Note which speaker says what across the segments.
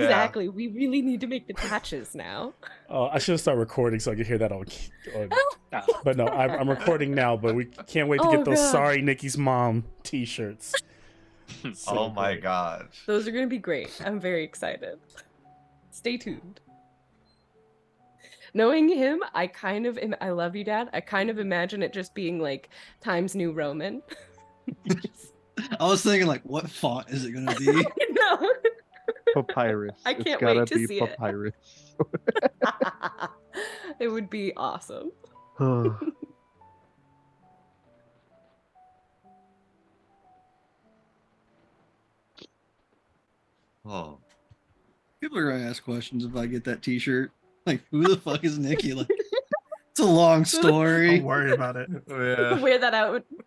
Speaker 1: Exactly. We really need to make the patches now.
Speaker 2: Oh, I should start recording so I can hear that on but no, I'm recording now, but we can't wait to
Speaker 1: Oh
Speaker 2: get those
Speaker 1: god.
Speaker 2: Sorry Nikki's Mom t-shirts. So
Speaker 3: Oh my
Speaker 2: great.
Speaker 3: gosh.
Speaker 1: Those are going to be great. I'm very excited. Stay tuned. Knowing him, I love you, Dad. I kind of imagine it just being like Times New Roman. Just,
Speaker 4: I was thinking, like, what font is it gonna be?
Speaker 1: no.
Speaker 5: Papyrus.
Speaker 1: I
Speaker 5: It's
Speaker 1: can't
Speaker 5: gotta
Speaker 1: wait to
Speaker 5: be
Speaker 1: see it.
Speaker 5: papyrus.
Speaker 1: It would be awesome.
Speaker 3: Oh.
Speaker 4: People are gonna ask questions if I get that T-shirt. Like, who the fuck is Nikki? Like, it's a long story.
Speaker 6: Don't worry about it.
Speaker 3: Yeah.
Speaker 1: Wear that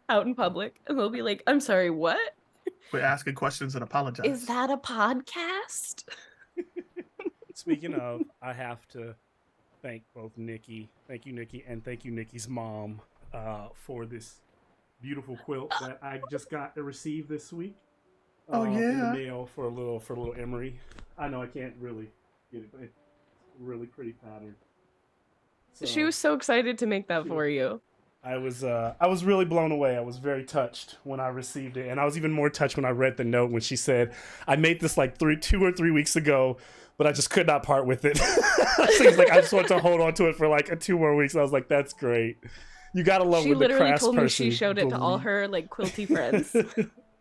Speaker 1: out in public, and they'll be like, "I'm sorry, what?
Speaker 6: We're asking questions and apologize.
Speaker 1: Is that a podcast?"
Speaker 2: Speaking of, I have to thank both Nikki. Thank you, Nikki, and thank you, Nikki's mom, for this beautiful quilt that I just got to receive this week.
Speaker 6: Oh,
Speaker 2: in the
Speaker 6: yeah.
Speaker 2: mail for little Emery. I know I can't really get it, but it's really pretty pattern. So
Speaker 1: She was so excited to make that for you.
Speaker 2: I was really blown away. I was very touched when I received it, and I was even more touched when I read the note when she said, "I made this like 2 or 3 weeks ago, but I just could not part with it." So it's like I just want to hold on to it for like 2 more weeks. I was like, "That's great." You gotta love
Speaker 1: She
Speaker 2: when the
Speaker 1: literally
Speaker 2: crafts
Speaker 1: told me
Speaker 2: person
Speaker 1: she showed it to all
Speaker 2: believe-
Speaker 1: her like quilty friends.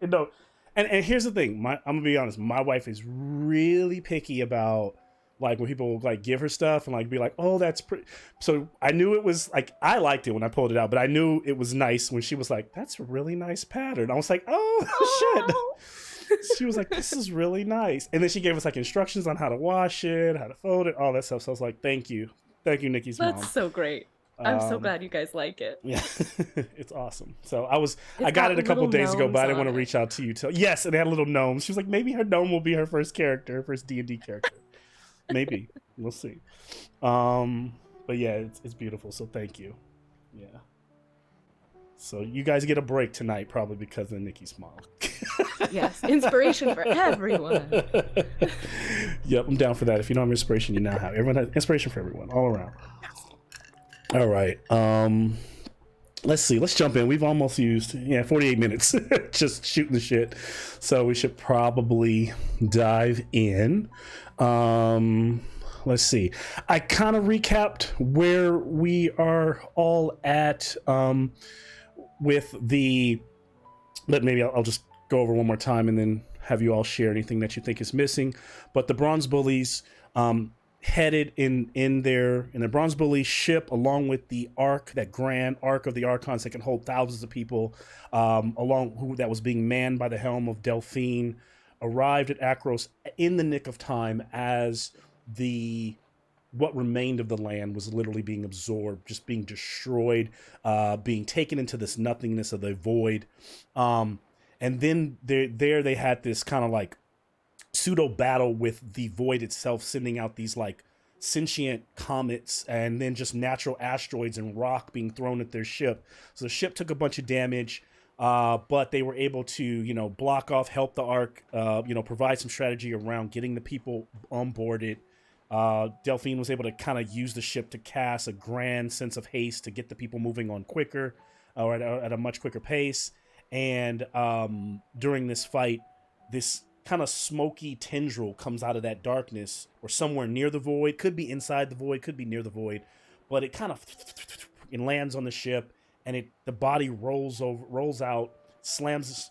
Speaker 2: No, and here's the thing. I'm gonna be honest. My wife is really picky about like when people like give her stuff and like be like, "Oh, that's pretty." So I knew it was like I liked it when I pulled it out, but I knew it was nice when she was like, "That's a really nice pattern." I was like, "Oh shit." She was like, "This is really nice," and then she gave us like instructions on how to wash it, how to fold it, all that stuff. So I was like, "Thank you, Nikki's mom."
Speaker 1: That's so great. I'm so glad you guys like it.
Speaker 2: Yeah, it's awesome. So I
Speaker 1: It's
Speaker 2: got
Speaker 1: got
Speaker 2: it a couple
Speaker 1: little
Speaker 2: days ago, but I didn't want
Speaker 1: gnomes
Speaker 2: to
Speaker 1: on
Speaker 2: reach out to you. Yes, and they had a little gnome. She was like, maybe her gnome will be her first character, her first D&D character. Maybe we'll see. But yeah, it's beautiful. So thank you. Yeah. So you guys get a break tonight, probably because of Nikki's mom.
Speaker 1: Yes, inspiration for everyone.
Speaker 2: Yep, I'm down for that. If you don't have inspiration, you now have. Everyone has inspiration for everyone, all around. All right. Let's see. Let's jump in. We've almost used 48 minutes just shooting the shit. So we should probably dive in. Let's see. I kind of recapped where we are all at with the. But maybe I'll just go over one more time and then have you all share anything that you think is missing. But the Bronze Bullies headed in their Bronze Bully ship along with the Ark, that grand Ark of the Archons that can hold thousands of people, that was being manned by the helm of Delphine, arrived at Akros in the nick of time as what remained of the land was literally being absorbed, just being destroyed, being taken into this nothingness of the void. And then they had this kind of like pseudo battle with the void itself, sending out these like sentient comets and then just natural asteroids and rock being thrown at their ship. So the ship took a bunch of damage, but they were able to, block off, help the Ark, provide some strategy around getting the people onboarded. Delphine was able to kind of use the ship to cast a grand sense of haste to get the people moving on quicker, or at a much quicker pace. And during this fight, this kind of smoky tendril comes out of that darkness or somewhere near the void. Could be inside the void, could be near the void, but it kind of lands on the ship, and the body rolls out, slides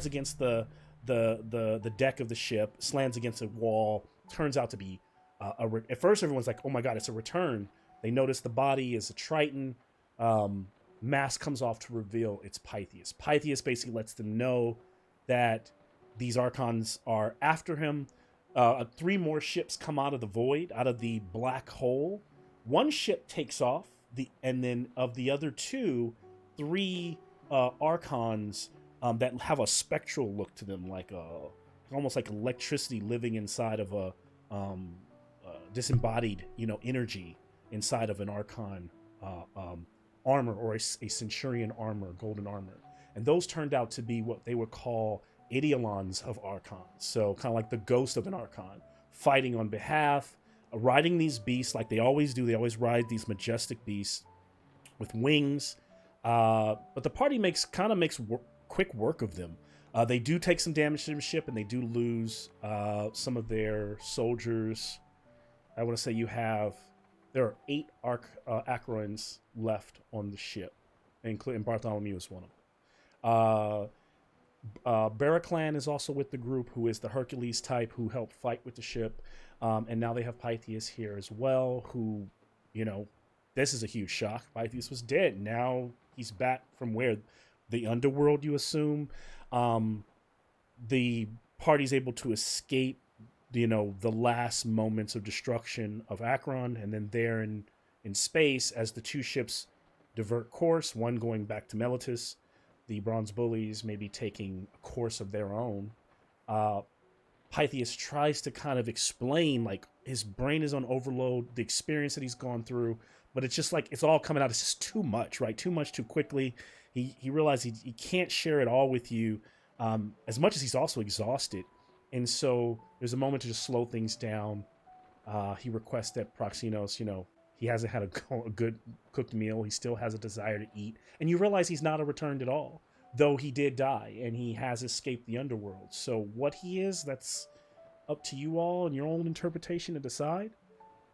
Speaker 2: against the deck of the ship, slams against a wall. Turns out to be at first everyone's like, "Oh my god, it's a return." They notice the body is a Triton. Mask comes off to reveal it's Pythias. Pythias basically lets them know that these Archons are after him. 3 more ships come out of the void, out of the black hole. 1 ship takes off, and then of the other 2, 3 Archons that have a spectral look to them, like almost like electricity living inside of a disembodied, energy inside of an Archon armor, or a Centurion armor, golden armor. And those turned out to be what they would call Idiolons of Archons. So kind of like the ghost of an Archon. fighting on behalf, riding these beasts like they always do. They always ride these majestic beasts with wings. But the party makes quick work of them. They do take some damage to the ship, and they do lose some of their soldiers. I want to say there are 8 Acheron's left on the ship, including Bartholomew is one of them. Baraclan is also with the group, who is the Hercules type who helped fight with the ship. And now they have Pythias here as well, who, this is a huge shock. Pythias was dead. Now he's back from where? The underworld, you assume. The party's able to escape, the last moments of destruction of Acheron, and then they're in space as the 2 ships divert course, one going back to Meletis, the Bronze Bullies maybe taking a course of their own. Pythias tries to kind of explain, like, his brain is on overload, the experience that he's gone through, but it's just like it's all coming out. It's just too much, right? Too much too quickly. He realized he can't share it all with you, as much as he's also exhausted. And so there's a moment to just slow things down. He requests that Proxenos, he hasn't had a good cooked meal. He still has a desire to eat. And you realize he's not a returned at all, though he did die and he has escaped the underworld. So what he is, that's up to you all and your own interpretation to decide.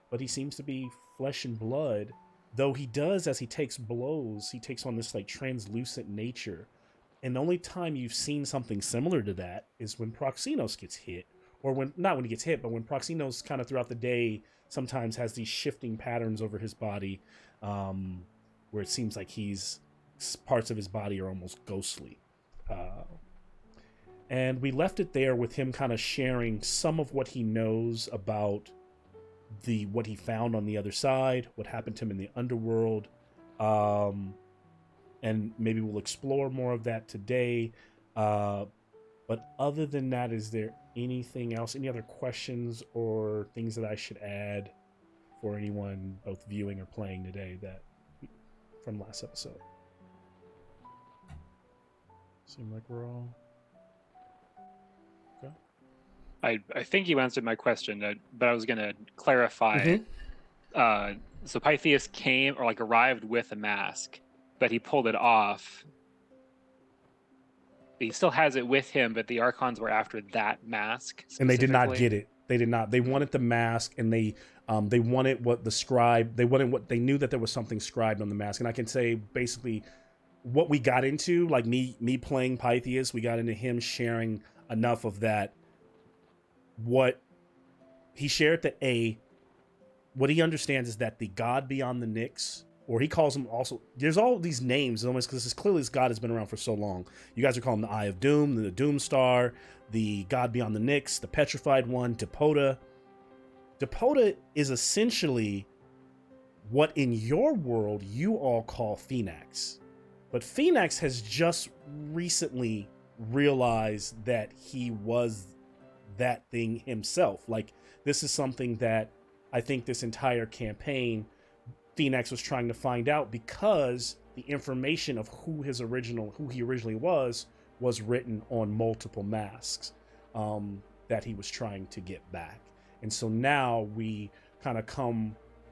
Speaker 2: But he seems to be flesh and blood, though he does, as he takes blows, he takes on this like translucent nature. And the only time you've seen something similar to that is when Proxenos gets hit, or not when he gets hit, but when Proxenos kind of throughout the day sometimes has these shifting patterns over his body, where it seems like parts of his body are almost ghostly. And we left it there with him kind of sharing some of what he knows about what he found on the other side, what happened to him in the underworld. And maybe we'll explore more of that today. But other than that, is there anything else? Any other questions or things that I should add for anyone both viewing or playing today from last episode? Seem like we're all okay.
Speaker 3: I think you answered my question, but I was going to clarify. So Pythias arrived with a mask, but he pulled it off. He still has it with him, but the Archons were after that mask.
Speaker 2: And they did not get it. They did not. They wanted the mask, and they wanted what the scribe. They wanted what they knew that there was something scribed on the mask. And I can say basically what we got into, like me playing Pythias, we got into him sharing enough of that. What he shared what he understands is that the god beyond the Nyx, or he calls him also, there's all these names almost because clearly this god has been around for so long. You guys are calling him the Eye of Doom, the Doom Star, the god beyond the Nyx, the petrified one, Depota. Depota is essentially what in your world you all call Phoenix. But Phoenix has just recently realized that he was that thing himself. Like, this is something that I think this entire campaign Phoenix was trying to find out, because the information of who he originally was written on multiple masks that he was trying to get back. And so now we kind of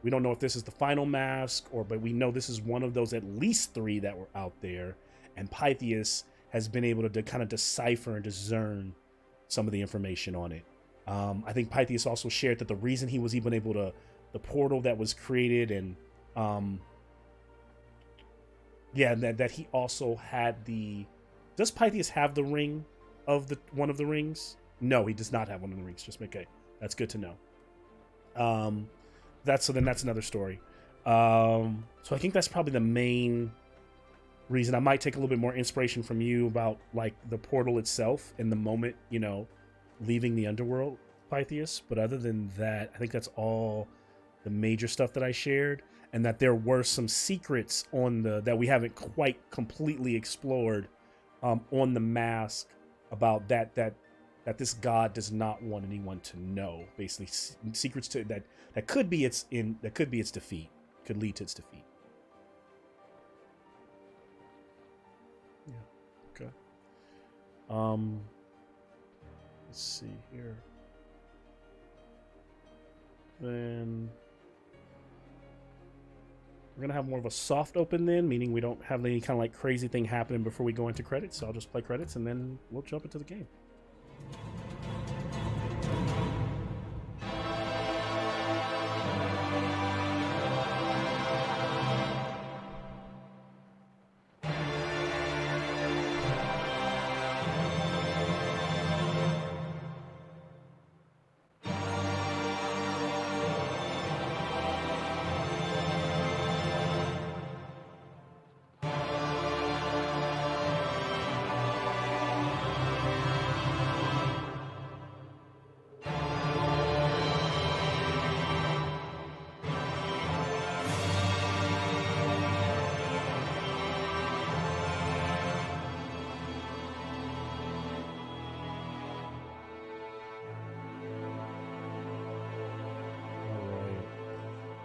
Speaker 2: we don't know if this is the final mask, but we know this is one of those at least 3 that were out there, and Pythias has been able to kind of decipher and discern some of the information on it. I think Pythias also shared that the reason he was even able to, the portal that was created, and that he also had does Pythias have the ring of one of the rings? No, he does not have one of the rings. Just okay, that's good to know. That's another story. So I think that's probably the main reason. I might take a little bit more inspiration from you about like the portal itself and the moment, leaving the underworld, Pythias. But other than that, I think that's all the major stuff that I shared, and that there were some secrets that we haven't quite completely explored on the mask about that this god does not want anyone to know. Basically, secrets to that could be its defeat, could lead to its defeat. Yeah. Okay. Let's see here. then we're gonna have more of a soft open then, meaning we don't have any kind of like crazy thing happening before we go into credits. So I'll just play credits and then we'll jump into the game.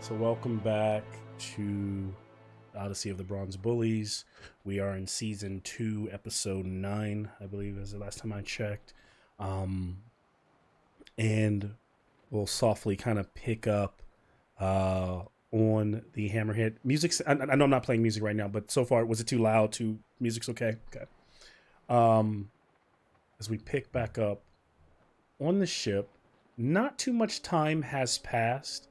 Speaker 2: So welcome back to Odyssey of the Bronze Bullies. We are in season 2, episode 9, I believe is the last time I checked. And we'll softly kind of pick up on the Hammerhead music. I know I'm not playing music right now, but so far, was it too loud? Music's okay? Okay. As we pick back up on the ship, not too much time has passed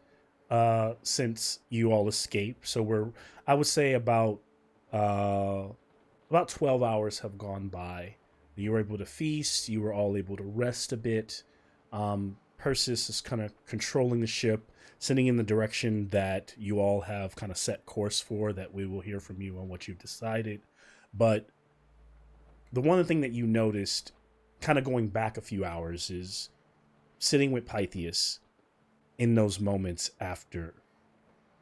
Speaker 2: since you all escaped. So I would say about 12 hours have gone by. You were able to feast. You were all able to rest a bit. Persis is kind of controlling the ship, sending in the direction that you all have kind of set course for, that we will hear from you on what you've decided. But the one thing that you noticed, kind of going back a few hours, is sitting with Pythias in those moments after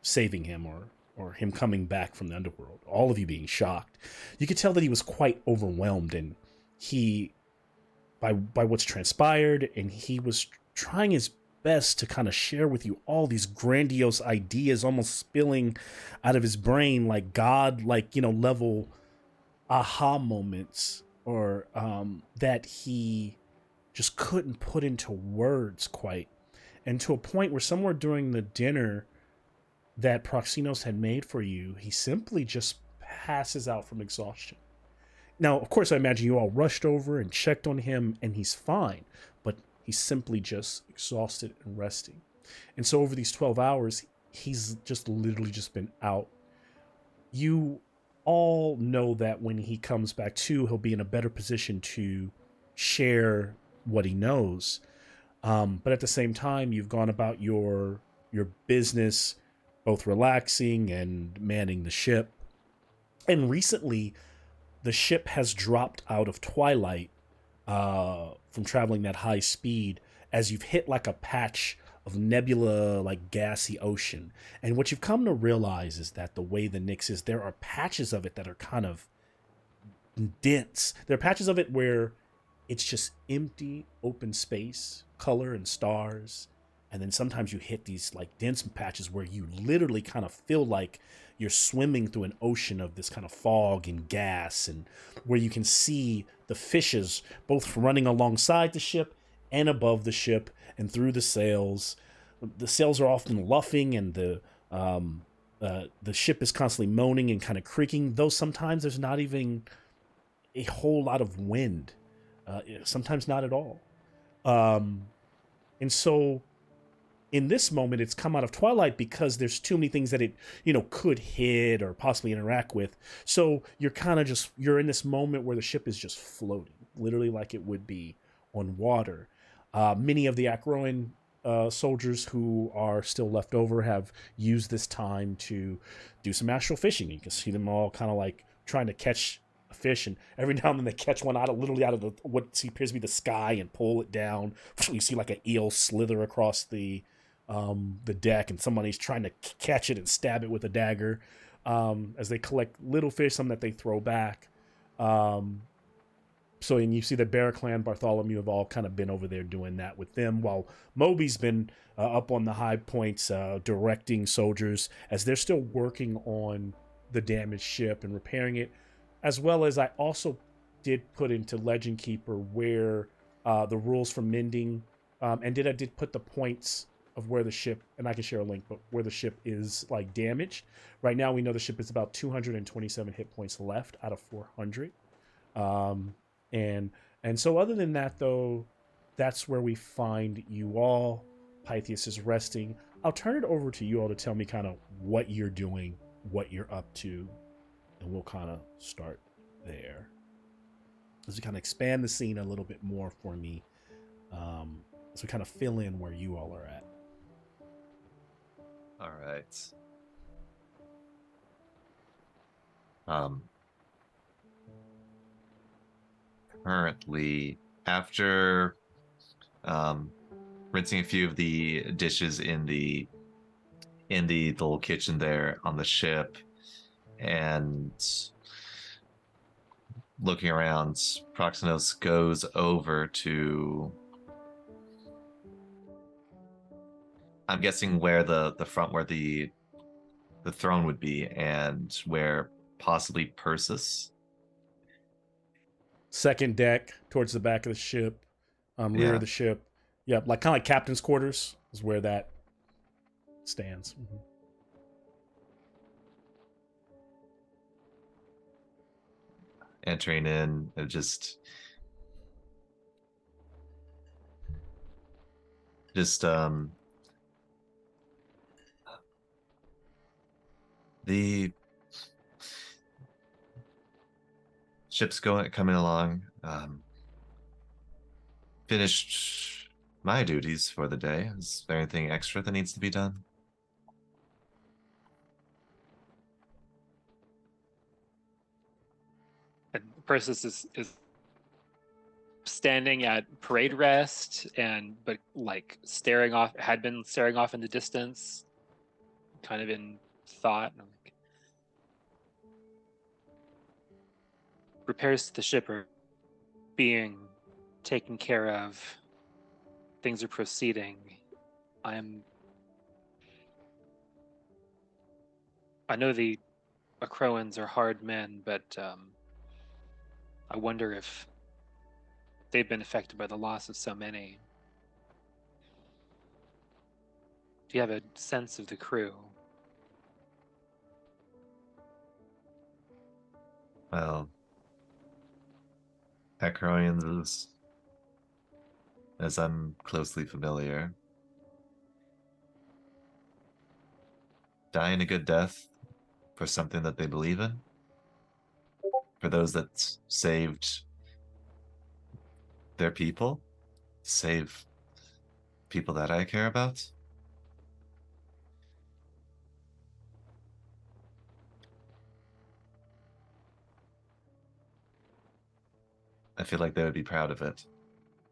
Speaker 2: saving him or him coming back from the underworld, all of you being shocked. You could tell that he was quite overwhelmed, and he, by what's transpired, and he was trying his best to kind of share with you all these grandiose ideas, almost spilling out of his brain like God, like, level aha moments, or that he just couldn't put into words quite. And to a point where somewhere during the dinner that Proxinos had made for you, he simply just passes out from exhaustion. Now, of course, I imagine you all rushed over and checked on him, and he's fine, but he's simply just exhausted and resting. And so over these 12 hours, he's just literally just been out. You all know that when he comes back to, he'll be in a better position to share what he knows. But at the same time, you've gone about your business, both relaxing and manning the ship. And recently, the ship has dropped out of twilight from traveling that high speed as you've hit like a patch of nebula, like gassy ocean. And what you've come to realize is that the way the Nyx is, there are patches of it that are kind of dense. There are patches of it where it's just empty, open space, color and stars. And then sometimes you hit these like dense patches where you literally kind of feel like you're swimming through an ocean of this kind of fog and gas, and where you can see the fishes both running alongside the ship and above the ship and through the sails. The sails are often luffing, and the ship is constantly moaning and kind of creaking, though sometimes there's not even a whole lot of wind. Sometimes not at all. And so in this moment, it's come out of twilight because there's too many things that it, could hit or possibly interact with. So you're kind of you're in this moment where the ship is just floating, literally like it would be on water. Many of the Acroan soldiers who are still left over have used this time to do some astral fishing. You can see them all kind of like trying to catch a fish, and every now and then they catch one literally out of what appears to be the sky and pull it down. You see like an eel slither across the deck, and somebody's trying to catch it and stab it with a dagger as they collect little fish, some that they throw back. And you see that Barraclan, Bartholomew have all kind of been over there doing that with them, while Moby's been up on the high points directing soldiers as they're still working on the damaged ship and repairing it. As well as I also did put into Legend Keeper where the rules for mending, and I did put the points of where the ship, and I can share a link, but where the ship is like damaged. Right now, we know the ship is about 227 hit points left out of 400. Um, and so other than that, though, that's where we find you all. Pythias is resting. I'll turn it over to you all to tell me kind of what you're doing, what you're up to, and we'll kind of start there. As we kind of expand the scene a little bit more for me, as we kind of fill in where you all are at.
Speaker 7: All right. Um, Currently, after rinsing a few of the dishes in the little kitchen there on the ship, and looking around, Proxenos goes over to, I'm guessing where the front, where the throne would be, and where possibly Persis.
Speaker 2: Second deck towards the back of the ship, rear
Speaker 7: Yeah.
Speaker 2: of the ship. Yep, like kind of like captain's quarters is where that stands. Mm-hmm.
Speaker 7: Entering in, and just the ship's coming along. Finished my duties for the day. Is there anything extra that needs to be done?
Speaker 3: And Persis is standing at parade rest, but like had been staring off in the distance, kind of in thought. And I'm like, repairs to the ship are being taken care of. Things are proceeding. I know the Acroans are hard men, but I wonder if they've been affected by the loss of so many. Do you have a sense of the crew?
Speaker 7: Well, Acroians, as I'm closely familiar, dying a good death for something that they believe in. For those that saved their people, save people that I care about. I feel like they would be proud of it.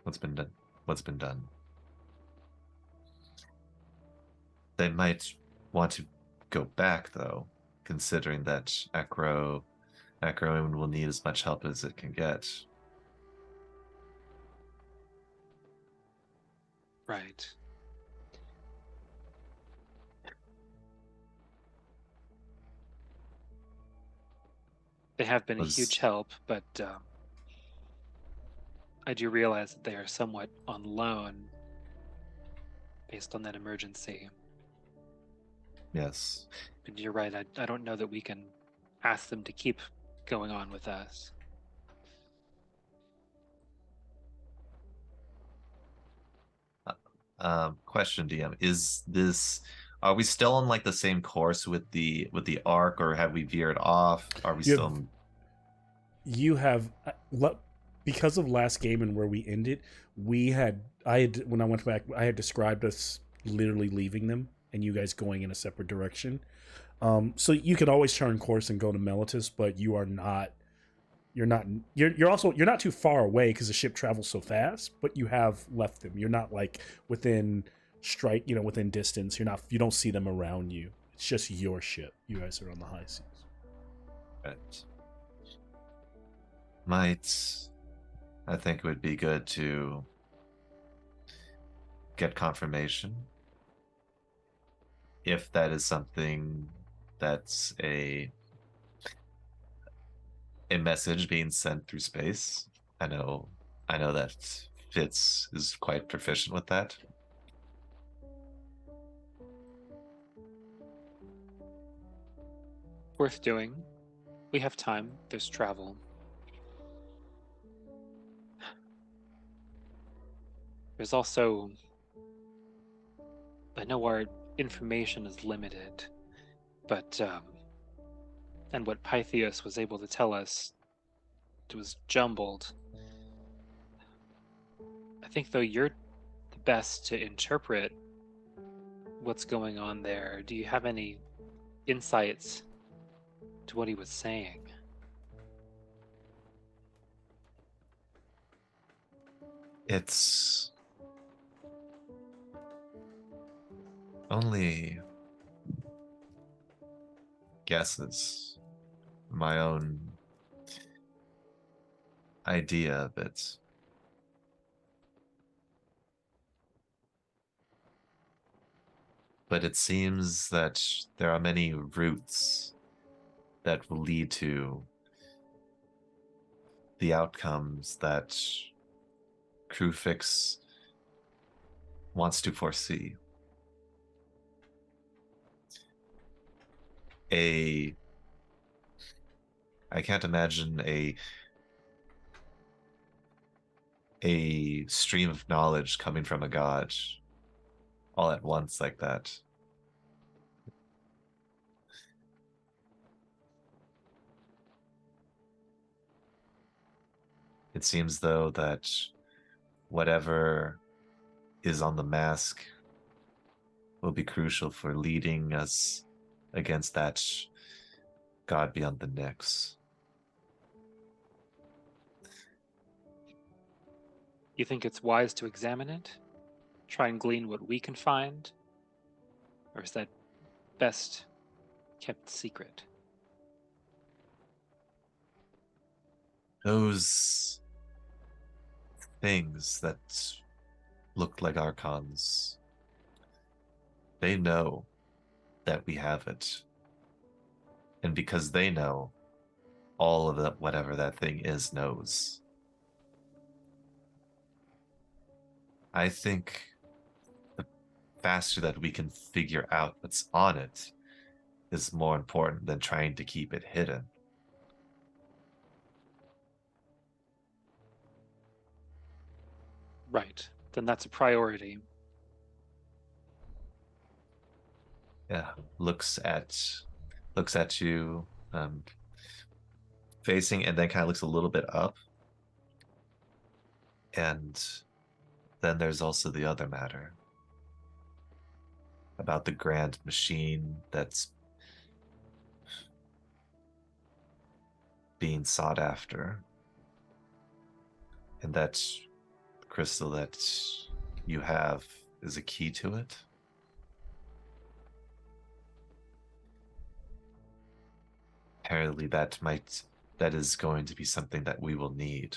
Speaker 7: What's been done. They might want to go back, though, considering that Acroin will need as much help as it can get.
Speaker 3: Right. They have been a huge help, but I do realize that they are somewhat on loan based on that emergency.
Speaker 7: Yes.
Speaker 3: And you're right, I don't know that we can ask them to keep going on with us.
Speaker 7: Question, DM, are we still on like the same course with the arc, or have we veered off? Are we still?
Speaker 2: You have, because of last game and where we ended, I had when I went back, I had described us literally leaving them and you guys going in a separate direction. So you could always turn course and go to Melitus, but you're not too far away because the ship travels so fast, but you have left them. You're not like within within distance. You don't see them around you. It's just your ship. You guys are on the high seas.
Speaker 7: Right. I think it would be good to get confirmation if that is something that's a message being sent through space. I know that Fitz is quite proficient with that.
Speaker 3: Worth doing. We have time. There's travel. There's also... I know our information is limited, but, and what Pythias was able to tell us, it was jumbled. I think, though, you're the best to interpret what's going on there. Do you have any insights to what he was saying?
Speaker 7: It's only guesses, my own idea of it. But it seems that there are many routes that will lead to the outcomes that Crewfix wants to foresee. I can't imagine a stream of knowledge coming from a god all at once like that. It seems, though, that whatever is on the mask will be crucial for leading us against that god beyond the Nyx.
Speaker 3: You think it's wise to examine it? Try and glean what we can find? Or is that best kept secret?
Speaker 7: Those things that looked like archons, they know that we have it. And because they know, all of that, whatever that thing is, knows. I think the faster that we can figure out what's on it is more important than trying to keep it hidden.
Speaker 3: Right. Then that's a priority.
Speaker 7: Yeah, looks at you, facing, and then kind of looks a little bit up. And then there's also the other matter about the grand machine that's being sought after, and that crystal that you have is a key to it. Apparently that is going to be something that we will need.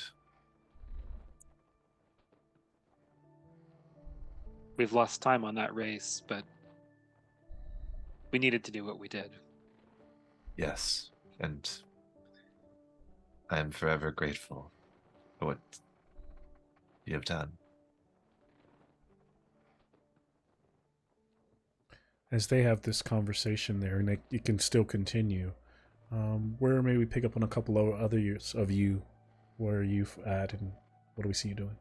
Speaker 3: We've lost time on that race, but we needed to do what we did.
Speaker 7: Yes, and I am forever grateful for what you have done.
Speaker 2: As they have this conversation there, and it can still continue, where may we pick up on a couple of others of you? Where are you at, and what do we see you doing?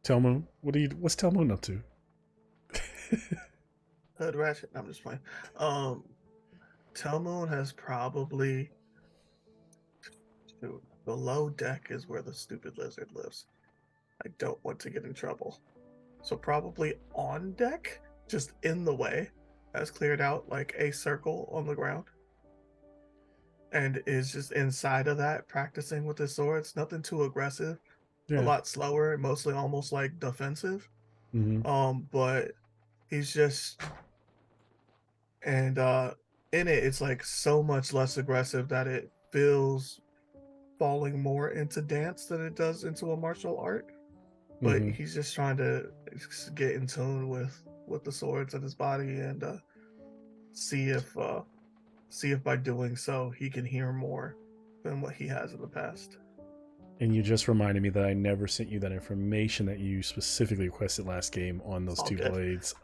Speaker 2: Telmoon, what's Telmoon up to?
Speaker 6: Hood Ratchet. I'm just playing. Telmoon has probably below deck is where the stupid lizard lives. I don't want to get in trouble. So probably on deck, just in the way, has cleared out like a circle on the ground. And is just inside of that practicing with his swords. Nothing too aggressive. A lot slower, mostly almost like defensive. But he's just and in it it's like so much less aggressive that it feels falling more into dance than it does into a martial art. But he's just trying to get in tune with the swords in his body and see if by doing so he can hear more than what he has in the past.
Speaker 2: And you just reminded me that I never sent you that information that you specifically requested last game on those
Speaker 6: It's all
Speaker 2: two
Speaker 6: good.
Speaker 2: blades.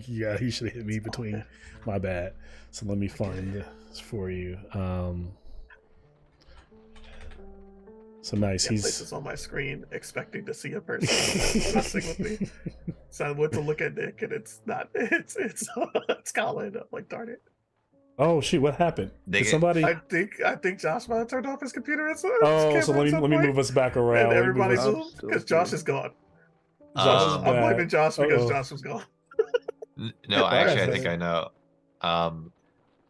Speaker 2: Yeah, you should have hit me
Speaker 6: It's all
Speaker 2: between.
Speaker 6: good.
Speaker 2: My bad. So let me find this for you. So nice.
Speaker 6: Yeah,
Speaker 2: He's
Speaker 6: places on my screen expecting to see a person messing with me. So I went to look at Nick, and it's not. It's Colin. I'm like, darn it.
Speaker 2: Oh shoot! What happened?
Speaker 7: They
Speaker 2: Did
Speaker 7: get-
Speaker 2: somebody?
Speaker 6: I think Josh might have turned off his computer and his
Speaker 2: Oh, so
Speaker 6: camera at some
Speaker 2: let me
Speaker 6: point,
Speaker 2: move us back around.
Speaker 6: and
Speaker 2: Let me move
Speaker 6: everybody
Speaker 2: us-
Speaker 5: I'm
Speaker 6: moved
Speaker 5: still
Speaker 6: because Josh
Speaker 5: here.
Speaker 6: is gone.
Speaker 2: Josh is
Speaker 7: Um,
Speaker 6: I'm
Speaker 2: back.
Speaker 6: blaming Josh because
Speaker 2: Uh-oh.
Speaker 6: Josh was gone.
Speaker 7: No,
Speaker 2: Why
Speaker 7: actually,
Speaker 2: is
Speaker 7: I think
Speaker 2: that?
Speaker 7: I know.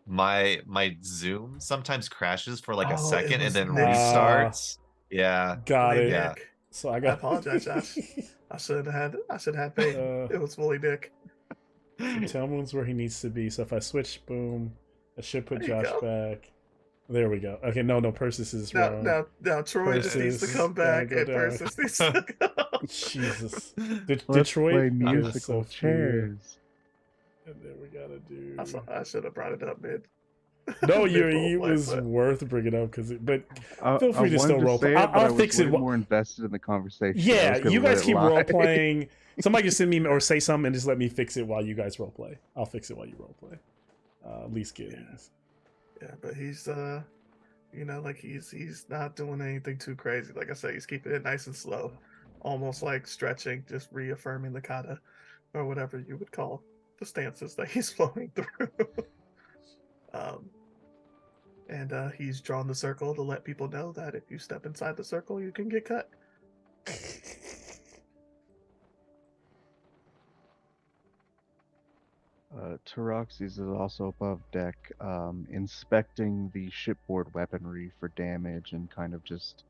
Speaker 7: My Zoom sometimes crashes for like
Speaker 6: Oh,
Speaker 7: a
Speaker 6: it
Speaker 7: second and
Speaker 6: was
Speaker 7: then
Speaker 6: Nick's
Speaker 7: restarts. Yeah.
Speaker 2: Got
Speaker 6: Fully
Speaker 2: it.
Speaker 7: Yeah.
Speaker 6: Nick.
Speaker 2: So I
Speaker 6: I
Speaker 2: got.
Speaker 6: apologize, Josh. I should have had faith. It was fully Nick.
Speaker 2: Tell Moon's where he needs to be. So if I switch, boom, I should put
Speaker 6: There you
Speaker 2: Josh
Speaker 6: go.
Speaker 2: back. There we go. Okay, no, Persis is wrong.
Speaker 6: Now Troy just needs to
Speaker 2: Persis,
Speaker 6: come back,
Speaker 2: gotta
Speaker 6: and
Speaker 2: go down.
Speaker 6: Persis needs to go.
Speaker 2: Jesus.
Speaker 5: Let's
Speaker 2: Detroit
Speaker 5: play
Speaker 2: is
Speaker 5: musical
Speaker 2: so fear.
Speaker 5: chairs.
Speaker 2: And then we gotta do.
Speaker 6: I should have brought it up mid.
Speaker 2: No,
Speaker 6: mid
Speaker 2: it
Speaker 6: roleplay,
Speaker 2: was
Speaker 6: but
Speaker 2: worth bringing up but
Speaker 5: I,
Speaker 2: feel free
Speaker 5: I
Speaker 2: to still
Speaker 5: wanted to
Speaker 2: roleplay.
Speaker 5: say it, but I
Speaker 2: I'll
Speaker 5: was
Speaker 2: fix
Speaker 5: way
Speaker 2: it.
Speaker 5: more invested in the conversation. I
Speaker 2: Yeah,
Speaker 5: was gonna
Speaker 2: you
Speaker 5: let
Speaker 2: guys
Speaker 5: it
Speaker 2: keep
Speaker 5: lie.
Speaker 2: role playing. Somebody just send me or say something and just let me fix it while you guys role play. I'll fix it while you role play. At least get
Speaker 6: yeah, but he's like he's not doing anything too crazy. Like I said, he's keeping it nice and slow, almost like stretching, just reaffirming the kata or whatever you would call the stances that he's flowing through. And he's drawn the circle to let people know that if you step inside the circle, you can get cut.
Speaker 5: Taroxys is also above deck, inspecting the shipboard weaponry for damage and kind of just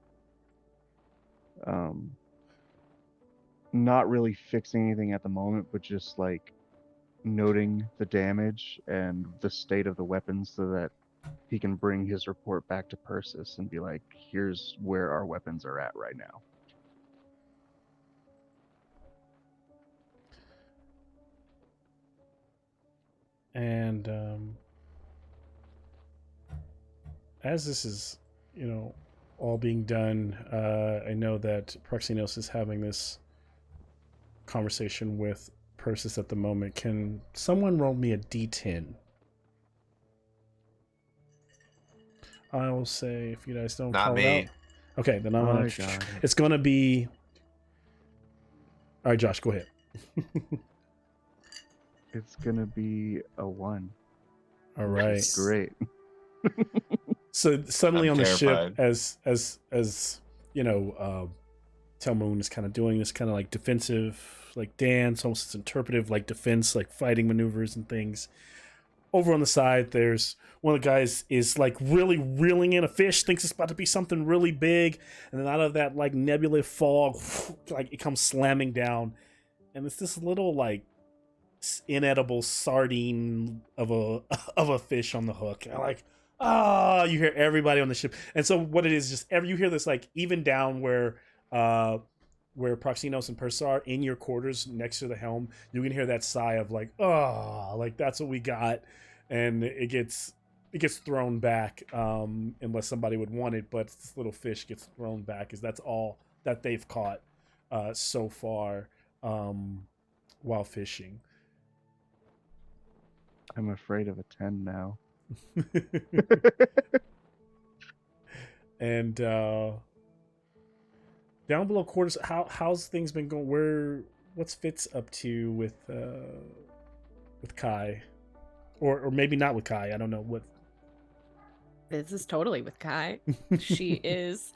Speaker 5: not really fixing anything at the moment, but just like noting the damage and the state of the weapons so that he can bring his report back to Persis and be like, here's where our weapons are at right now.
Speaker 2: And as this is, all being done, I know that Proxinos is having this conversation with Persis at the moment. Can someone roll me a d10? I will say if you guys don't
Speaker 7: Not
Speaker 2: call
Speaker 7: me.
Speaker 2: it out. Okay, then I'm
Speaker 5: My
Speaker 2: gonna.
Speaker 5: God.
Speaker 2: It's gonna be. All right, Josh, go ahead.
Speaker 5: It's gonna be a 1.
Speaker 2: All right.
Speaker 7: Nice.
Speaker 5: Great.
Speaker 2: So suddenly
Speaker 7: I'm
Speaker 2: on the
Speaker 7: terrified.
Speaker 2: ship, as Telmoon is kind of doing this kind of like defensive, like dance, almost it's interpretive, like defense, like fighting maneuvers and things. Over on the side, there's one of the guys is like really reeling in a fish, thinks it's about to be something really big, and then out of that like nebula fog, like it comes slamming down, and it's this little like inedible sardine of a fish on the hook. And like, you hear everybody on the ship, and so what it is, just you hear this like even down where Proxinos and Persis are in your quarters next to the helm, you can hear that sigh of like, like that's what we got, and it gets thrown back unless somebody would want it, but this little fish gets thrown back because that's all that they've caught so far while fishing.
Speaker 5: I'm afraid of a 10 now.
Speaker 2: And down below quarters, how's things been going? What's Fitz up to with Kai, or maybe not with Kai? I don't know what.
Speaker 1: This is totally with Kai. She is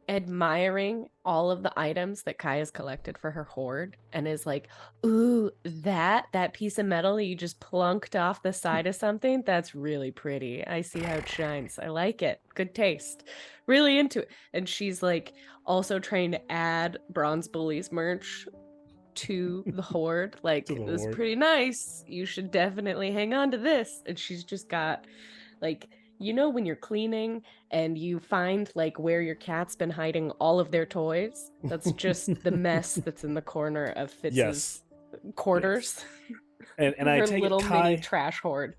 Speaker 1: admiring all of the items that Kai has collected for her hoard and is like, ooh, that piece of metal you just plunked off the side of something, that's really pretty. I see how it shines. I like it. Good taste. Really into it. And she's like also trying to add Bronze Bullies merch to the hoard. Like,
Speaker 2: To the
Speaker 1: this is
Speaker 2: hoard.
Speaker 1: pretty nice. You should definitely hang on to this. And she's just got like, when you're cleaning and you find like where your cat's been hiding all of their toys, that's just the mess that's in the corner of Fitz's
Speaker 2: Yes.
Speaker 1: quarters.
Speaker 2: And I
Speaker 1: Her
Speaker 2: take
Speaker 1: little
Speaker 2: it, Kai,
Speaker 1: mini trash hoard.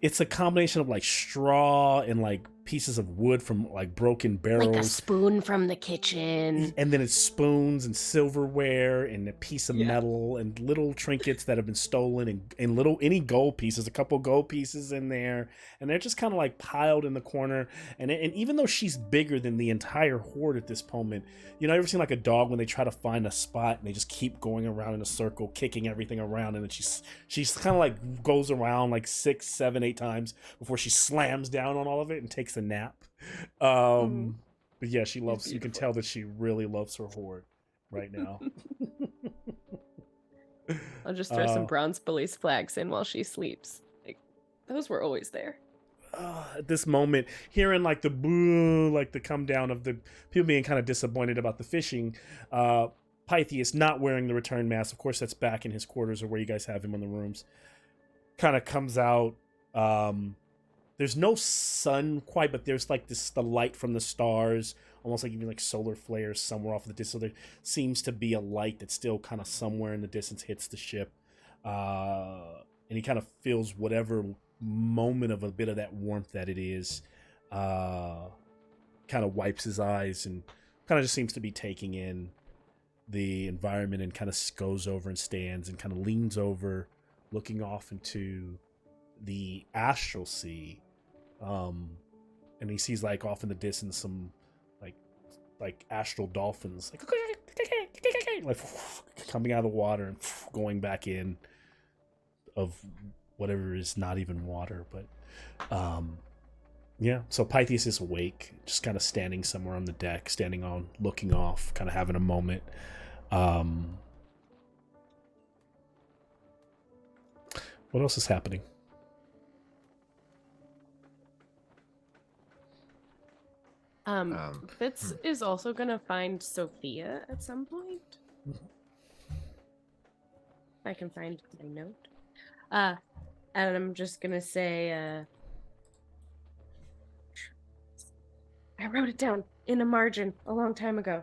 Speaker 2: it's a combination of like straw and like pieces of wood from like broken
Speaker 1: Like a
Speaker 2: barrels,
Speaker 1: spoon from the kitchen.
Speaker 2: and then it's spoons and silverware and a piece of
Speaker 1: Yeah.
Speaker 2: metal and little trinkets that have been stolen, and little any gold pieces, a couple gold pieces in there, and they're just kind of like piled in the corner. And even though she's bigger than the entire horde at this moment, you know, ever seen like a dog when they try to find a spot and they just keep going around in a circle, kicking everything around, and then she's kind of like goes around like 6, 7, 8 times before she slams down on all of it and takes a nap. But yeah, she loves. You can
Speaker 1: beautiful.
Speaker 2: tell that she really loves her horde right now.
Speaker 1: I'll just throw some Bronze Bullies flags in while she sleeps. Like, those were always there.
Speaker 2: At this moment, hearing like the boo, like the come down of the people being kind of disappointed about the fishing, Pythias, not wearing the return mask, of course that's back in his quarters or where you guys have him in the rooms, kind of comes out. There's no sun quite, but there's like the light from the stars, almost like even like solar flares somewhere off in the distance. So there seems to be a light that still kind of somewhere in the distance hits the ship. And he kind of feels whatever moment of a bit of that warmth that it is. Kind of wipes his eyes and kind of just seems to be taking in the environment, and kind of goes over and stands and kind of leans over, looking off into the astral sea. And he sees like off in the distance some like astral dolphins like coming out of the water and going back in of whatever is not even water. But yeah, so Pythias is awake, just kind of standing somewhere on the deck, standing on, looking off, kind of having a moment. What else is happening?
Speaker 1: Fitz is also gonna find Sophia at some point. I can find my note. And I'm just gonna say, I wrote it down in a margin a long time ago.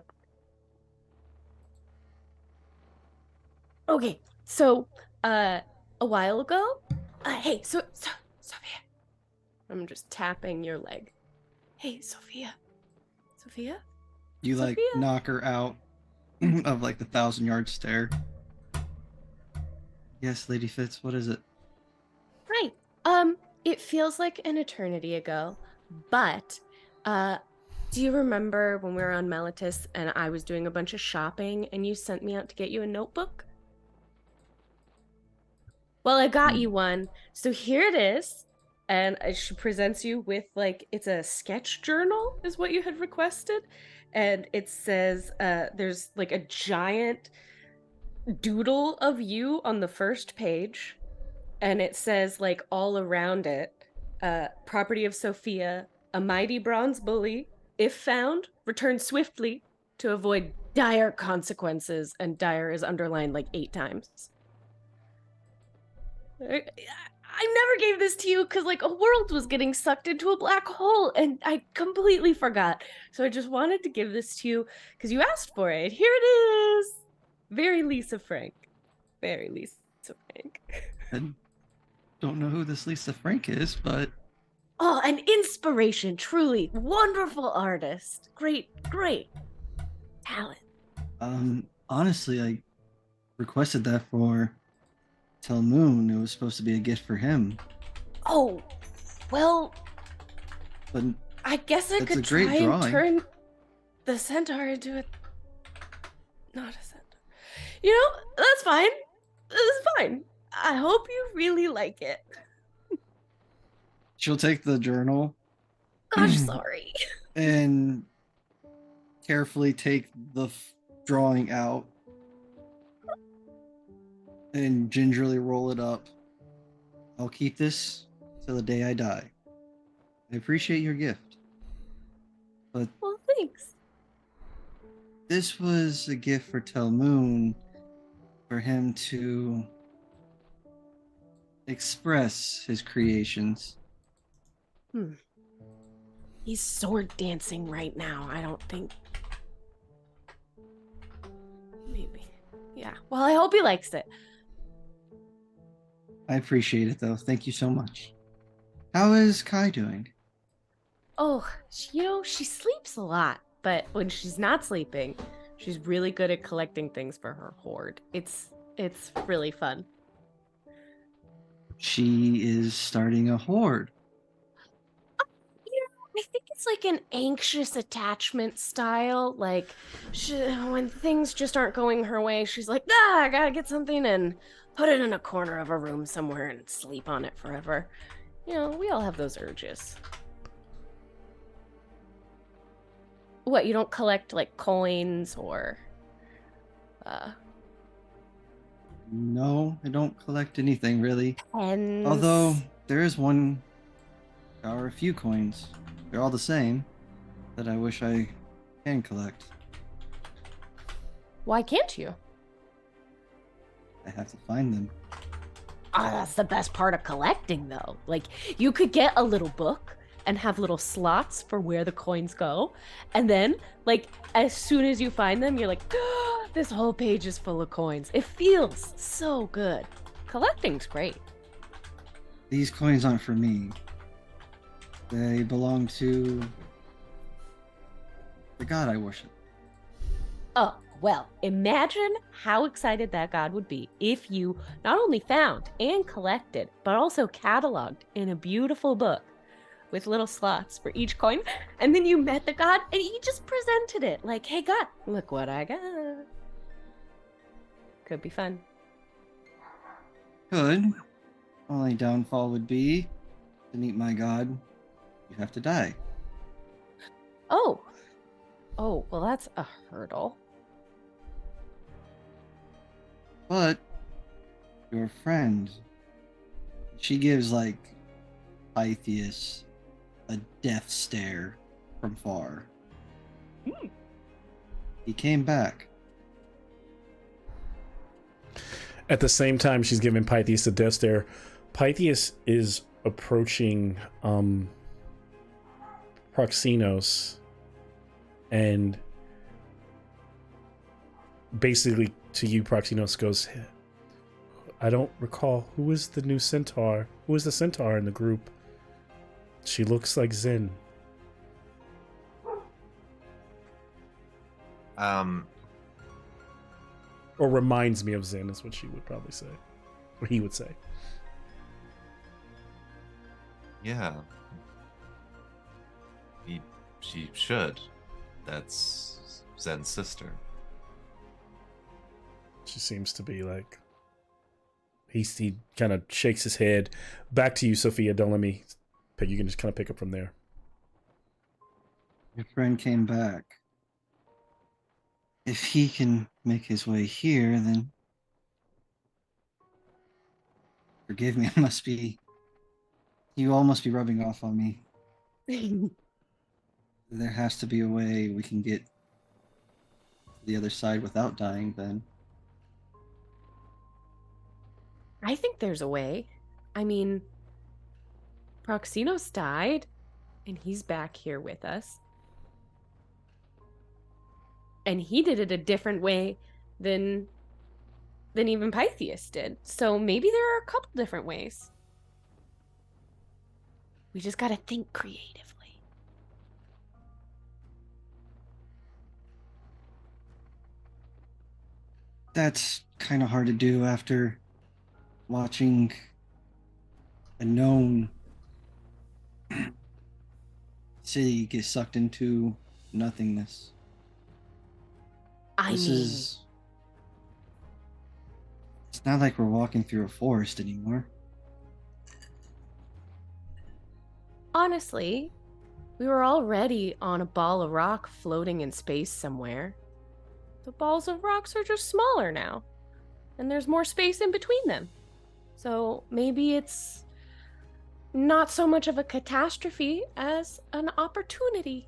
Speaker 1: Okay, so, a while ago, hey, Sophia. I'm just tapping your leg. Hey, Sophia. Sophia?
Speaker 4: You like
Speaker 1: Sophia?
Speaker 4: knock her out of like the 1,000-yard stare. Yes, Lady Fitz, what is it?
Speaker 1: Hi. It feels like an eternity ago, but, do you remember when we were on Melitus and I was doing a bunch of shopping and you sent me out to get you a notebook? Well, I got you one, so here it is. And she presents you with, like, it's a sketch journal is what you had requested. And it says, there's like a giant doodle of you on the first page. And it says, like, all around it, property of Sophia, a mighty bronze bully, if found, return swiftly to avoid dire consequences. And dire is underlined like 8 times. I never gave this to you because, like, a world was getting sucked into a black hole and I completely forgot. So I just wanted to give this to you because you asked for it. Here it is. Very Lisa Frank. Very Lisa Frank.
Speaker 4: I don't know who this Lisa Frank is, but
Speaker 1: Oh, an inspiration. Truly. Wonderful artist. Great talent.
Speaker 4: honestly, I requested that for Tell Moon. It was supposed to be a gift for him,
Speaker 1: Oh, well,
Speaker 4: but
Speaker 1: I guess I
Speaker 4: That's
Speaker 1: could
Speaker 4: a great
Speaker 1: try and
Speaker 4: drawing.
Speaker 1: turn the centaur into a... Not a centaur. You know, that's fine. That's fine. I hope you really like it.
Speaker 4: she'll take the journal
Speaker 1: Gosh, sorry.
Speaker 4: and carefully take the drawing out and gingerly roll it up. I'll keep this till the day I die. I appreciate your gift, but
Speaker 1: Well, thanks.
Speaker 4: this was a gift for Tell Moon for him to express his creations.
Speaker 1: He's sword dancing right now. I don't think... Maybe. Yeah. Well, I hope he likes it.
Speaker 4: I appreciate it, though. Thank you so much. How is Kai doing?
Speaker 1: Oh, she sleeps a lot, but when she's not sleeping, she's really good at collecting things for her hoard. It's really fun.
Speaker 4: She is starting a horde.
Speaker 1: I think it's like an anxious attachment style. Like, when things just aren't going her way, she's like, I gotta get something and put it in a corner of a room somewhere and sleep on it forever. We all have those urges. What, you don't collect like coins or
Speaker 4: No, I don't collect anything really.
Speaker 1: pens?
Speaker 4: Although there is one, or a few coins. They're all the same that I wish I can collect.
Speaker 1: Why can't you?
Speaker 4: I have to find them.
Speaker 1: That's the best part of collecting, though. Like, you could get a little book and have little slots for where the coins go. And then, like, as soon as you find them, you're like, this whole page is full of coins. It feels so good. Collecting's great.
Speaker 4: These coins aren't for me. They belong to the god I worship.
Speaker 1: Oh, well, imagine how excited that god would be if you not only found and collected, but also cataloged in a beautiful book with little slots for each coin. And then you met the god and he just presented it like, hey, god, look what I got. Could be fun.
Speaker 4: Could. Only downfall would be to meet my god, you have to die.
Speaker 1: Oh, well, that's a hurdle.
Speaker 4: But your friend, she gives like Pythias a death stare from far. He came back.
Speaker 2: At the same time, she's giving Pythias a death stare. Pythias is approaching Proxenos and basically to you, Proxenos goes, I don't recall, who is the new centaur? Who is the centaur in the group? She looks like Zin. Or reminds me of Zin is what she would probably say. Or he would say.
Speaker 7: Yeah. She should. That's Zen's sister.
Speaker 2: She seems to be like... He kind of shakes his head. Back to you, Sophia. Don't let me... You can just kind of pick up from there.
Speaker 4: Your friend came back. If he can make his way here, then forgive me, you all must be rubbing off on me. There has to be a way we can get to the other side without dying, then.
Speaker 1: I think there's a way. I mean, Proxenos died, and he's back here with us. And he did it a different way than even Pythias did. So maybe there are a couple different ways. We just gotta think creatively.
Speaker 4: That's kind of hard to do after watching a known city get sucked into nothingness. It's not like we're walking through a forest anymore.
Speaker 1: Honestly, we were already on a ball of rock floating in space somewhere. The balls of rocks are just smaller now, and there's more space in between them. So maybe it's not so much of a catastrophe as an opportunity.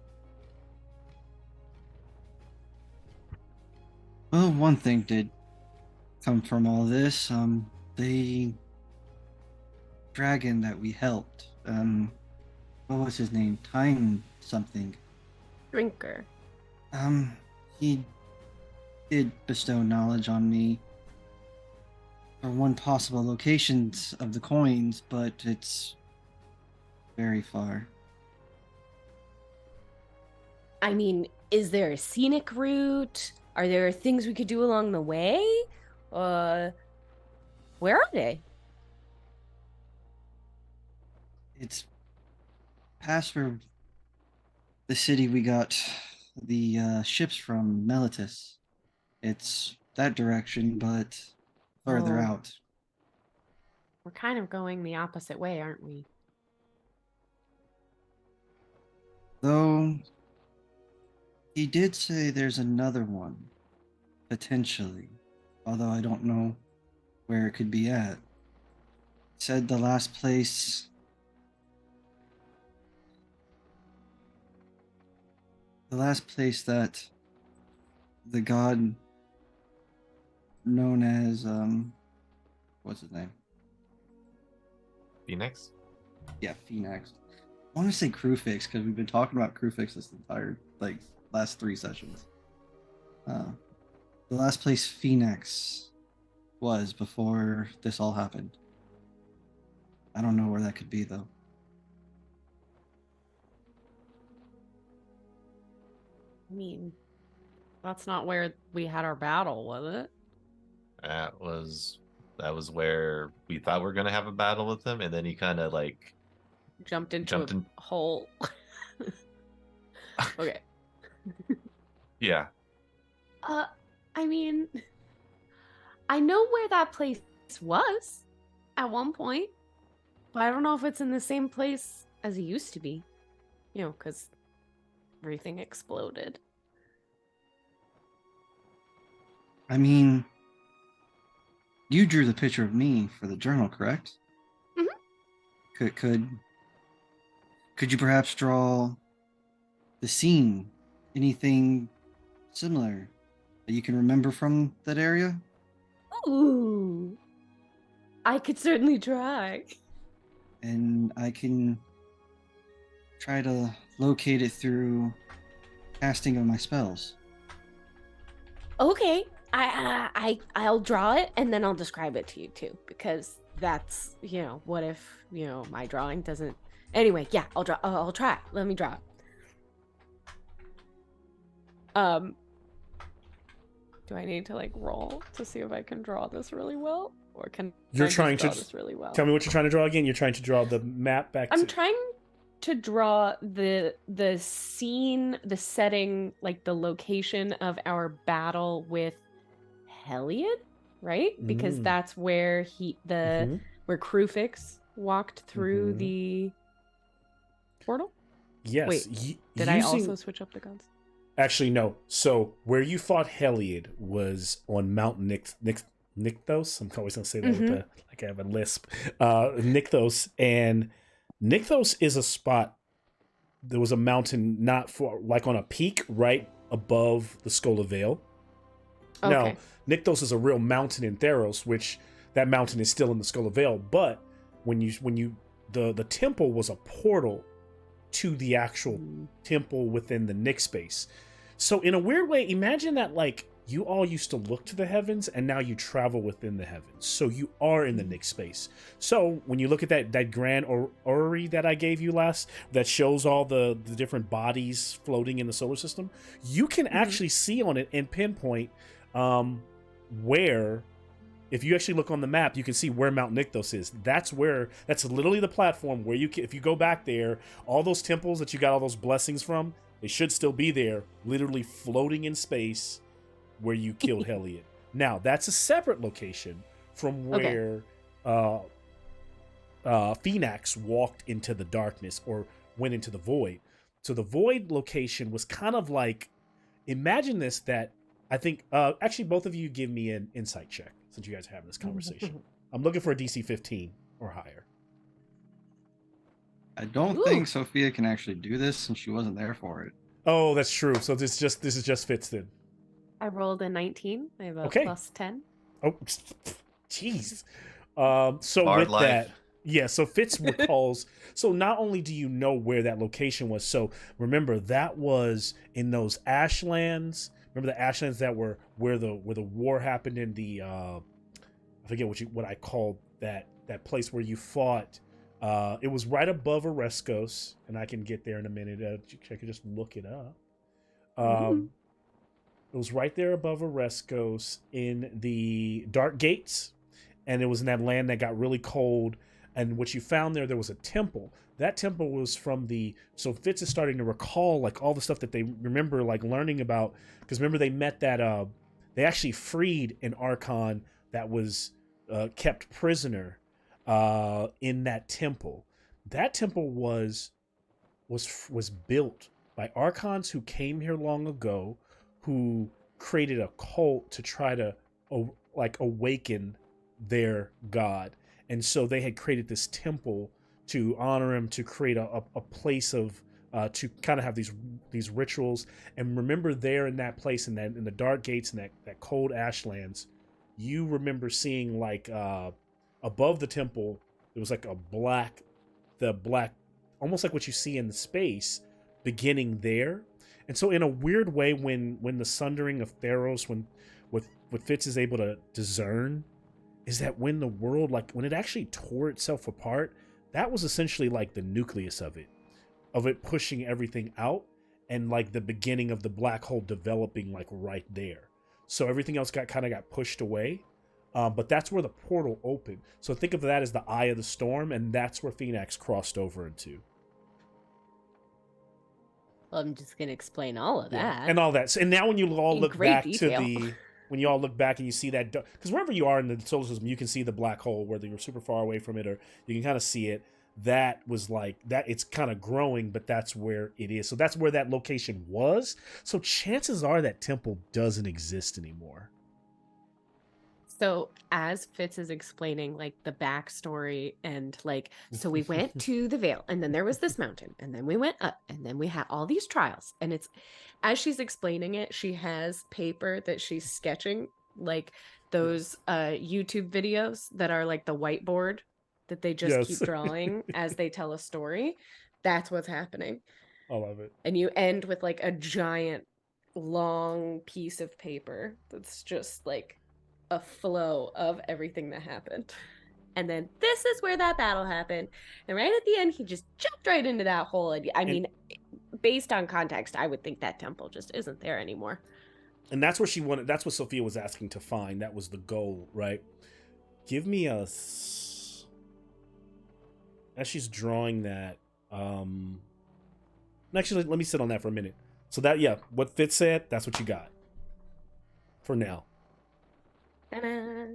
Speaker 4: Well, one thing did come from all this. The dragon that we helped, what was his name? Time something.
Speaker 1: Drinker.
Speaker 4: He did bestow knowledge on me for one possible locations of the coins, but it's very far.
Speaker 1: I mean, is there a scenic route? Are there things we could do along the way? Where are they?
Speaker 4: It's past where the city we got the ships from, Melitus. It's that direction, but further
Speaker 8: Oh.
Speaker 4: out.
Speaker 8: We're kind of going the opposite way, aren't we?
Speaker 4: Though he did say there's another one, potentially, although I don't know where it could be at. Said the last place. The last place that the god known as what's his name?
Speaker 7: Phoenix?
Speaker 4: Yeah, Phoenix. I want to say Crewfix because we've been talking about Crewfix this entire last 3 sessions. The last place Phoenix was before this all happened. I don't know where that could be though.
Speaker 8: I mean, that's not where we had our battle, was it?
Speaker 7: That was where we thought we were gonna have a battle with him, and then he kind of like
Speaker 8: Jumped into
Speaker 7: Jumped
Speaker 8: a
Speaker 7: in-
Speaker 8: hole. Okay.
Speaker 7: yeah.
Speaker 8: I mean, I know where that place was at one point, but I don't know if it's in the same place as it used to be. You know, because everything exploded.
Speaker 4: I mean, you drew the picture of me for the journal, correct?
Speaker 8: Mhm.
Speaker 4: Could you perhaps draw the scene? Anything similar that you can remember from that area?
Speaker 1: Ooh. I could certainly try.
Speaker 4: And I can try to locate it through casting of my spells.
Speaker 1: Okay. I'll draw it and then I'll describe it to you too, because that's, what if, my drawing doesn't. Anyway, yeah, I'll try. Let me draw it. Do I need to roll to see if I can draw this really well, or can
Speaker 2: You're
Speaker 1: I just
Speaker 2: trying to
Speaker 1: draw this really well?
Speaker 2: Tell me what you're trying to draw again. You're trying to draw the map back.
Speaker 1: I'm trying to draw the scene, the setting, the location of our battle with Heliod, right? Because that's where where Crewfix walked through the portal.
Speaker 2: Yes.
Speaker 1: Wait, did I also switch up the guns?
Speaker 2: Actually, no. So where you fought Heliod was on Mount Nykthos. I'm always gonna say that with I have a lisp. Nykthos, and Nykthos is a spot. There was a mountain not far, on a peak right above the Skull of Vale.
Speaker 1: Okay.
Speaker 2: Now, Nykthos is a real mountain in Theros, which that mountain is still in the Skull of Vale. But the temple was a portal to the actual temple within the Nyx space. So in a weird way, imagine that you all used to look to the heavens and now you travel within the heavens. So you are in the Nyx space. So when you look at that grand orrery that I gave you last, that shows all the different bodies floating in the solar system, you can actually see on it and pinpoint where, if you actually look on the map, you can see where Mount Nykthos is. That's literally the platform where if you go back there, all those temples that you got all those blessings from, they should still be there, literally floating in space where you killed Heliod. Now, that's a separate location from where Phoenix walked into the darkness or went into the void. So the void location was kind of imagine this, that I think, actually both of you give me an insight check since you guys are having this conversation. I'm looking for a DC 15 or higher.
Speaker 4: I don't think Sophia can actually do this since she wasn't there for it.
Speaker 2: Oh, that's true. So this is just Fitz then.
Speaker 1: I rolled a 19. I have a plus 10.
Speaker 2: Oh, jeez. So
Speaker 7: Hard
Speaker 2: with
Speaker 7: life.
Speaker 2: that, yeah. So Fitz recalls. So not only do you know where that location was, so remember that was in those Ashlands. Remember the Ashlands that were where the war happened in the I forget what I called that place where you fought. It was right above Oreskos, and I can get there in a minute. I could just look it up. Um, it was right there above Oreskos in the Dark Gates, and it was in that land that got really cold. And what you found there was a temple. That temple was from the. So Fitz is starting to recall like all the stuff that they remember like learning about. Because remember they met that. They actually freed an Archon that was kept prisoner in that temple. That temple was built by Archons who came here long ago, who created a cult to try to like awaken their god. And so they had created this temple to honor him, to create a place of to kind of have these rituals. And remember there in that place, in the Dark Gates and that cold ashlands, you remember seeing like above the temple there was like the black almost like what you see in the space beginning there. And so in a weird way, when the sundering of Theros, when what Fitz is able to discern, is that when the world, like when it actually tore itself apart, that was essentially like the nucleus of it pushing everything out, and like the beginning of the black hole developing like right there. So everything else got pushed away, but that's where the portal opened. So think of that as the eye of the storm, and that's where Phoenix crossed over into.
Speaker 8: Well, I'm just gonna explain all of that.
Speaker 2: And all that. So, and now when you all
Speaker 8: In
Speaker 2: look
Speaker 8: great
Speaker 2: back
Speaker 8: detail.
Speaker 2: to when you all look back and you see that, because wherever you are in the solar system, you can see the black hole, whether you're super far away from it or you can kind of see it. That was like that. It's kind of growing, but that's where it is. So that's where that location was. So chances are that temple doesn't exist anymore.
Speaker 8: So as Fitz is explaining like the backstory and like, so we went to the Vale and then there was this mountain and then we went up and then we had all these trials. And it's, as she's explaining it, she has paper that she's sketching, like those YouTube videos that are like the whiteboard that they just keep drawing as they tell a story. That's what's happening.
Speaker 2: I love it.
Speaker 8: And you end with like a giant long piece of paper that's just like a flow of everything that happened. And then this is where that battle happened. And right at the end, he just jumped right into that hole. And I mean, based on context, I would think that temple just isn't there anymore.
Speaker 2: And that's where she wanted. That's what Sophia was asking to find. That was the goal, right? Give me a. As she's drawing that, actually, let me sit on that for a minute. So that, yeah, what Fitz said, that's what you got for now.
Speaker 8: Ta-da.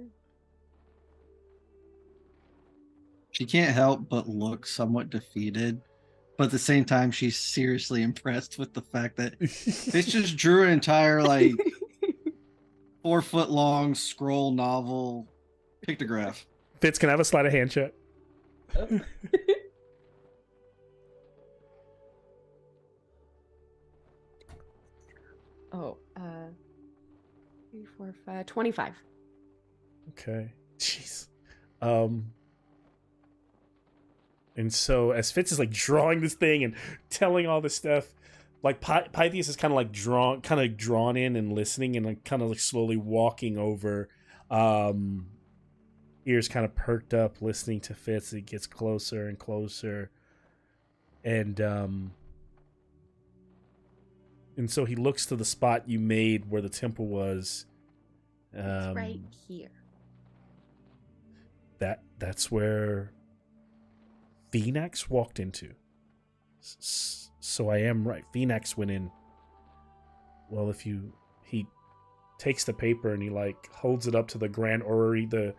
Speaker 4: She can't help but look somewhat defeated, but at the same time, she's seriously impressed with the fact that Fitz just drew an entire like 4-foot long scroll novel pictograph.
Speaker 2: Fitz, can I have a sleight of hand check?
Speaker 8: Oh, 3, 4, 5, 25.
Speaker 2: Okay. Jeez. And so as Fitz is like drawing this thing and telling all this stuff, like Pythias is kind of like drawn in and listening and like kind of like slowly walking over, ears kind of perked up, listening to Fitz. It gets closer and closer, and so he looks to the spot you made where the temple was.
Speaker 8: It's right here.
Speaker 2: That's where Phoenix walked into. So I am right. Phoenix went in. Well, he takes the paper and he like holds it up to the grand orrery that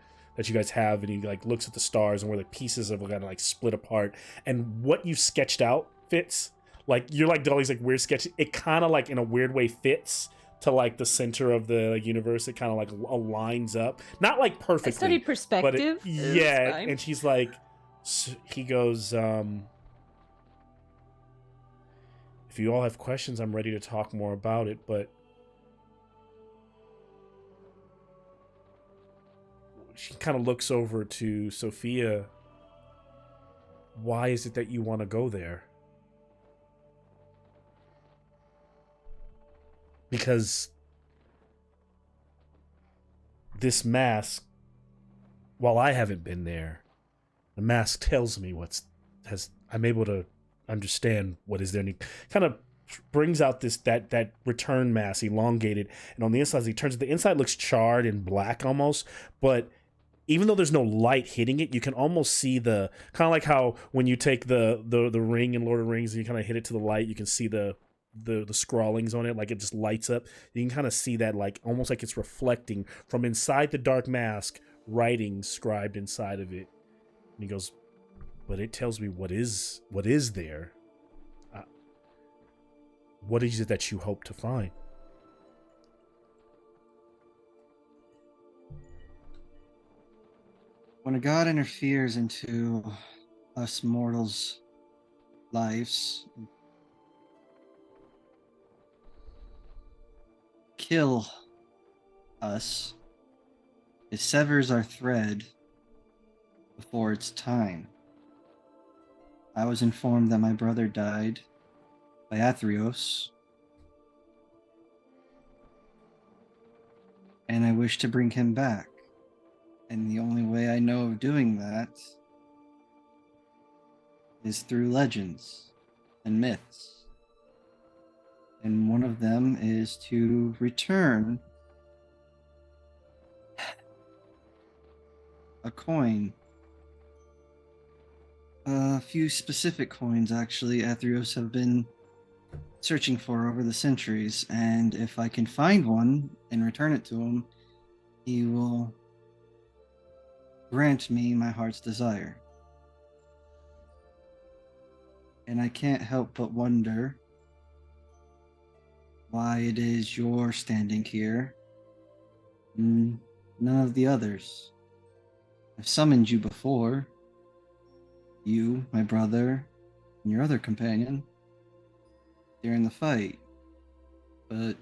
Speaker 2: you guys have, and he like looks at the stars and where the pieces have kind of like split apart. And what you sketched out fits. Like you're like all these like weird sketches. It kind of like in a weird way fits to like the center of the universe. It kind of like aligns up, not like perfectly.
Speaker 8: I studied perspective.
Speaker 2: Yeah, and she's like, he goes, if you all have questions, I'm ready to talk more about it, but she kind of looks over to Sophia. Why is it that you want to go there? Because this mask, while I haven't been there, the mask tells me I'm able to understand what is there. And he kind of brings out that return mass, elongated, and on the inside, as he turns it, the inside looks charred and black almost, but even though there's no light hitting it, you can almost see the kind of like how when you take the ring in Lord of the Rings and you kind of hit it to the light, you can see the scrawlings on it, like it just lights up. You can kind of see that, like almost like it's reflecting from inside the dark mask, writing scribed inside of it. And he goes, "But it tells me what is there. What is it that you hope to find?"
Speaker 4: When a god interferes into us mortals' lives, kill us, it severs our thread before its time. I was informed that my brother died by THEROS, and I wish to bring him back. And the only way I know of doing that is through legends and myths. And one of them is to return a coin. A few specific coins, actually, Athreos have been searching for over the centuries. And if I can find one and return it to him, he will grant me my heart's desire. And I can't help but wonder why it is you're standing here, and none of the others. I've summoned you before. You, my brother, and your other companion during the fight. But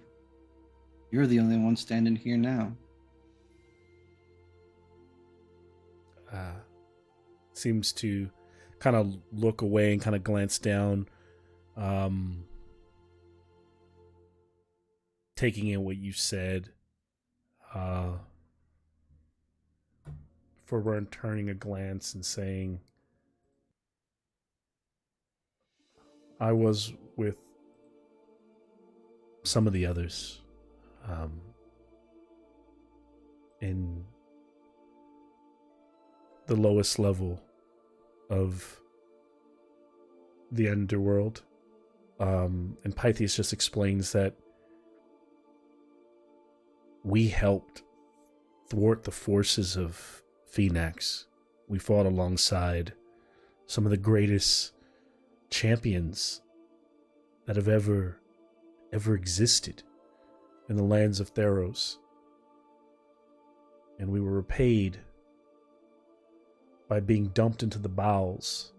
Speaker 4: you're the only one standing here now.
Speaker 2: Seems to kind of look away and kind of glance down, taking in what you said, for returning a glance and saying, "I was with some of the others, in the lowest level of the underworld." And Pythias just explains that we helped thwart the forces of Phoenix. We fought alongside some of the greatest champions that have ever existed in the lands of THEROS. And we were repaid by being dumped into the bowels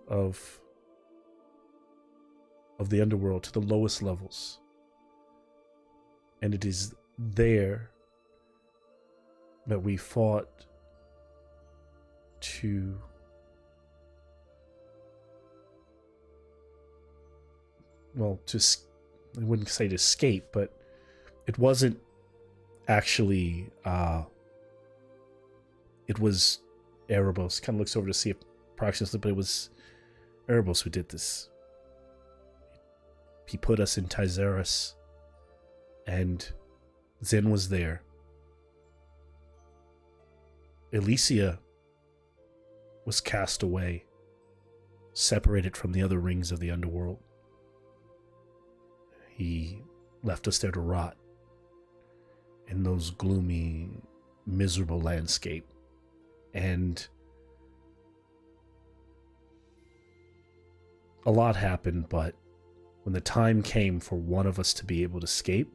Speaker 2: of the underworld, to the lowest levels. And it is there that we fought to I wouldn't say to escape, but it wasn't actually, it was Erebos. Kind of looks over to see if Proximus, but it was Erebos who did this. He put us in THEROS, and Zen was there. Elysia was cast away, separated from the other rings of the underworld. He left us there to rot in those gloomy, miserable landscape. And a lot happened, but when the time came for one of us to be able to escape,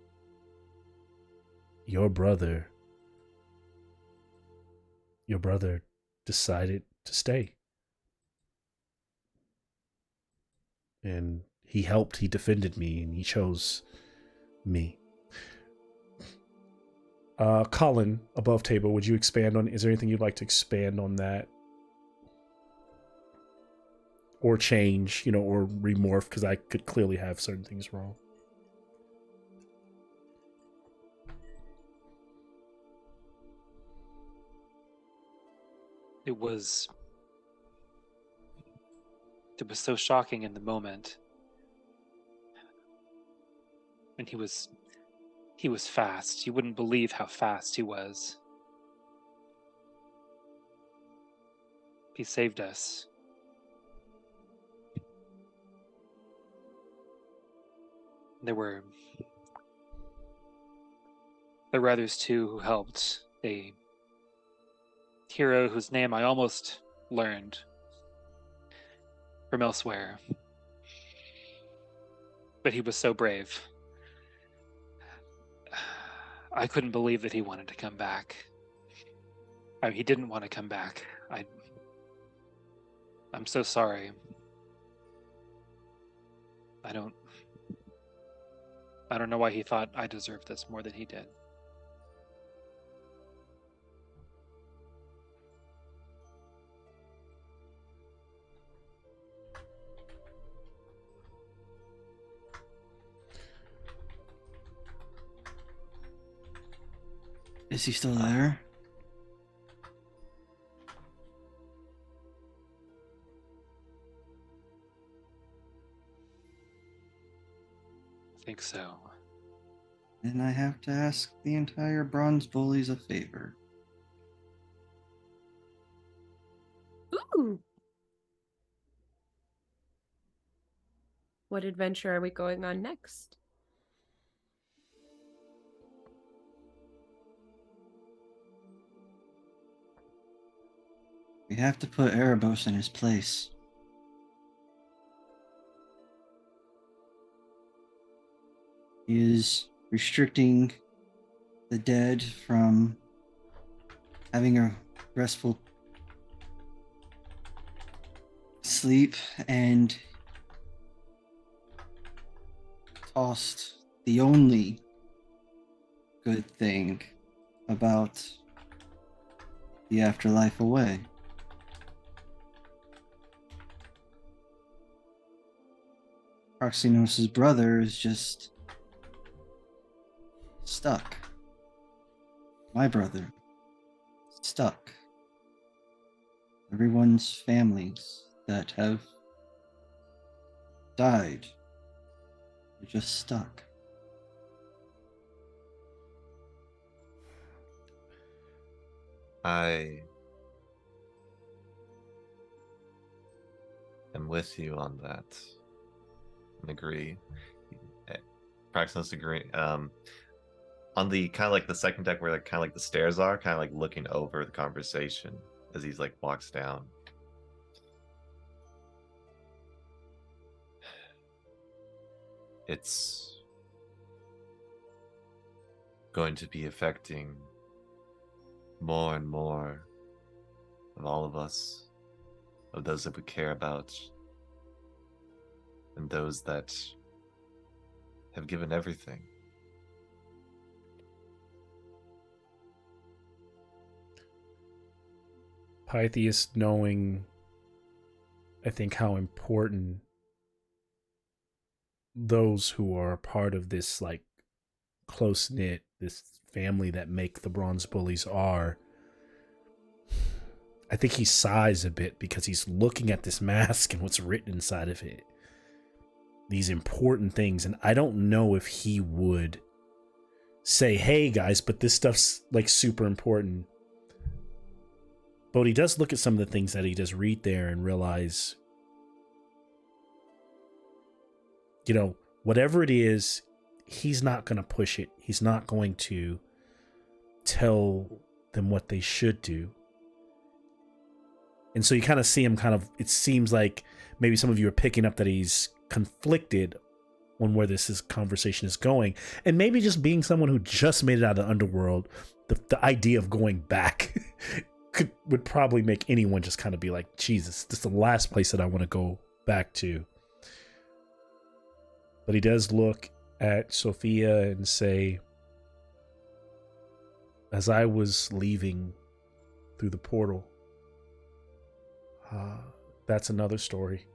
Speaker 2: your brother decided to stay. And he helped, he defended me, and he chose me. Colin, above table, would you expand on, is there anything you'd like to expand on that? Or change, or remorph, because I could clearly have certain things wrong.
Speaker 3: It was so shocking in the moment. and he was fast. You wouldn't believe how fast he was. He saved us. There were others too who helped. A hero whose name I almost learned from elsewhere. But he was so brave. I couldn't believe that he wanted to come back. He didn't want to come back. I'm so sorry. I don't know why he thought I deserved this more than he did.
Speaker 4: Is he still there?
Speaker 3: I think so.
Speaker 4: Then I have to ask the entire Bronze Bullies a favor.
Speaker 8: Ooh.
Speaker 1: What adventure are we going on next?
Speaker 4: We have to put Erebos in his place. He is restricting the dead from having a restful sleep and tossed the only good thing about the afterlife away. Proxinos' brother is just stuck. My brother, stuck. Everyone's families that have died are just stuck.
Speaker 7: I am with you on that and agree. Praxis agree. On the kind of like the second deck where like kind of like the stairs are, kind of like looking over the conversation as he's like walks down. It's going to be affecting more and more of all of us, of those that we care about, and those that have given everything.
Speaker 2: Pythias knowing, I think, how important those who are a part of this like close knit, this family that make the Bronze Bullies are. I think he sighs a bit because he's looking at this mask and what's written inside of it. These important things, and I don't know if he would say, "Hey guys, but this stuff's like super important." But he does look at some of the things that he does read there and realize, you know, whatever it is, he's not going to push it. He's not going to tell them what they should do. And so you kind of see him it seems like maybe some of you are picking up that he's conflicted on where this conversation is going. And maybe just being someone who just made it out of the underworld, the idea of going back would probably make anyone just kind of be like, Jesus, this is the last place that I want to go back to. But he does look at Sophia and say, as I was leaving through the portal, that's another story.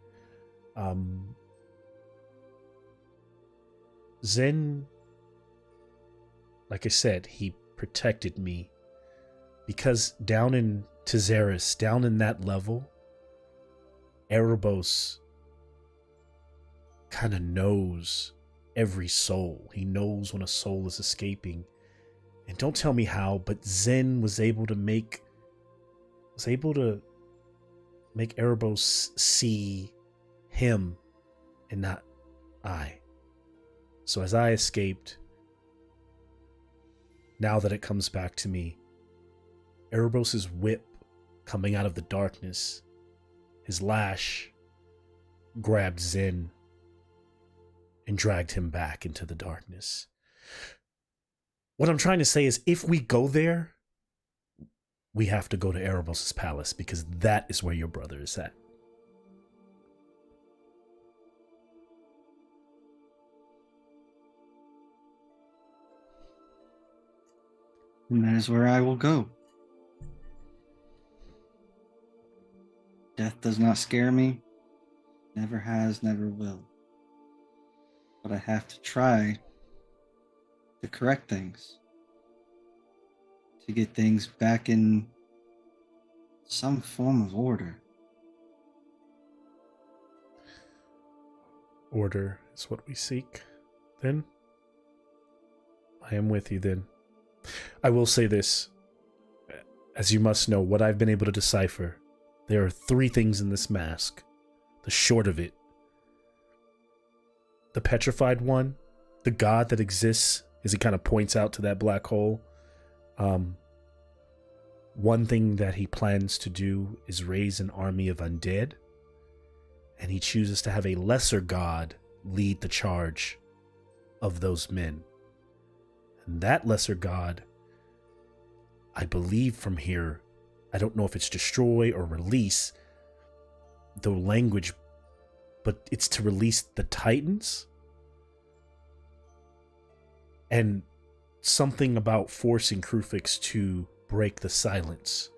Speaker 2: Zen, like I said, he protected me. Because down in THEROS, down in that level, Erebos kind of knows every soul. He knows when a soul is escaping. And don't tell me how, but Zen was able to make Erebos see him and not I. So as I escaped, now that it comes back to me, Erebos' whip coming out of the darkness, his lash grabbed Zen and dragged him back into the darkness. What I'm trying to say is, if we go there, we have to go to Erebos' palace, because that is where your brother is at.
Speaker 4: And that is where I will go. Death does not scare me. Never has, never will. But I have to try to correct things. To get things back in some form of order.
Speaker 2: Order is what we seek, then. I am with you, then. I will say this. As you must know, what I've been able to decipher, there are 3 things in this mask. The short of it. The petrified one, the god that exists, as he kind of points out to that black hole. One thing that he plans to do is raise an army of undead, and he chooses to have a lesser god lead the charge of those men. And that lesser god, I believe from here, I don't know if it's destroy or release the language, but it's to release the Titans. And something about forcing Krufix to break the silence,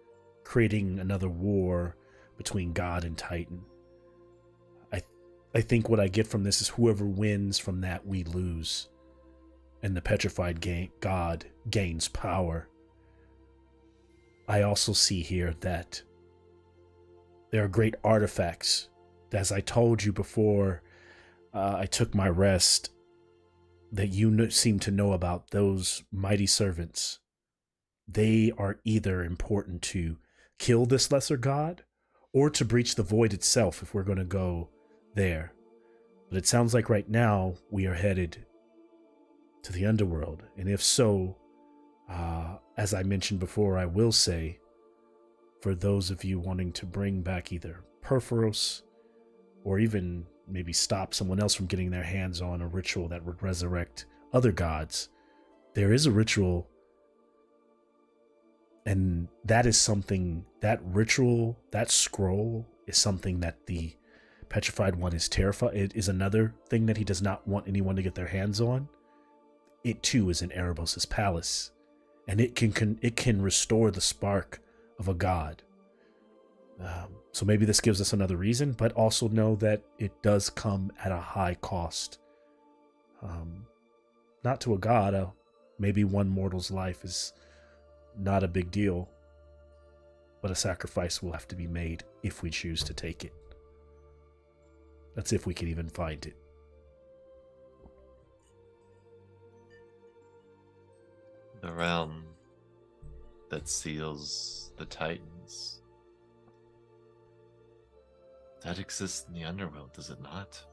Speaker 2: creating another war between God and Titan. I think what I get from this is whoever wins from that, we lose. And the petrified god gains power. I also see here that there are great artifacts. As I told you before I took my rest, that you seem to know about those mighty servants. They are either important to kill this lesser god or to breach the void itself if we're going to go there. But it sounds like right now we are headed to the underworld. And if so, as I mentioned before, I will say, for those of you wanting to bring back either Perforos or even maybe stop someone else from getting their hands on a ritual that would resurrect other gods, there is a ritual, and that is something, that ritual, that scroll is something that the petrified one is terrified. It is another thing that he does not want anyone to get their hands on. It too is in Erebos' palace, and it can restore the spark of a god. So maybe this gives us another reason, but also know that it does come at a high cost. Not to a god. Maybe one mortal's life is not a big deal, but a sacrifice will have to be made if we choose to take it. That's if we can even find it.
Speaker 7: The realm that seals the Titans, that exists in the underworld, does it not?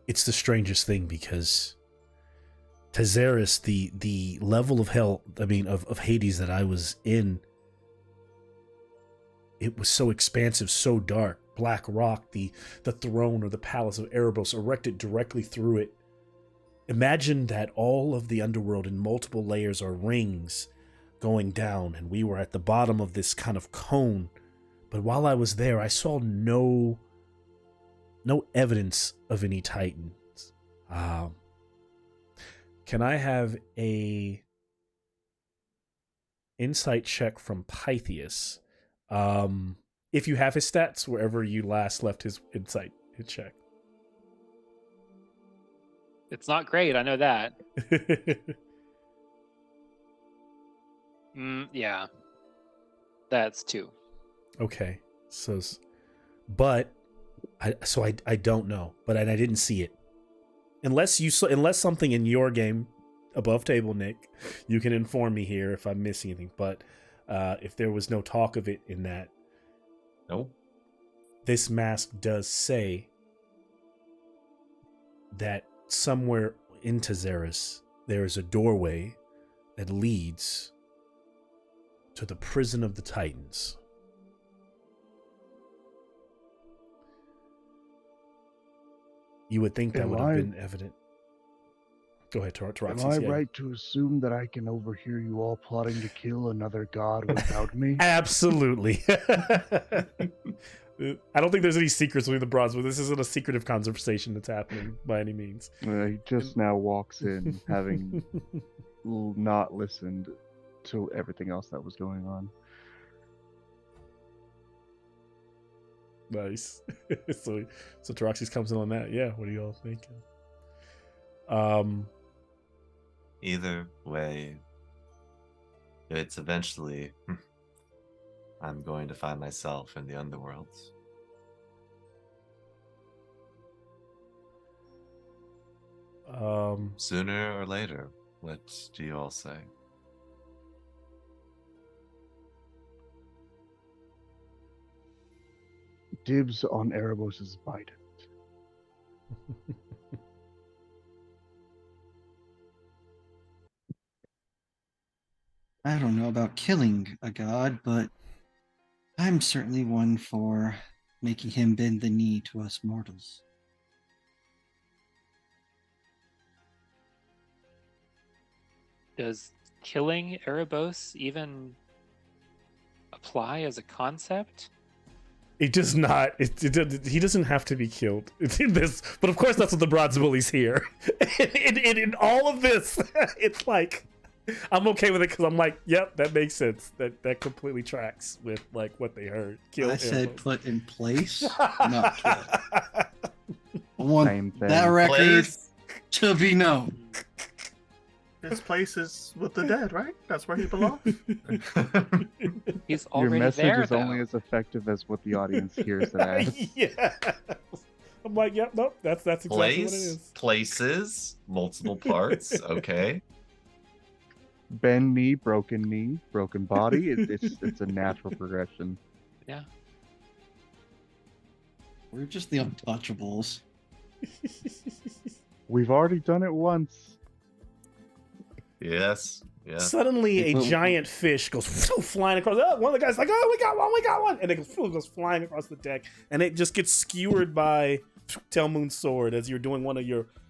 Speaker 2: It's the strangest thing, because THEROS, the level of hell, of Hades that I was in, it was so expansive, so dark. Black rock, the throne or the palace of Erebos erected directly through it. Imagine that all of the underworld in multiple layers are rings going down, and we were at the bottom of this kind of cone. But while I was there, I saw no evidence of any Titans. Can I have a insight check from Pythias? If you have his stats, wherever you last left his insight check.
Speaker 3: It's not great, I know that. Yeah. That's 2.
Speaker 2: Okay. But I don't know, but I didn't see it. Unless something in your game above table, Nick, you can inform me here if I'm missing anything. But if there was no talk of it in that,
Speaker 7: Nope.
Speaker 2: this mask does say that somewhere into THEROS there is a doorway that leads to the prison of the Titans. You would think that
Speaker 5: Am
Speaker 2: would have
Speaker 5: I-
Speaker 2: been evident. Go ahead,
Speaker 5: Am
Speaker 2: Taroxis.
Speaker 5: I
Speaker 2: yeah.
Speaker 5: right to assume that I can overhear you all plotting to kill another god without me?
Speaker 2: Absolutely. I don't think there's any secrets with the Bronze, but this isn't a secretive conversation that's happening by any means.
Speaker 5: He just now walks in, having not listened to everything else that was going on.
Speaker 2: Nice. so Taroxis comes in on that. Yeah, what are you all thinking?
Speaker 7: Either way, it's eventually I'm going to find myself in the underworld. Sooner or later, what do you all say?
Speaker 5: Dibs on Erebos' bite.
Speaker 4: I don't know about killing a god, but I'm certainly one for making him bend the knee to us mortals.
Speaker 3: Does killing Erebos even apply as a concept?
Speaker 2: It does not. He doesn't have to be killed. But of course, that's what the Bronze Bullies hear. In all of this, it's like I'm okay with it because I'm like, yep, that makes sense. That completely tracks with like what they heard. Kill
Speaker 4: I said
Speaker 2: Erebos.
Speaker 4: put in place, not kill. I want
Speaker 5: Same thing.
Speaker 4: that record
Speaker 7: Place?
Speaker 4: to be known.
Speaker 6: His place is with the dead, right? That's where he belongs.
Speaker 3: He's
Speaker 5: Your
Speaker 3: already
Speaker 5: message
Speaker 3: there,
Speaker 5: is only
Speaker 3: though.
Speaker 5: as effective as what the audience hears it as.
Speaker 2: Yeah. I'm like, yep, nope. That's exactly what it
Speaker 7: Place,
Speaker 2: is.
Speaker 7: places, multiple parts. Okay.
Speaker 5: Bend knee, broken body. It's a natural progression.
Speaker 4: We're just the untouchables.
Speaker 5: We've already done it once.
Speaker 7: Yes. Yeah.
Speaker 2: Suddenly, a
Speaker 4: But-
Speaker 2: giant fish goes flying across. Oh, one of the guys like, "Oh, we got one!" And it goes flying across the deck, and it just gets skewered by Telmoon's sword as you're doing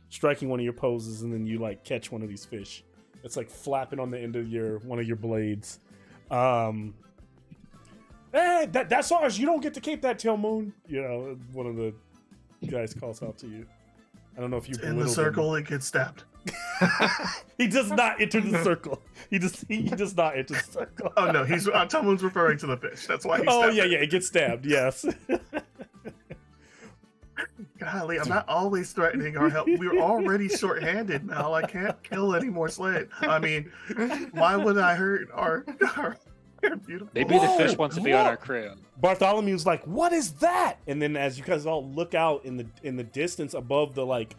Speaker 2: striking one of your poses, and then you like catch one of these fish. It's like flapping on the end of one of your blades. Hey, that's ours. You don't get to keep that, Telmoon. You know, one of the guys calls out to you. I don't know if you
Speaker 6: In the
Speaker 2: belittled him.
Speaker 6: circle, it gets stabbed.
Speaker 2: He does not enter the circle. He does not enter the circle.
Speaker 6: Oh no, he's Talmon's referring to the fish. That's why he's.
Speaker 2: Oh
Speaker 6: stabbed
Speaker 2: yeah,
Speaker 6: it.
Speaker 2: yeah, it gets stabbed. Yes.
Speaker 6: Golly, I'm not always threatening our help. We're already short-handed, Mal. I can't kill any more slaves. I mean, why would I hurt our beautiful?
Speaker 3: Maybe the fish
Speaker 2: Whoa,
Speaker 3: wants to be on
Speaker 2: look.
Speaker 3: our crew.
Speaker 2: Bartholomew's like, "What is that?" And then as you guys all look out in the distance above the like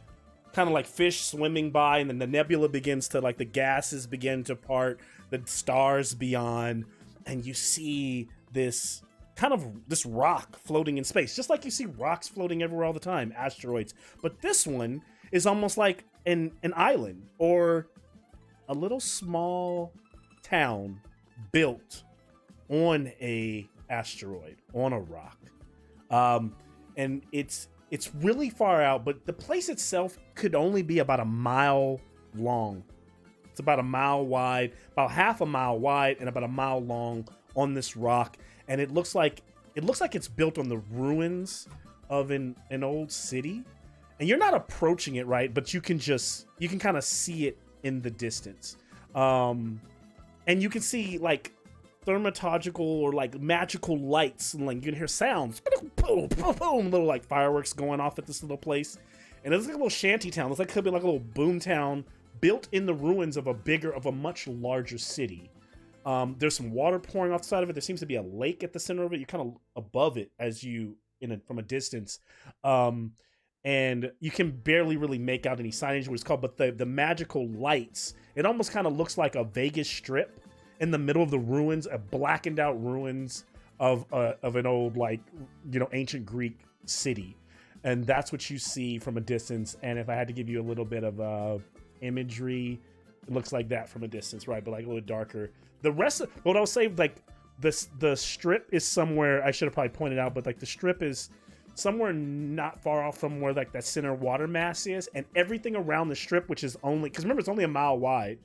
Speaker 2: kind of like fish swimming by, and then the nebula begins to like the gases begin to part, the stars beyond, and you see this kind of this rock floating in space, just like you see rocks floating everywhere all the time, asteroids. But this one is almost like an island or a little small town built on a asteroid, on a rock. And it's really far out, but the place itself could only be about a mile long. It's about a mile wide, about half a mile wide, and about a mile long on this rock. And it looks like it's built on the ruins of an old city. And you're not approaching it, right? But you can kind of see it in the distance. And you can see like thermatological or like magical lights, and like you can hear sounds, boom, boom, boom, little like fireworks going off at this little place. And it's like a little shanty town. It's like could be like a little boom town built in the ruins of a much larger city. There's some water pouring off the side of it. There seems to be a lake at the center of it. You're kind of above it as you from a distance, and you can barely really make out any signage what it's called. But the magical lights, it almost kind of looks like a Vegas Strip in the middle of the ruins, a blackened out ruins of an old ancient Greek city, and that's what you see from a distance. And if I had to give you a little bit of imagery, it looks like that from a distance, right? But like a little darker. The rest of what I'll say, like the strip is somewhere, I should have probably pointed out, but like the strip is somewhere not far off from where like that center water mass is, and everything around the strip, which is only, because remember it's only a mile wide,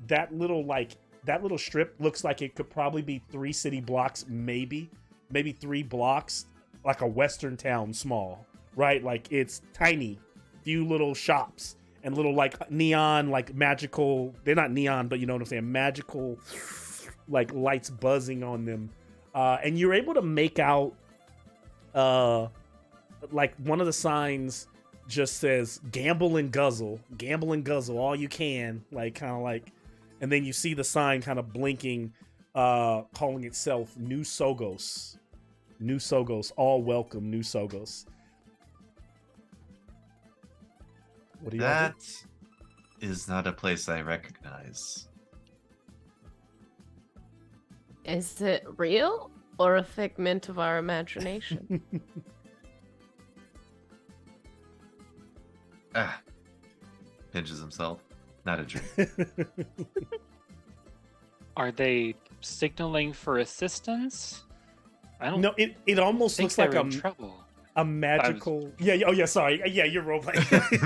Speaker 2: that little strip looks like it could probably be 3 city blocks, maybe 3 blocks, like a western town small, right? Like it's tiny, few little shops and little like neon, like magical, they're not neon, but you know what I'm saying, magical like lights buzzing on them, and you're able to make out like one of the signs just says gamble and guzzle all you can, like kind of like, and then you see the sign kind of blinking, calling itself New Sogos, all welcome, New Sogos. What do you
Speaker 7: That is not a place I recognize.
Speaker 1: Is it real or a figment of our imagination?
Speaker 7: Pinches himself. Not a dream.
Speaker 3: Are they signaling for assistance? I don't
Speaker 2: No, it almost
Speaker 3: think
Speaker 2: looks like
Speaker 3: they're in trouble.
Speaker 2: a magical. Yeah. Oh yeah. Sorry. Yeah. You're role playing.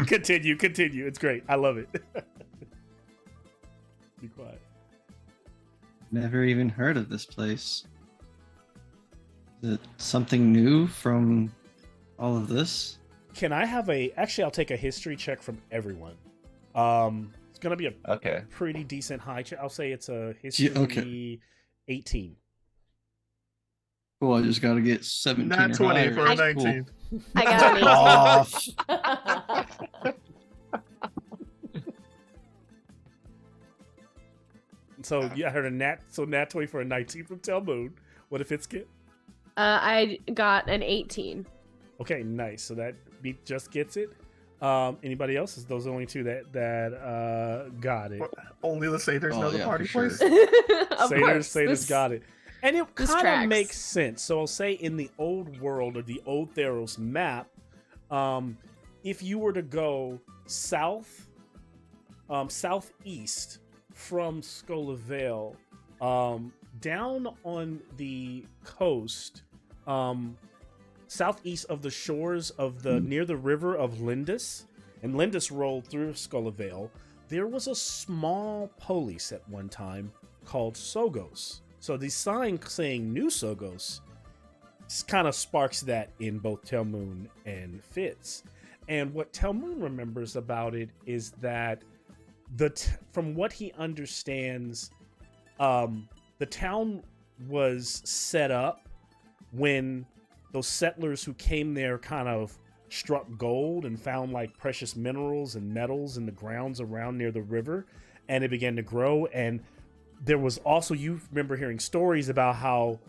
Speaker 2: Continue. It's great. I love it. Be quiet.
Speaker 4: Never even heard of this place. Is it something new from all of this?
Speaker 2: Can I have actually, I'll take a history check from everyone. It's gonna be a
Speaker 7: Okay.
Speaker 2: pretty decent high check. I'll say it's a history
Speaker 4: okay.
Speaker 2: 18.
Speaker 4: Cool, I just gotta get 17
Speaker 6: Not
Speaker 4: or
Speaker 6: 20
Speaker 4: higher.
Speaker 6: for a
Speaker 4: Cool.
Speaker 6: 19.
Speaker 8: I got an
Speaker 4: Off.
Speaker 2: So yeah, I heard nat 20 for a 19 from Telmoon. What if it's get?
Speaker 1: I got an 18.
Speaker 2: Okay, nice. So that beat just gets it. Anybody else? Those are the only two that got it.
Speaker 6: Only the satyrs know the
Speaker 4: yeah,
Speaker 6: party
Speaker 4: for
Speaker 6: place.
Speaker 1: Of
Speaker 2: Satyrs
Speaker 1: course, this-
Speaker 2: got it. And it
Speaker 1: this
Speaker 2: kind of
Speaker 1: tracks.
Speaker 2: makes sense. So I'll say in the old world or the old Theros map, if you were to go south, southeast from Skolavale, down on the coast, southeast of the shores of the near the river of Lindis, and Lindis rolled through Skolavale, there was a small polis at one time called Sogos. So the sign saying New Sogos kind of sparks that in both Telmoon and Fitz. And what Telmoon remembers about it is that from what he understands, the town was set up when those settlers who came there kind of struck gold and found like precious minerals and metals in the grounds around near the river, and it began to grow. And there was also, you remember hearing stories about how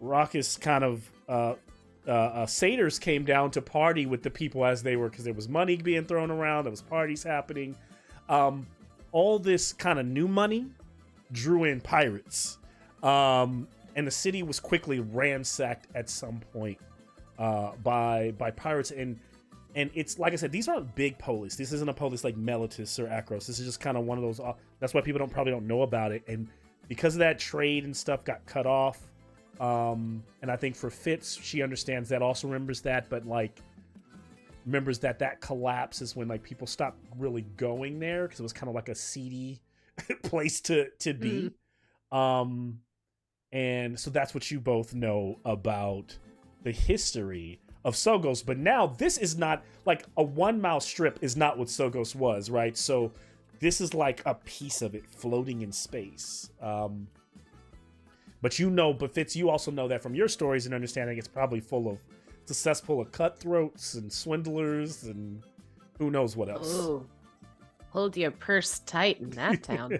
Speaker 2: raucous kind of satyrs came down to party with the people as they were, because there was money being thrown around, there was parties happening. All this kind of new money drew in pirates, and the city was quickly ransacked at some point by pirates. And it's like I said, these aren't big polis. This isn't a polis like Melitus or Akros. This is just kind of one of those. That's why people probably don't know about it. And because of that, trade and stuff got cut off. And I think for Fitz, she understands that, also remembers that, but like remembers that collapse is when like people stopped really going there because it was kind of like a seedy place to be. And so that's what you both know about the history of Sogos. But now this is not like a 1 mile strip is not what Sogos was, right? So this is like a piece of it floating in space. But Fitz, you also know that from your stories and understanding it's probably it's a cesspool of cutthroats and swindlers and who knows what else.
Speaker 1: Ooh. Hold your purse tight in that town.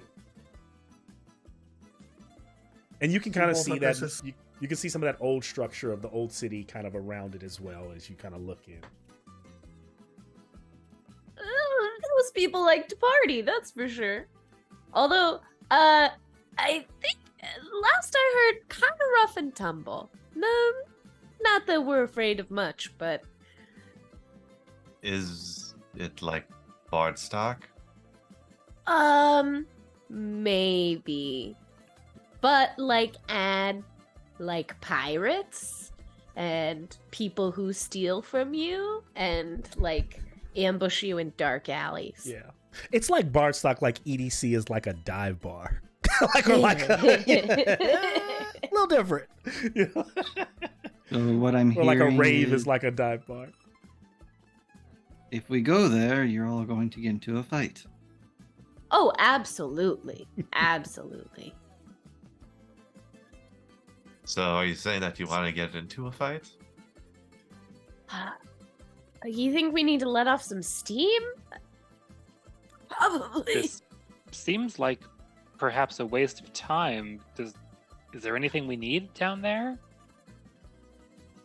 Speaker 2: And you can kind of
Speaker 6: Well,
Speaker 2: see
Speaker 6: but
Speaker 2: that.
Speaker 6: this is-
Speaker 2: you can see some of that old structure of the old city kind of around it as well as you kind of look in.
Speaker 8: Those people like to party, that's for sure. Although, I think last I heard, kind of rough and tumble. No, not that we're afraid of much, but
Speaker 7: Is it like Bardstock?
Speaker 8: maybe. But like pirates and people who steal from you and like ambush you in dark alleys.
Speaker 2: Yeah. It's like Bardstock, like EDC is like a dive bar. or like a little different. You know?
Speaker 4: So what I'm
Speaker 2: Or
Speaker 4: hearing
Speaker 2: like a rave
Speaker 4: is
Speaker 2: is like a dive bar.
Speaker 4: if we go there, you're all going to get into a fight.
Speaker 8: Oh, absolutely. Absolutely.
Speaker 7: So are you saying that you want to get into a fight?
Speaker 8: You think we need to let off some steam? Probably.
Speaker 3: This seems like perhaps a waste of time. Is there anything we need down there?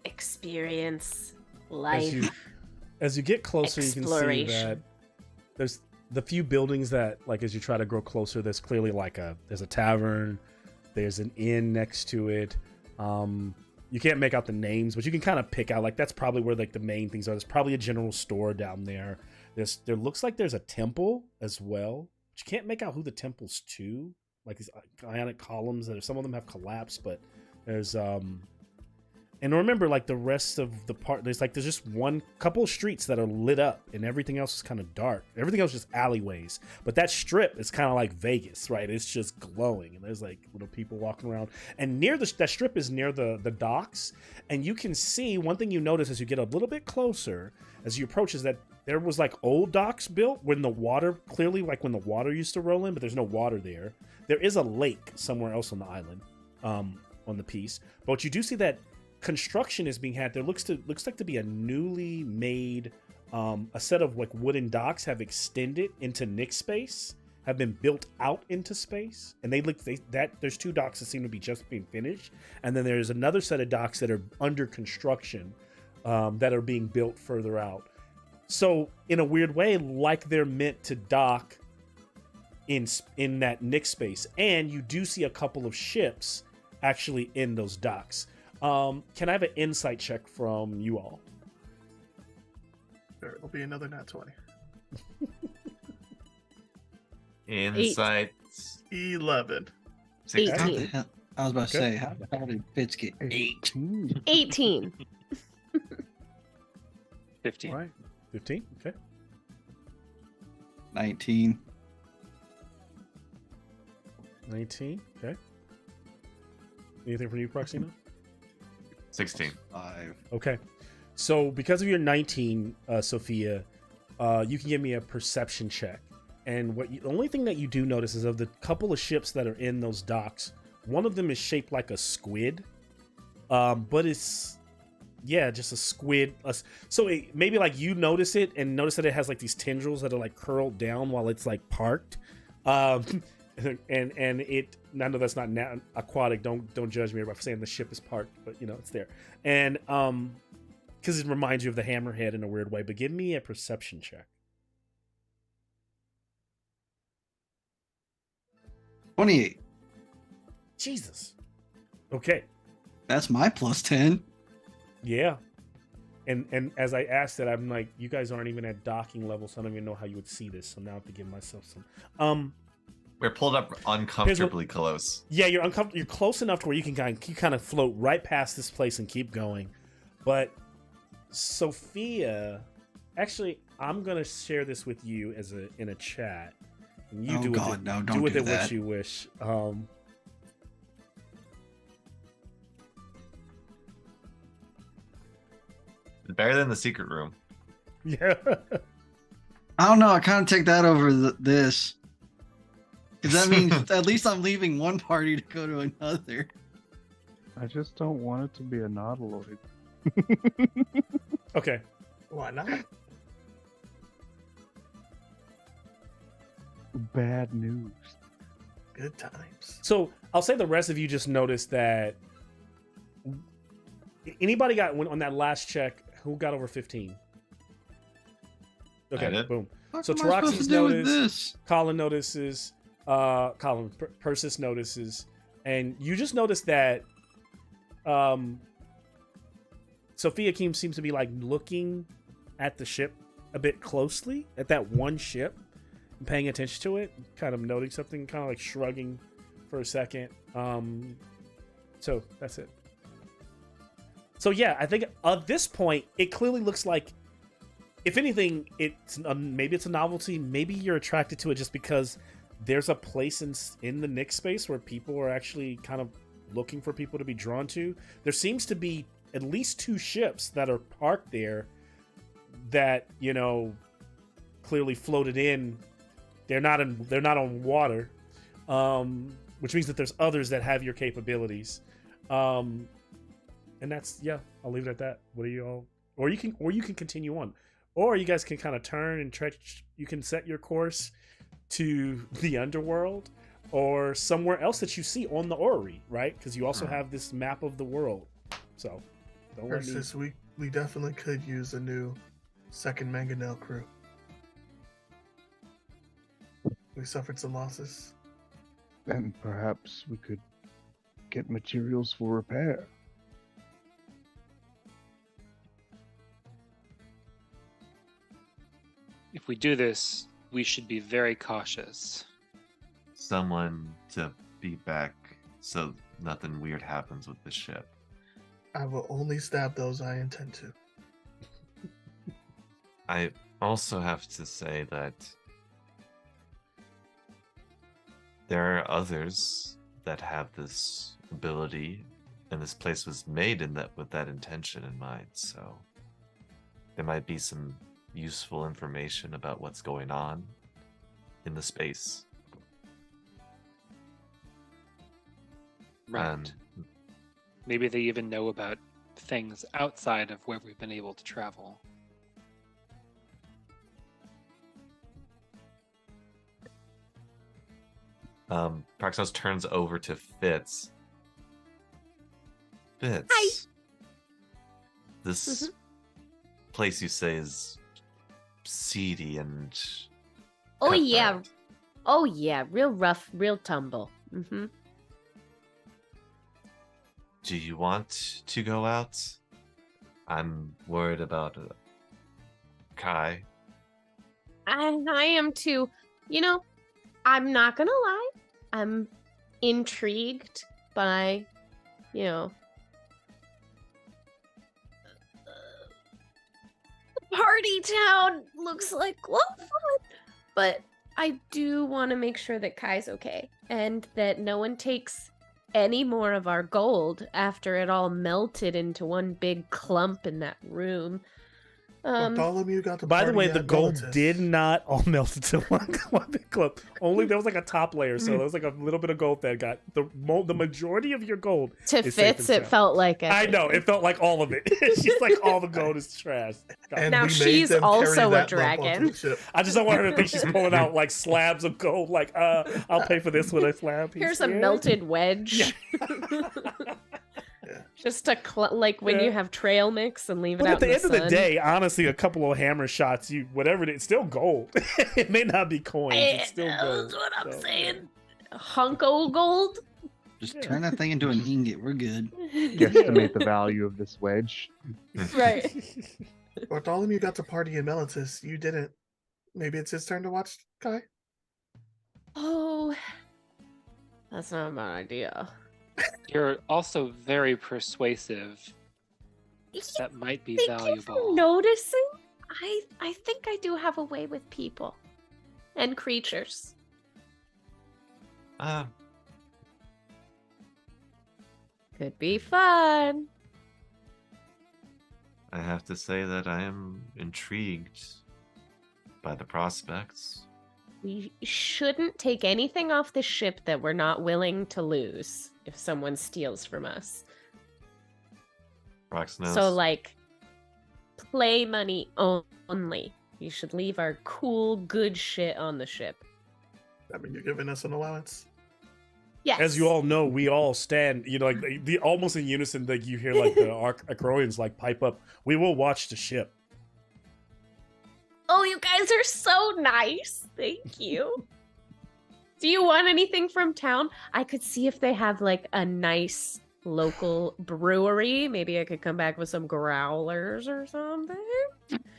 Speaker 8: Experience, life.
Speaker 2: As you get closer, you can see that
Speaker 8: Exploration.
Speaker 2: there's the few buildings that, like, as you try to grow closer, there's clearly like there's a tavern, there's an inn next to it. You can't make out the names, but you can kind of pick out, like, that's probably where like the main things are. There's probably a general store down there. There looks like there's a temple as well, but you can't make out who the temple's to. Like these ionic columns that some of them have collapsed, but there's and remember, like the rest of the part, there's just one couple of streets that are lit up, and everything else is kind of dark. Everything else is just alleyways. But that strip is kind of like Vegas, right? It's just glowing, and there's like little people walking around. And near that strip is near the docks, and you can see one thing you notice as you get a little bit closer, as you approach, is that there was like old docks built when the water, clearly like when the water used to roll in, but there's no water there. There is a lake somewhere else on the island, on the piece. But you do see that construction is being had. There looks like to be a newly made a set of like wooden docks have extended into Nick space, have been built out into space, and there's two docks that seem to be just being finished, and then there's another set of docks that are under construction that are being built further out. So in a weird way, like they're meant to dock in that Nick space, and you do see a couple of ships actually in those docks. Can I have an insight check from you all?
Speaker 6: Sure, it'll be another nat 20.
Speaker 7: Insights.
Speaker 6: 11.
Speaker 7: 16.
Speaker 4: How the
Speaker 8: 18.
Speaker 4: hell? I was about to
Speaker 2: Okay.
Speaker 4: say, how the hell did Fitz get 8?
Speaker 8: 18.
Speaker 3: 15.
Speaker 2: All right, 15. Okay.
Speaker 4: 19.
Speaker 2: 19. Okay. Anything from you, Proxima?
Speaker 7: 16.
Speaker 4: 5.
Speaker 2: Okay. So because of your 19, Sophia, you can give me a perception check. And the only thing that you do notice is of the couple of ships that are in those docks, one of them is shaped like a squid, but it's just a squid. Maybe like you notice it and notice that it has like these tendrils that are like curled down while it's like parked. And it, I know that's not aquatic. Don't judge me for saying the ship is parked, but it's there. And because it reminds you of the hammerhead in a weird way. But give me a perception check.
Speaker 4: 28.
Speaker 2: Jesus. Okay.
Speaker 4: That's my plus 10.
Speaker 2: Yeah. And as I asked that, I'm like, you guys aren't even at docking level, so I don't even know how you would see this. So now I have to give myself some.
Speaker 7: We're pulled up uncomfortably close.
Speaker 2: Yeah, you're uncomfortable. You're close enough to where you can kind of float right past this place and keep going. But Sophia, actually, I'm gonna share this with you in a chat. And you do with it what you wish.
Speaker 7: Better than the secret room.
Speaker 2: Yeah.
Speaker 4: I don't know. I kind of take that over this. Because that means at least I'm leaving one party to go to another.
Speaker 5: I just don't want it to be a nautiloid.
Speaker 2: Okay.
Speaker 6: Why not?
Speaker 5: Bad news.
Speaker 6: Good times.
Speaker 2: So I'll say the rest of you just noticed that Anybody got one on that last check? Who got over 15? Okay,
Speaker 7: did.
Speaker 2: boom.
Speaker 4: What
Speaker 2: So
Speaker 4: am I supposed
Speaker 2: Taroxys
Speaker 4: to do with
Speaker 2: noticed.
Speaker 4: this?
Speaker 2: Colin notices. Persis notices, and you just notice that Sophia Keem seems to be like looking at the ship a bit closely, at that one ship, and paying attention to it, kind of noting something, kind of like shrugging for a second. So that's it. So yeah, I think at this point, it clearly looks like, if anything, maybe it's a novelty. Maybe you're attracted to it just because there's a place in the Nick space where people are actually kind of looking for people to be drawn to. There seems to be at least 2 ships that are parked there that, you know, clearly floated in. They're not on water, which means that there's others that have your capabilities. And that's, yeah, I'll leave it at that. What are you all? Or you can continue on, or you guys can kind of turn and try. You can set your course to the underworld or somewhere else that you see on the orrery, right? Because you also have this map of the world. So don't let me...
Speaker 6: Versus, we definitely could use a new second mangonel crew. We suffered some losses.
Speaker 5: And perhaps we could get materials for repair.
Speaker 3: If we do this, we should be very cautious.
Speaker 7: Someone to be back so nothing weird happens with the ship.
Speaker 6: I will only stab those I intend to.
Speaker 7: I also have to say that there are others that have this ability, and this place was made with that intention in mind, so there might be some useful information about what's going on in the space.
Speaker 3: Right. Maybe they even know about things outside of where we've been able to travel.
Speaker 7: Praxos turns over to Fitz. Fitz.
Speaker 8: Hi.
Speaker 7: This place you say is seedy and
Speaker 8: Oh yeah.
Speaker 7: cutthroat.
Speaker 8: Oh yeah, real rough, real tumble. Mm-hmm.
Speaker 7: Do you want to go out? I'm worried about Kai.
Speaker 8: I am too. You know, I'm not gonna lie. I'm intrigued by, you know, party town looks like a lot of fun. But I do want to make sure that Kai's okay and that no one takes any more of our gold after it all melted into one big clump in that room.
Speaker 6: Bartholomew got to
Speaker 2: By the
Speaker 6: party
Speaker 2: way,
Speaker 6: at
Speaker 2: the gold
Speaker 6: Militus.
Speaker 2: did not all melt into one big clump. Only there was like a top layer, so there was like a little bit of gold that got the majority of your gold.
Speaker 8: To
Speaker 2: is safe
Speaker 8: Fitz,
Speaker 2: and
Speaker 8: it
Speaker 2: sound.
Speaker 8: felt like
Speaker 2: I know
Speaker 8: everything.
Speaker 2: it felt like all of it. She's like, all the gold is trash.
Speaker 6: And
Speaker 8: Now
Speaker 6: we made
Speaker 8: she's
Speaker 6: them carry
Speaker 8: also a
Speaker 6: that lump onto
Speaker 8: dragon.
Speaker 6: the ship.
Speaker 2: I just don't want her to think she's pulling out like slabs of gold. Like, I'll pay for this with a slab. piece.
Speaker 8: Here's a
Speaker 2: Yeah.
Speaker 8: melted wedge.
Speaker 6: Yeah.
Speaker 8: Just to like when
Speaker 2: Yeah.
Speaker 8: you have trail mix and leave it
Speaker 2: But
Speaker 8: out
Speaker 2: at the
Speaker 8: in
Speaker 2: end of the
Speaker 8: sun.
Speaker 2: day, honestly, a couple of hammer shots, whatever it's still gold. It may not be coins, it's still gold.
Speaker 8: That's what I'm
Speaker 2: So,
Speaker 8: saying. Hunk old gold.
Speaker 4: Just
Speaker 2: Yeah.
Speaker 4: turn that thing into an ingot. We're good.
Speaker 5: Guesstimate the value of this wedge.
Speaker 8: Right.
Speaker 6: Bartholomew got to party in Militus. You didn't. Maybe it's his turn to watch Kai.
Speaker 8: Oh, that's not a bad idea.
Speaker 3: You're also very persuasive. That might be
Speaker 8: Thank you for
Speaker 3: valuable.
Speaker 8: noticing. I think I do have a way with people and creatures. Could be fun.
Speaker 7: I have to say that I am intrigued by the prospects.
Speaker 8: We shouldn't take anything off the ship that we're not willing to lose if someone steals from us.
Speaker 7: Rox knows.
Speaker 8: So, like, play money only. You should leave our cool, good shit on the ship.
Speaker 6: I mean, you're giving us an allowance.
Speaker 8: Yes.
Speaker 2: As you all know, we all stand, like the almost in unison, like you hear like the Acroians like pipe up, "We will watch the ship."
Speaker 8: Oh, you guys are so nice. Thank you. Do you want anything from town? I could see if they have like a nice local brewery. Maybe I could come back with some growlers or something.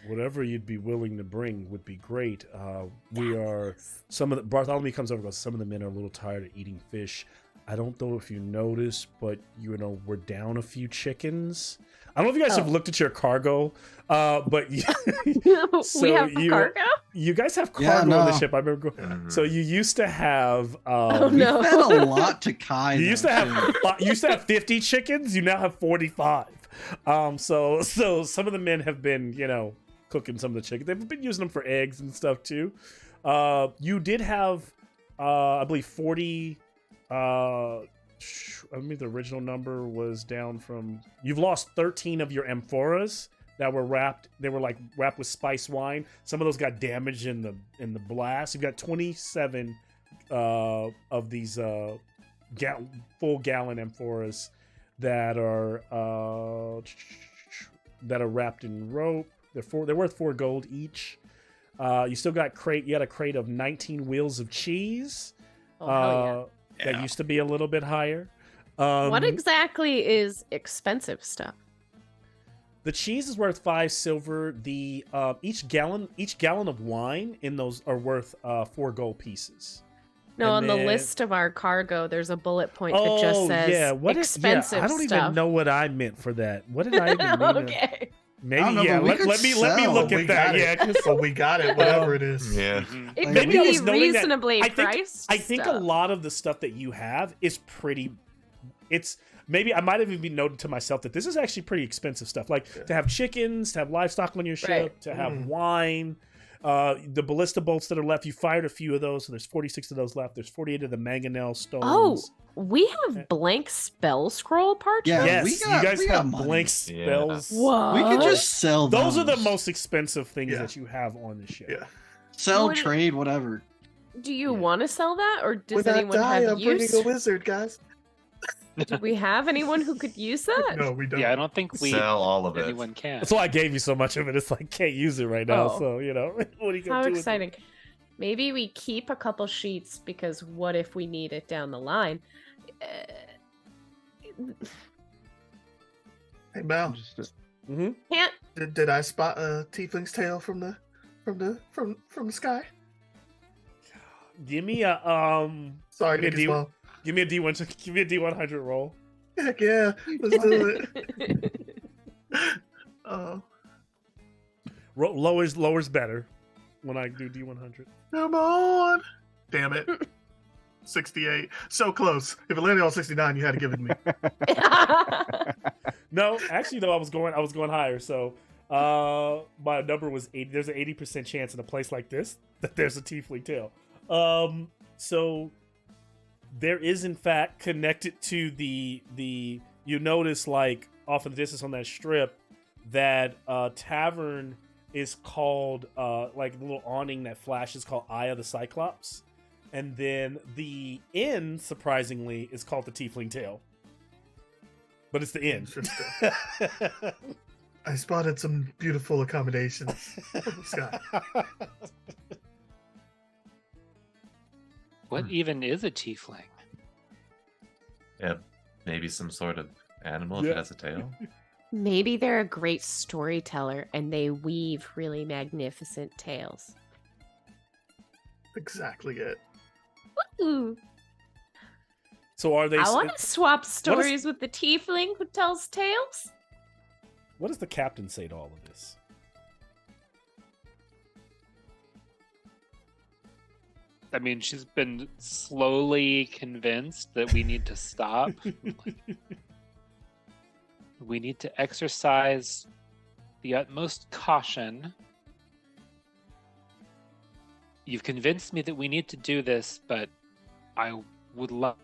Speaker 2: Whatever you'd be willing to bring would be great. We are Bartholomew comes over and goes, "Some of the men are a little tired of eating fish. I don't know if you noticed, but we're down a few chickens. I don't know if you guys have looked at your cargo, but
Speaker 8: We have cargo?
Speaker 2: You guys have cargo on the ship. I remember. So you used to have.
Speaker 8: Oh no!
Speaker 4: We fed a lot to Kai.
Speaker 2: You used to have 50 chickens. You now have 45. So some of the men have been cooking some of the chickens. They've been using them for eggs and stuff too. You did have, I believe 40. I mean, the original number was down from. You've lost 13 of your amphoras that were wrapped. They were like wrapped with spice wine. Some of those got damaged in the blast. You've got 27 of these full gallon amphoras that are wrapped in rope. They're worth 4 gold each. You still got You had a crate of 19 wheels of cheese.
Speaker 8: Oh, hell
Speaker 2: That used to be a little bit higher.
Speaker 8: What exactly is expensive stuff?
Speaker 2: The cheese is worth 5 silver. The each gallon of wine in those are worth 4 gold pieces.
Speaker 8: No,
Speaker 2: And
Speaker 8: on the
Speaker 2: then-
Speaker 8: list of our cargo, there's a bullet point that just says expensive
Speaker 2: I don't
Speaker 8: stuff.
Speaker 2: even know what I meant for that. What did I even mean?
Speaker 8: Okay.
Speaker 2: Maybe
Speaker 4: I don't know,
Speaker 2: yeah.
Speaker 4: but we
Speaker 2: Let
Speaker 4: could
Speaker 2: me
Speaker 4: sell.
Speaker 2: look
Speaker 6: We
Speaker 2: at that.
Speaker 6: got it.
Speaker 2: Yeah, 'cause-
Speaker 6: So we got it, whatever it is.
Speaker 7: Yeah.
Speaker 8: It
Speaker 4: Like,
Speaker 8: could
Speaker 2: maybe I
Speaker 8: be
Speaker 2: was noting that-
Speaker 8: reasonably
Speaker 2: I
Speaker 8: priced.
Speaker 2: think a
Speaker 8: stuff.
Speaker 2: lot of the stuff that you have is pretty. It's maybe I might have even noted to myself that this is actually pretty expensive stuff. Like to have chickens, to have livestock on your ship,
Speaker 8: Right.
Speaker 2: to have wine. The ballista bolts that are left, you fired a few of those, so there's 46 of those left. There's 48 of the mangonel stones.
Speaker 8: Oh, we have blank spell scroll parchment.
Speaker 4: Yeah,
Speaker 2: yes,
Speaker 4: we
Speaker 2: you guys
Speaker 4: got
Speaker 2: have
Speaker 4: money.
Speaker 2: blank
Speaker 7: Yeah.
Speaker 2: spells.
Speaker 8: What?
Speaker 4: We could just sell
Speaker 2: Those are the
Speaker 4: those.
Speaker 2: most expensive things
Speaker 6: Yeah.
Speaker 2: that you have on the ship.
Speaker 6: Yeah.
Speaker 4: Sell,
Speaker 8: What-
Speaker 4: trade, whatever.
Speaker 8: Do you want to sell that, or does
Speaker 6: When I
Speaker 8: anyone
Speaker 6: die,
Speaker 8: have
Speaker 6: I'm bringing
Speaker 8: use?
Speaker 6: a wizard, guys.
Speaker 8: Do we have anyone who could use that?
Speaker 6: No, we don't.
Speaker 3: Yeah, I don't think
Speaker 7: Sell all of it.
Speaker 3: anyone can.
Speaker 2: That's why I gave you so much of it. It's like can't use it right now.
Speaker 8: Oh.
Speaker 2: So what are you gonna
Speaker 8: How
Speaker 2: do? with it?
Speaker 8: exciting. Maybe we keep a couple sheets because what if we need it down the line?
Speaker 6: Hey Mal,
Speaker 5: Just
Speaker 8: Can't.
Speaker 6: did I spot a tiefling's tail from the sky?
Speaker 2: Give me a
Speaker 6: Sorry,
Speaker 2: Give me a
Speaker 6: Nick,
Speaker 2: D-
Speaker 6: as well.
Speaker 2: give me a D1. Give me a D100 roll.
Speaker 6: Heck yeah, let's do it. Oh,
Speaker 2: Lower's better when I do D100.
Speaker 6: come on! Damn it. 68. So close. If it landed on 69, you had to give it to me.
Speaker 2: No, actually though I was going higher. So my number was 80. There's an 80% chance in a place like this that there's a tiefling tail. So there is in fact connected to the you notice like off in the distance on that strip that tavern is called like the little awning that flashes called Eye of the Cyclops, and then the inn surprisingly is called the Tiefling Tail, but it's the inn.
Speaker 6: Interesting. I spotted some beautiful accommodations from the sky.
Speaker 3: What even is a tiefling?
Speaker 7: Yeah, maybe some sort of animal
Speaker 2: Yeah.
Speaker 7: that has a tail.
Speaker 8: Maybe they're a great storyteller and they weave really magnificent tales.
Speaker 6: Exactly it.
Speaker 8: Ooh,
Speaker 2: So are they?
Speaker 8: I want to swap stories with the tiefling who tells tales.
Speaker 2: What does the captain say to all of this?
Speaker 3: I mean, she's been slowly convinced that we need to stop. We need to exercise the utmost caution. You've convinced me that we need to do this, but I would love.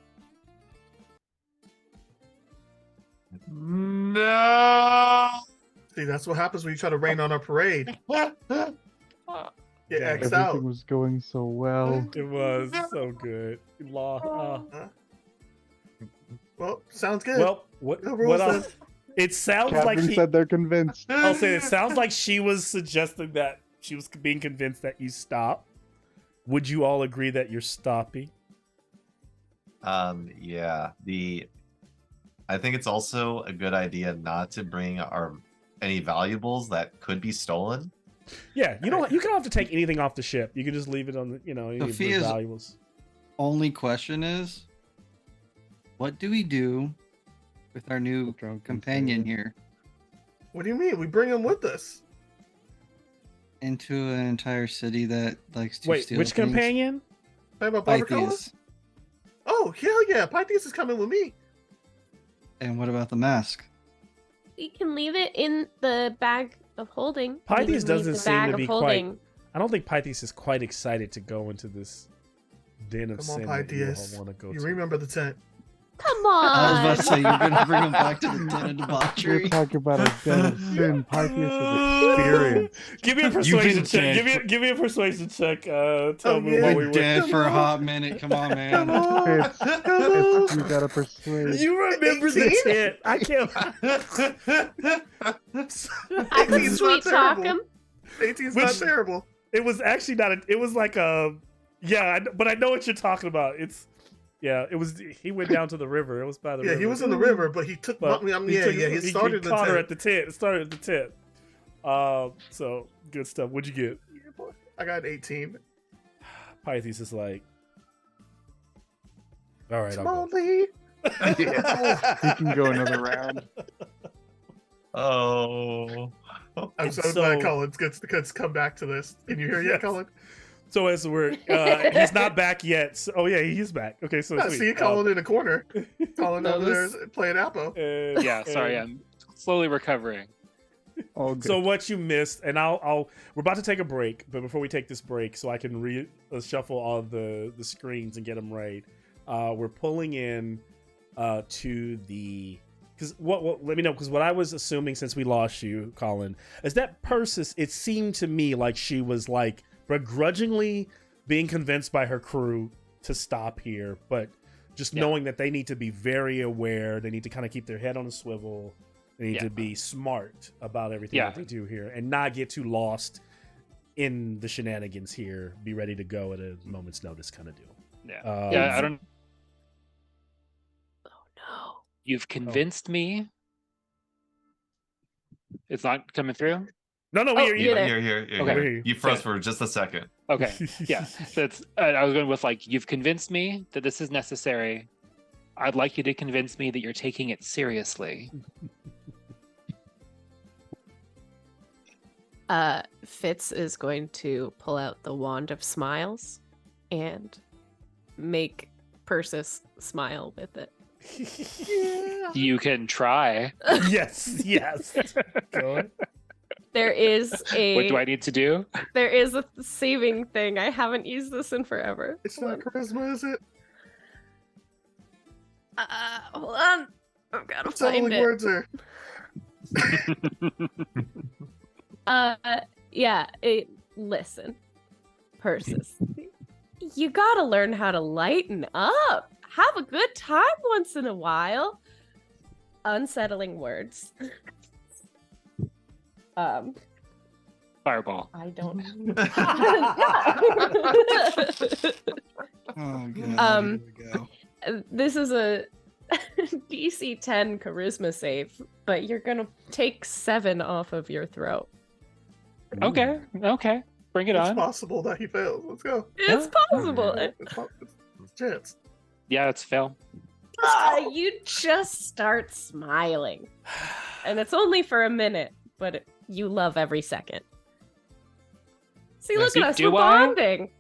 Speaker 7: No.
Speaker 6: See, that's what happens when you try to rain on our parade. Get X'd
Speaker 5: everything
Speaker 6: out.
Speaker 5: was going so well.
Speaker 2: It was so good.
Speaker 6: Well, sounds good.
Speaker 2: Well, what
Speaker 6: No rules
Speaker 2: else?
Speaker 6: then.
Speaker 2: It sounds like
Speaker 5: Catherine
Speaker 2: he,
Speaker 5: said they're convinced.
Speaker 2: I'll say it sounds like she was suggesting that she was being convinced that you stop. Would you all agree that you're stopping?
Speaker 7: Yeah. I think it's also a good idea not to bring any valuables that could be stolen.
Speaker 2: Yeah, you don't have to take anything off the ship. You can just leave it on the, any of the
Speaker 4: Sophia's-
Speaker 2: valuables.
Speaker 4: Only question is, what do we do with our new
Speaker 5: Drunk
Speaker 4: companion
Speaker 5: sailor.
Speaker 4: here
Speaker 6: What do you mean? We bring him with us.
Speaker 4: into an entire city that likes to
Speaker 2: Wait,
Speaker 4: steal
Speaker 2: which
Speaker 4: things?
Speaker 2: companion?
Speaker 6: Talking about Barbacoa?
Speaker 4: Pythias.
Speaker 6: Oh, hell yeah. Pythias is coming with me.
Speaker 4: And what about the mask?
Speaker 8: You can leave it in the bag of holding. You can
Speaker 2: Pythias
Speaker 8: leave
Speaker 2: doesn't
Speaker 8: the
Speaker 2: seem
Speaker 8: bag
Speaker 2: to
Speaker 8: of
Speaker 2: be
Speaker 8: holding.
Speaker 2: I don't think Pythias is quite excited to go into this den of
Speaker 6: Come on,
Speaker 2: sin that you all
Speaker 6: Pythias.
Speaker 2: want to go
Speaker 6: You
Speaker 2: to.
Speaker 6: remember the tent.
Speaker 8: Come
Speaker 4: I was
Speaker 8: on.
Speaker 4: about to say, you're going to bring him back to the den of
Speaker 5: We're
Speaker 4: debauchery.
Speaker 5: talking about a den of sin. Pythias is experience.
Speaker 2: Give me a
Speaker 4: You've
Speaker 2: persuasion
Speaker 4: been
Speaker 2: check.
Speaker 4: dead
Speaker 2: Give me a persuasion check. Tell
Speaker 6: Oh,
Speaker 2: me
Speaker 6: yeah.
Speaker 2: what we
Speaker 4: Been
Speaker 2: were.
Speaker 4: dead
Speaker 6: Come
Speaker 4: for a
Speaker 6: on.
Speaker 4: hot minute. Come on, man.
Speaker 6: Come on.
Speaker 5: It's,
Speaker 6: Come
Speaker 5: it's,
Speaker 6: on.
Speaker 5: you gotta persuade.
Speaker 2: You remember the
Speaker 6: 18?
Speaker 2: tent? I can't.
Speaker 8: I can
Speaker 6: 18's
Speaker 8: sweet
Speaker 6: not
Speaker 8: talk
Speaker 6: terrible.
Speaker 8: him.
Speaker 6: 18's
Speaker 2: Which-
Speaker 6: not terrible.
Speaker 2: It was actually not. It was like a. Yeah, but I know what you're talking about. It's. Yeah, it was. He went down to the river. It was by the river.
Speaker 6: Yeah, he was in the river, but he took.
Speaker 2: But
Speaker 6: He
Speaker 2: he
Speaker 6: started the
Speaker 2: caught her
Speaker 6: tent.
Speaker 2: at the tent. It started at the tent. So good stuff. What'd you get?
Speaker 6: Yeah, boy. I got an 18.
Speaker 2: Pythias is like. All right, I'll go.
Speaker 6: Smalley.
Speaker 5: He can go another round.
Speaker 7: Oh.
Speaker 6: I'm so,
Speaker 2: So-
Speaker 6: glad Colin's gets to come back to this. Can you hear yet,
Speaker 2: Yes.
Speaker 6: Colin?
Speaker 2: So as we're, he's not back yet. So, oh yeah, he's back. Okay, so
Speaker 6: I
Speaker 2: sweet.
Speaker 6: see Colin in the corner. Colin
Speaker 1: No,
Speaker 6: over there
Speaker 1: this-
Speaker 6: is playing Apple.
Speaker 2: And-
Speaker 3: Yeah, sorry,
Speaker 2: and-
Speaker 3: I'm slowly recovering.
Speaker 5: All good.
Speaker 2: So what you missed, and we're about to take a break, but before we take this break, so I can shuffle all the screens and get them right, we're pulling in to the, because what let me know, because what I was assuming since we lost you, Colin, is that Persis. It seemed to me like she was like begrudgingly being convinced by her crew to stop here, but just
Speaker 3: Yeah.
Speaker 2: knowing that they need to be very aware, they need to kind of keep their head on a swivel. They need
Speaker 3: Yeah.
Speaker 2: to be smart about everything
Speaker 3: Yeah.
Speaker 2: that they do here and not get too lost in the shenanigans here. Be ready to go at a moment's notice kind of deal.
Speaker 3: Yeah, yeah. I don't.
Speaker 8: Oh no.
Speaker 3: You've convinced me. It's not coming through.
Speaker 2: No,
Speaker 8: Oh,
Speaker 2: we're
Speaker 8: you're there.
Speaker 7: Here.
Speaker 3: Okay.
Speaker 7: You froze for just a second.
Speaker 3: Okay, yeah. So it's. I was going with like, you've convinced me that this is necessary. I'd like you to convince me that you're taking it seriously.
Speaker 1: Fitz is going to pull out the wand of smiles and make Persis smile with it.
Speaker 3: You can try.
Speaker 2: yes. Go ahead.
Speaker 1: There is
Speaker 3: What do I need to do?
Speaker 1: there is a saving thing. I haven't used this in forever.
Speaker 6: It's
Speaker 1: Hold
Speaker 6: not charisma, is it?
Speaker 1: on. Hold on. I've got to
Speaker 6: What's all
Speaker 1: find
Speaker 6: the
Speaker 1: it.
Speaker 6: words are?
Speaker 1: Yeah, listen, Persis. You gotta learn how to lighten up. Have a good time once in a while. Unsettling words.
Speaker 3: Fireball.
Speaker 1: I don't.
Speaker 4: Oh, God.
Speaker 1: Um,
Speaker 4: Here we go.
Speaker 1: This is a DC 10 charisma save, but you're gonna take 7 off of your throat.
Speaker 3: Okay. Bring it
Speaker 6: It's
Speaker 3: on.
Speaker 6: possible that he fails. Let's go.
Speaker 1: It's possible.
Speaker 6: It's a chance.
Speaker 3: Yeah, it's fail.
Speaker 1: You just start smiling, and it's only for a minute, but you love every second. See, look
Speaker 3: See,
Speaker 1: at us,
Speaker 3: do
Speaker 1: we're
Speaker 3: I?
Speaker 1: bonding.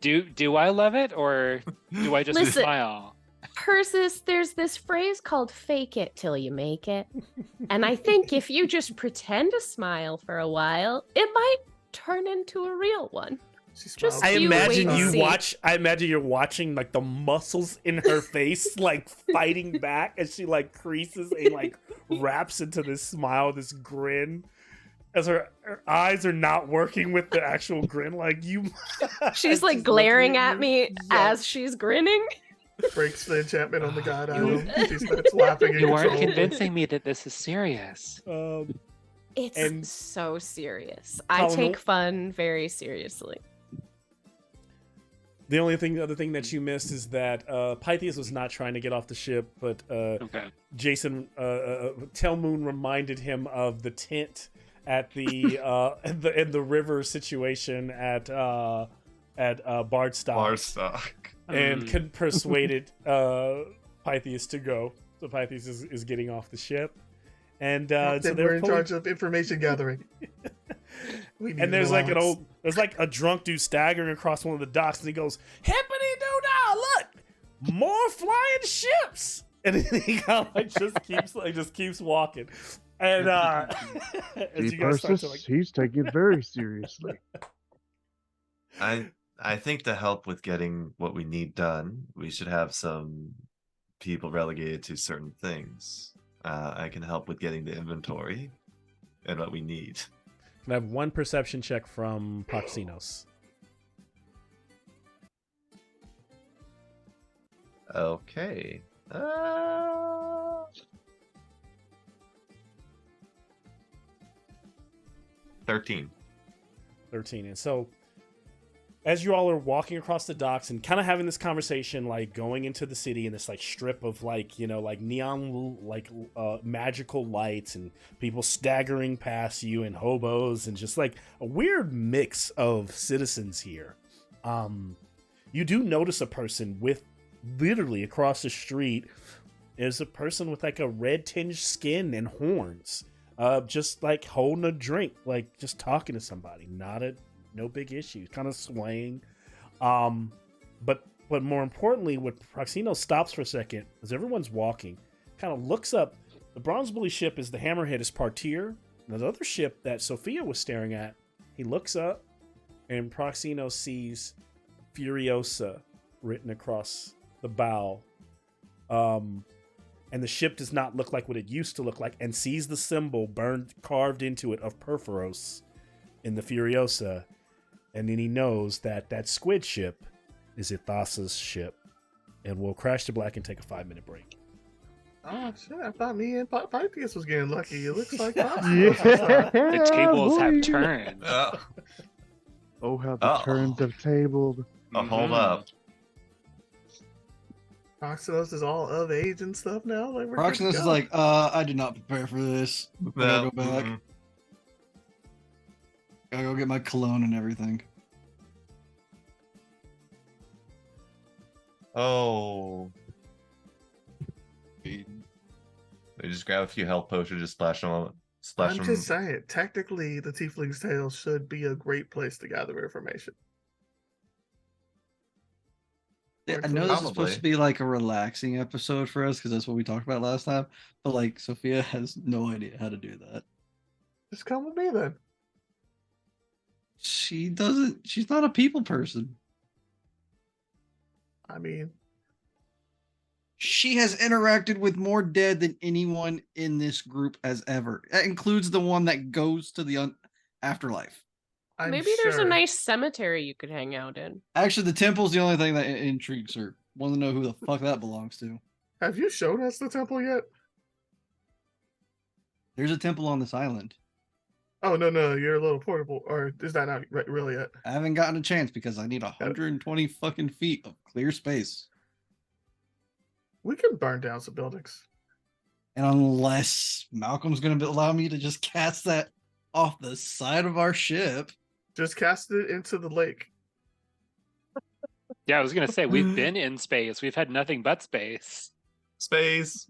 Speaker 3: Do I love it, or do I just
Speaker 1: Listen.
Speaker 3: smile?
Speaker 1: Persis, there's this phrase called fake it till you make it. And I think if you just pretend to smile for a while, it might turn into a real one.
Speaker 6: She
Speaker 1: Just
Speaker 6: smiles.
Speaker 2: I
Speaker 1: You
Speaker 2: imagine
Speaker 1: wait
Speaker 2: you
Speaker 1: and see.
Speaker 2: watch. I imagine you're watching like the muscles in her face, like fighting back as she like creases and like wraps into this smile, this grin, as her eyes are not working with the actual grin. Like you,
Speaker 1: She's like
Speaker 2: Just
Speaker 1: glaring
Speaker 2: looking
Speaker 1: at me
Speaker 2: you.
Speaker 1: as she's grinning.
Speaker 6: Breaks the enchantment on the god item. She starts laughing
Speaker 3: You aren't
Speaker 6: uncontrollably.
Speaker 3: convincing me that this is serious.
Speaker 8: It's
Speaker 2: And-
Speaker 8: so serious. I
Speaker 2: Colin,
Speaker 8: take fun very seriously.
Speaker 2: The only other thing that you missed is that Pythias was not trying to get off the ship, but
Speaker 3: Okay.
Speaker 2: Jason Telmoon reminded him of the tent at the in the river situation at Bardstock,
Speaker 7: Barstock.
Speaker 2: and could persuaded Pythias to go. So Pythias is getting off the ship, and so
Speaker 6: Then
Speaker 2: they're
Speaker 6: we're in
Speaker 2: pulling-
Speaker 6: charge of information gathering. We need
Speaker 2: And there's like
Speaker 6: allowance.
Speaker 2: there's like a drunk dude staggering across one of the docks, and he goes, "Hippity doo dah! Look, more flying ships!" And then he kind of just keeps walking. And as
Speaker 5: See,
Speaker 2: you guys start to
Speaker 5: Persis, he's taking it very seriously.
Speaker 7: I think to help with getting what we need done, we should have some people relegated to certain things. I can help with getting the inventory and what we need.
Speaker 2: can I have one perception check from Proxinos?
Speaker 7: Okay. 13.
Speaker 2: 13. And so as you all are walking across the docks and kind of having this conversation, like going into the city in this like strip of like, you know, like neon, like magical lights and people staggering past you and hobos and just like a weird mix of citizens here. You do notice a person with literally across the street is a person with like a red tinged skin and horns, just like holding a drink, like just talking to somebody, no big issues, kind of swaying. But more importantly, what Proxino stops for a second as everyone's walking, kind of looks up. The Bronze Bully ship is the Hammerhead is Partir. And the other ship that Sophia was staring at, he looks up and Proxino sees Furiosa written across the bow. And the ship does not look like what it used to look like, and sees the symbol carved into it of Perforos in the Furiosa. And then he knows that squid ship is Ithasa's ship. And we'll crash to black and take a 5-minute break.
Speaker 6: Oh shit! I thought me and Pythias was getting lucky. It looks like
Speaker 5: Yeah,
Speaker 3: The tables have
Speaker 5: boy.
Speaker 3: turned.
Speaker 5: Oh, how the turns have tabled.
Speaker 7: Hold
Speaker 3: Mhm.
Speaker 7: up.
Speaker 6: Proxinos is all of age and stuff now. Like we're good to
Speaker 4: Proximus is
Speaker 6: go.
Speaker 4: like, I did not prepare for this. I gotta go back.
Speaker 7: mm-mm.
Speaker 4: Gotta go get my cologne and everything.
Speaker 7: Oh. They just grab a few health potions, just splash them. Splash
Speaker 6: I'm
Speaker 7: them.
Speaker 6: just saying, technically, the Tiefling's Tale should be a great place to gather information.
Speaker 4: Yeah, I know this is supposed
Speaker 7: Probably.
Speaker 4: to be like a relaxing episode for us because that's what we talked about last time. But like, Sophia has no idea how to do that.
Speaker 6: Just come with me then.
Speaker 4: She doesn't. She's not a people person.
Speaker 6: I mean,
Speaker 4: She has interacted with more dead than anyone in this group has ever. That includes the one that goes to the afterlife.
Speaker 6: I'm
Speaker 8: Maybe there's a
Speaker 6: sure-
Speaker 8: nice cemetery you could hang out in.
Speaker 4: Actually, the temple's the only thing that intrigues her. Want to know who the fuck that belongs to?
Speaker 6: Have you shown us the temple yet?
Speaker 4: There's a temple on this island.
Speaker 6: Oh no, you're a little portable, or is that not really it?
Speaker 4: I haven't gotten a chance because I need 120 fucking feet of clear space.
Speaker 6: We can burn down some buildings.
Speaker 4: And unless Malcolm's going to allow me to just cast that off the side of our ship,
Speaker 6: Just cast it into the lake.
Speaker 3: Yeah, I was gonna say we've been in space. We've had nothing but space.
Speaker 7: Space.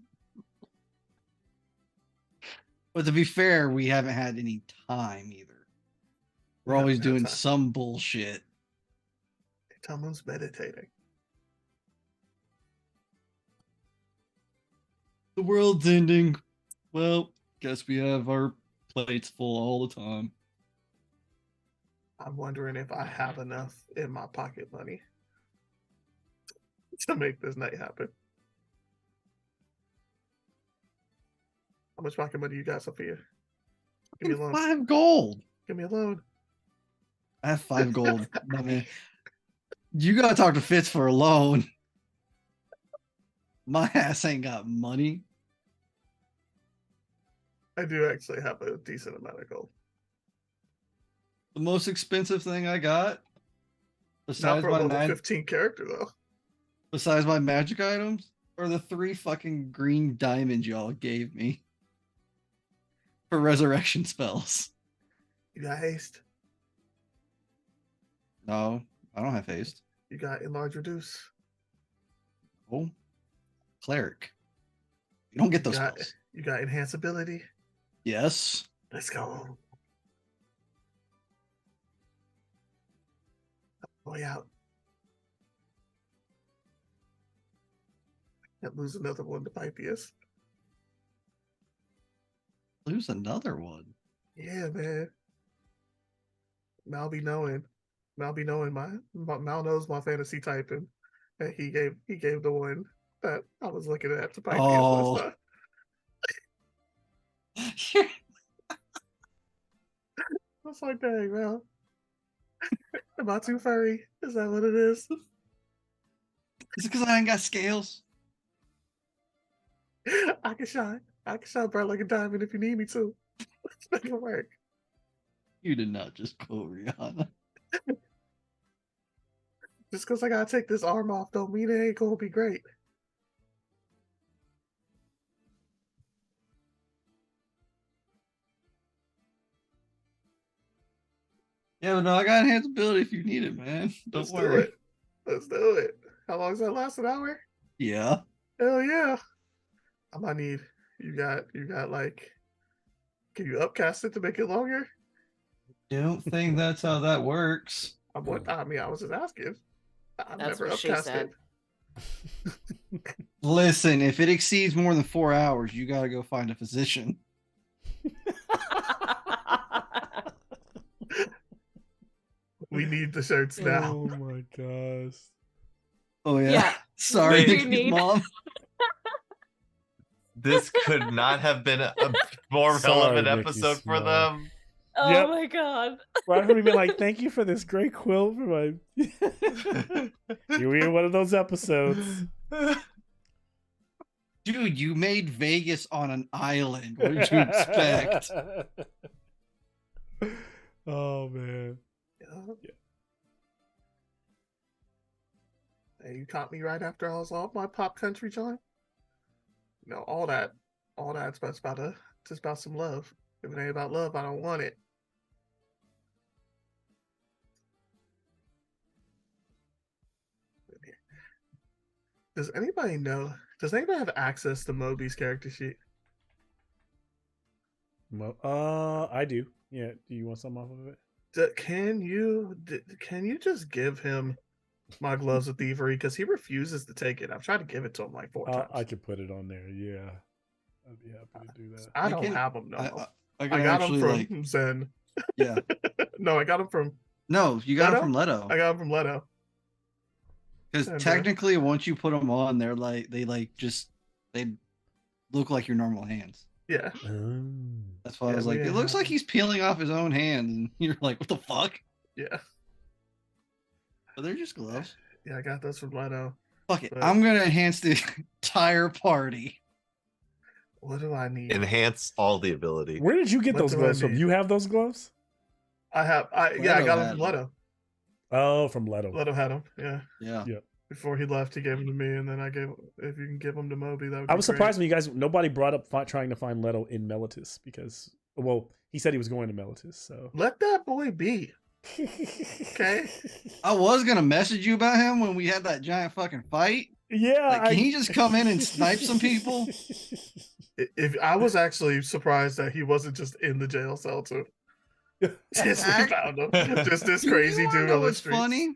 Speaker 4: but to be fair, we haven't had any time either. We're
Speaker 6: We
Speaker 4: always
Speaker 6: haven't had
Speaker 4: doing
Speaker 6: time.
Speaker 4: some bullshit.
Speaker 6: Someone's meditating.
Speaker 4: The world's ending. Well, guess we have our plates full all the time.
Speaker 6: I'm wondering if I have enough in my pocket money to make this night happen. How much pocket money you got, Sophia? Give me a loan.
Speaker 4: 5 gold.
Speaker 6: Give me a loan.
Speaker 4: I have 5 gold. My man. You gotta talk to Fitz for a loan. My ass ain't got money.
Speaker 6: I do actually have a decent amount of gold.
Speaker 4: The most expensive thing I got,
Speaker 6: Not
Speaker 4: besides
Speaker 6: for a
Speaker 4: my
Speaker 6: level
Speaker 4: mag-
Speaker 6: 15 character though.
Speaker 4: besides my magic items, are the 3 fucking green diamonds y'all gave me for resurrection spells.
Speaker 6: You got haste.
Speaker 4: No, I don't have haste.
Speaker 6: You got enlarge reduce.
Speaker 4: Oh, cleric. You don't get
Speaker 6: You
Speaker 4: those
Speaker 6: got
Speaker 4: spells.
Speaker 6: you got enhance ability.
Speaker 4: Yes.
Speaker 6: Let's go. Way out. Can't lose another one to Pythias.
Speaker 4: Lose another one.
Speaker 6: Yeah, man. Mal be knowing. Mal knows my fantasy typing. And he gave the one that I was looking at to Pythias
Speaker 4: Oh.
Speaker 6: last time. I was like, dang, Mal. Am I too furry? Is that what it is?
Speaker 4: Is it because I ain't got scales?
Speaker 6: I can shine. I can shine bright like a diamond if you need me to. Let's make it work.
Speaker 4: You did not just quote Rihanna.
Speaker 6: Just because I gotta take this arm off don't mean it ain't gonna be great.
Speaker 4: Yeah, but no, I got enhanced ability if you need it, man. Don't
Speaker 6: Let's
Speaker 4: worry.
Speaker 6: do it. Let's do it. How long does that last? An hour?
Speaker 4: Yeah.
Speaker 6: Hell yeah. I might need you got like, can you upcast it to make it longer?
Speaker 4: Don't think that's how that works.
Speaker 6: I mean I was just asking. I've
Speaker 8: That's
Speaker 6: never
Speaker 8: what she
Speaker 6: upcast
Speaker 8: said.
Speaker 6: it.
Speaker 4: Listen, if it exceeds more than 4 hours, you gotta go find a physician.
Speaker 6: We need the shirts now.
Speaker 2: Oh my gosh.
Speaker 4: Oh yeah.
Speaker 8: Yeah.
Speaker 4: Sorry,
Speaker 7: We do
Speaker 4: Nikki's
Speaker 8: need-
Speaker 4: mom.
Speaker 7: This could not have been a more
Speaker 2: Sorry,
Speaker 7: relevant
Speaker 2: Mickey
Speaker 7: episode for
Speaker 2: Small.
Speaker 7: them.
Speaker 8: Oh
Speaker 2: Yep.
Speaker 8: my god.
Speaker 2: Right from me being like, thank you for this great quilt for my. You were in one of those episodes.
Speaker 4: Dude, you made Vegas on an island. What did you expect?
Speaker 2: Oh man.
Speaker 6: Yeah. Hey, you caught me right after I was off my pop country joint. You know, all that's just about some love. If it ain't about love, I don't want it. Does anybody know? Does anybody have access to Moby's character sheet?
Speaker 2: I do. Yeah. Do you want some off of it?
Speaker 6: Can you just give him my gloves of thievery? Because he refuses to take it. I've tried to give it to him like 4 times.
Speaker 2: I could put it on there. Yeah. I'd be happy to do that.
Speaker 6: I
Speaker 4: I
Speaker 6: don't
Speaker 4: can-
Speaker 6: have them no more.
Speaker 4: I
Speaker 6: I
Speaker 4: can
Speaker 6: got
Speaker 4: actually
Speaker 6: them from Zen.
Speaker 4: yeah.
Speaker 6: No, I got them from
Speaker 4: No, you got it
Speaker 6: Leto?
Speaker 4: from Leto.
Speaker 6: I got them from Leto.
Speaker 4: Because
Speaker 6: And,
Speaker 4: technically, once you put them on, they look like your normal hands.
Speaker 6: Yeah.
Speaker 4: That's why I
Speaker 6: Yeah,
Speaker 4: was
Speaker 6: we
Speaker 4: like, it
Speaker 6: didn't
Speaker 4: looks
Speaker 6: have
Speaker 4: like
Speaker 6: them.
Speaker 4: he's peeling off his own hand, and you're like, what the fuck?
Speaker 6: Yeah.
Speaker 4: But they're just gloves.
Speaker 6: Yeah, I got those from Leto.
Speaker 4: Fuck it,
Speaker 6: But-
Speaker 4: I'm gonna enhance the entire party.
Speaker 6: What do I need?
Speaker 7: Enhance all the ability.
Speaker 2: Where did you get
Speaker 6: What
Speaker 2: those
Speaker 6: do I
Speaker 2: gloves from?
Speaker 6: need?
Speaker 2: You have those gloves?
Speaker 6: I got
Speaker 4: Leto
Speaker 6: them
Speaker 4: had
Speaker 6: from
Speaker 4: them.
Speaker 6: Leto.
Speaker 2: Oh, from Leto.
Speaker 6: Leto had them. Yeah.
Speaker 4: Yeah.
Speaker 6: Before he left, he gave them to me, and then if you can give them to Moby, that would
Speaker 2: I
Speaker 6: be
Speaker 2: was
Speaker 6: great.
Speaker 2: surprised when you guys nobody brought up trying to find Leto in Melitus because he said he was going to Melitus, so
Speaker 6: Let that boy be. Okay.
Speaker 4: I was gonna message you about him when we had that giant fucking fight.
Speaker 2: Yeah.
Speaker 4: Like, can he just come in and snipe some people?
Speaker 6: If I was actually surprised that he wasn't just in the jail cell too. Just we found him. Just this crazy
Speaker 4: you wanna
Speaker 6: dude
Speaker 4: know
Speaker 6: on the
Speaker 4: what's
Speaker 6: streets.
Speaker 4: funny?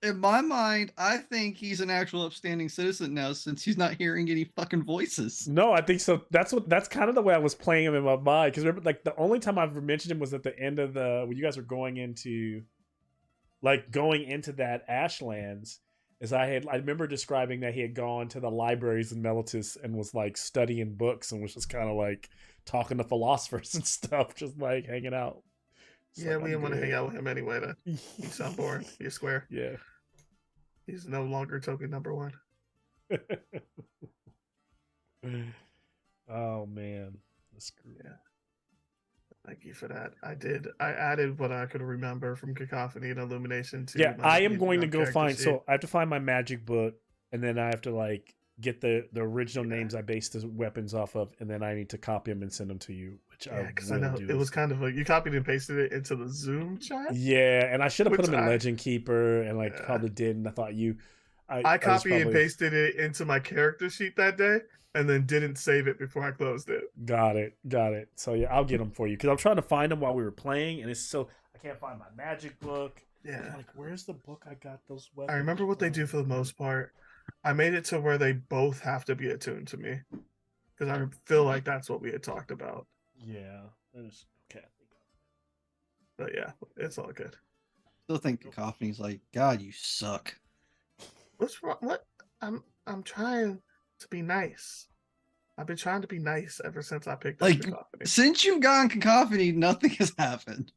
Speaker 4: In my mind, I think he's an actual upstanding citizen now since he's not hearing any fucking voices.
Speaker 2: No, I think so. That's kind of the way I was playing him in my mind. Because remember, like the only time I've ever mentioned him was at the end of when you guys were going into that Ashlands. I remember describing that he had gone to the libraries in Melitus and was like studying books and was just kind of like talking to philosophers and stuff, just like hanging out. It's
Speaker 6: Yeah,
Speaker 2: like,
Speaker 6: we
Speaker 2: I'm
Speaker 6: didn't want to
Speaker 2: good.
Speaker 6: hang out with him anyway. Then he sound boring. He's square.
Speaker 2: Yeah.
Speaker 6: He's no longer token number 1.
Speaker 2: Oh man, that's screw.
Speaker 6: Yeah. Thank you for that. I did. I added what I could remember from Cacophony and Illumination to
Speaker 2: Yeah,
Speaker 6: my
Speaker 2: I am going to go
Speaker 6: character
Speaker 2: find.
Speaker 6: sheet.
Speaker 2: So I have to find my magic book, and then I have to like get the original names I based the weapons off of, and then I need to copy them and send them to you, which
Speaker 6: Yeah, because
Speaker 2: I
Speaker 6: I
Speaker 2: will
Speaker 6: know
Speaker 2: do.
Speaker 6: it was kind of like you copied and pasted it into the Zoom chat.
Speaker 2: Yeah, and I should have put
Speaker 6: Which
Speaker 2: them in
Speaker 6: I-
Speaker 2: Legend Keeper, and like
Speaker 6: Yeah.
Speaker 2: probably didn't. I thought you.
Speaker 6: I
Speaker 2: was
Speaker 6: copied and
Speaker 2: probably-
Speaker 6: pasted it into my character sheet that day, and then didn't save it before I closed it.
Speaker 2: Got it. So yeah, I'll get them for you because I'm trying to find them while we were playing, and it's so I can't find my magic book.
Speaker 6: Yeah.
Speaker 2: I'm like, where's the book I got those
Speaker 6: I
Speaker 2: weapons?
Speaker 6: remember what they do for the most part. I made it to where they both have to be attuned to me, because I feel like that's what we had talked about.
Speaker 2: Yeah, that is okay.
Speaker 6: But yeah, it's all good.
Speaker 4: Still think Cacophony's like, God, you suck.
Speaker 6: What's wrong? What? I'm trying to be nice. I've been trying to be nice ever since I picked up
Speaker 4: Like,
Speaker 6: Cacophony.
Speaker 4: since you've gotten Cacophony, nothing has happened.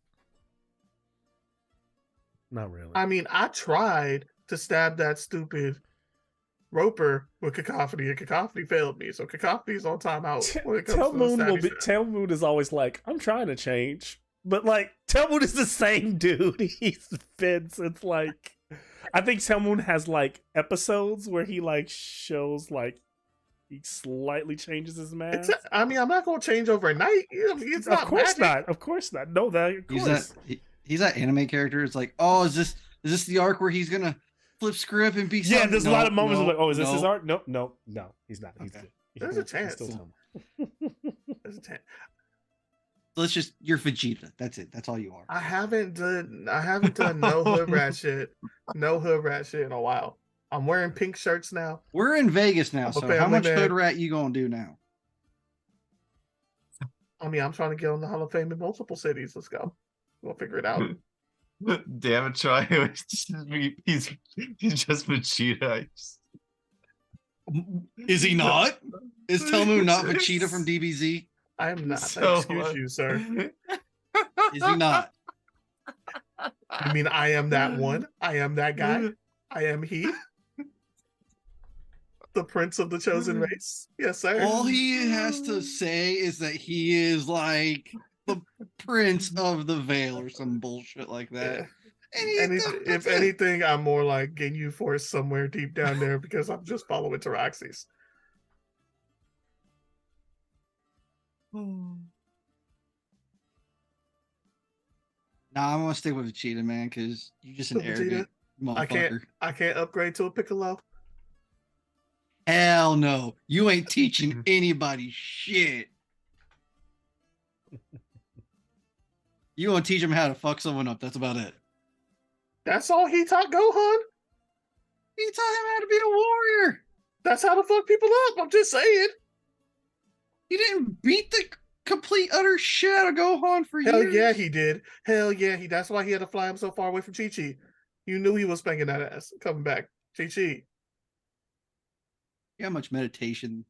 Speaker 2: Not really.
Speaker 6: I mean, I tried to stab that stupid Roper with Cacophony, and Cacophony failed me. So Cacophony's on timeout when it comes
Speaker 2: Tell
Speaker 6: to the
Speaker 2: Moon will
Speaker 6: stabby
Speaker 2: be.
Speaker 6: stab.
Speaker 2: Tell Moon is always like, I'm trying to change, but like Tell Moon is the same dude he's been since like. I think Tell Moon has like episodes where he like shows like he slightly changes his mask.
Speaker 6: I mean, I'm not going to change overnight. It's
Speaker 2: Of
Speaker 6: not
Speaker 2: course
Speaker 6: magic.
Speaker 2: not. Of course not. No, that of course.
Speaker 4: He's that anime character. It's like, oh, is this the arc where he's gonna flip script and be?
Speaker 2: Yeah, there's a lot of moments
Speaker 4: no,
Speaker 2: like, oh, is this
Speaker 4: no.
Speaker 2: his art? No, he's not. He's
Speaker 4: Okay.
Speaker 2: good.
Speaker 6: There's a
Speaker 2: He's
Speaker 6: chance.
Speaker 2: still Tell Moon.
Speaker 6: There's a chance.
Speaker 4: Let's just you're Vegeta. That's it. That's all you are.
Speaker 6: I haven't done no hood rat shit. No hood rat shit in a while. I'm wearing pink shirts now.
Speaker 4: We're in Vegas now,
Speaker 6: I'm a
Speaker 4: so how
Speaker 6: family
Speaker 4: much
Speaker 6: man.
Speaker 4: hood rat you gonna do now?
Speaker 6: I mean, I'm trying to get on the Hall of Fame in multiple cities. Let's go. We'll figure it out.
Speaker 7: Damn it, Troy. He's just Vegeta.
Speaker 4: Is he not? Is Telmu not Vegeta from DBZ?
Speaker 6: I am not.
Speaker 7: So
Speaker 6: Excuse you, sir.
Speaker 4: Is he not?
Speaker 6: You mean I am that one? I am that guy? I am he? The prince of the chosen race? Yes, sir.
Speaker 4: All he has to say is that he is like the prince of the veil or some bullshit like that.
Speaker 6: Yeah.
Speaker 4: And
Speaker 6: If
Speaker 4: that's it.
Speaker 6: anything, I'm more like Ginyu Force somewhere deep down there because I'm just following Taraxis.
Speaker 4: Nah, I'm gonna stick with Vegeta, man, because you're just an
Speaker 6: Vegeta?
Speaker 4: arrogant motherfucker.
Speaker 6: I can't upgrade to a Piccolo.
Speaker 4: Hell no. You ain't teaching anybody shit. You gonna teach him how to fuck someone up. That's about it.
Speaker 6: That's all he taught Gohan.
Speaker 4: He taught him how to be a warrior.
Speaker 6: That's how to fuck people up. I'm just saying.
Speaker 4: He didn't beat the complete utter shit out of Gohan for
Speaker 6: Hell
Speaker 4: years.
Speaker 6: yeah, he did. Hell yeah, he. That's why he had to fly him so far away from Chi Chi. You knew he was spanking that ass coming back. Chi Chi.
Speaker 4: You know how much meditation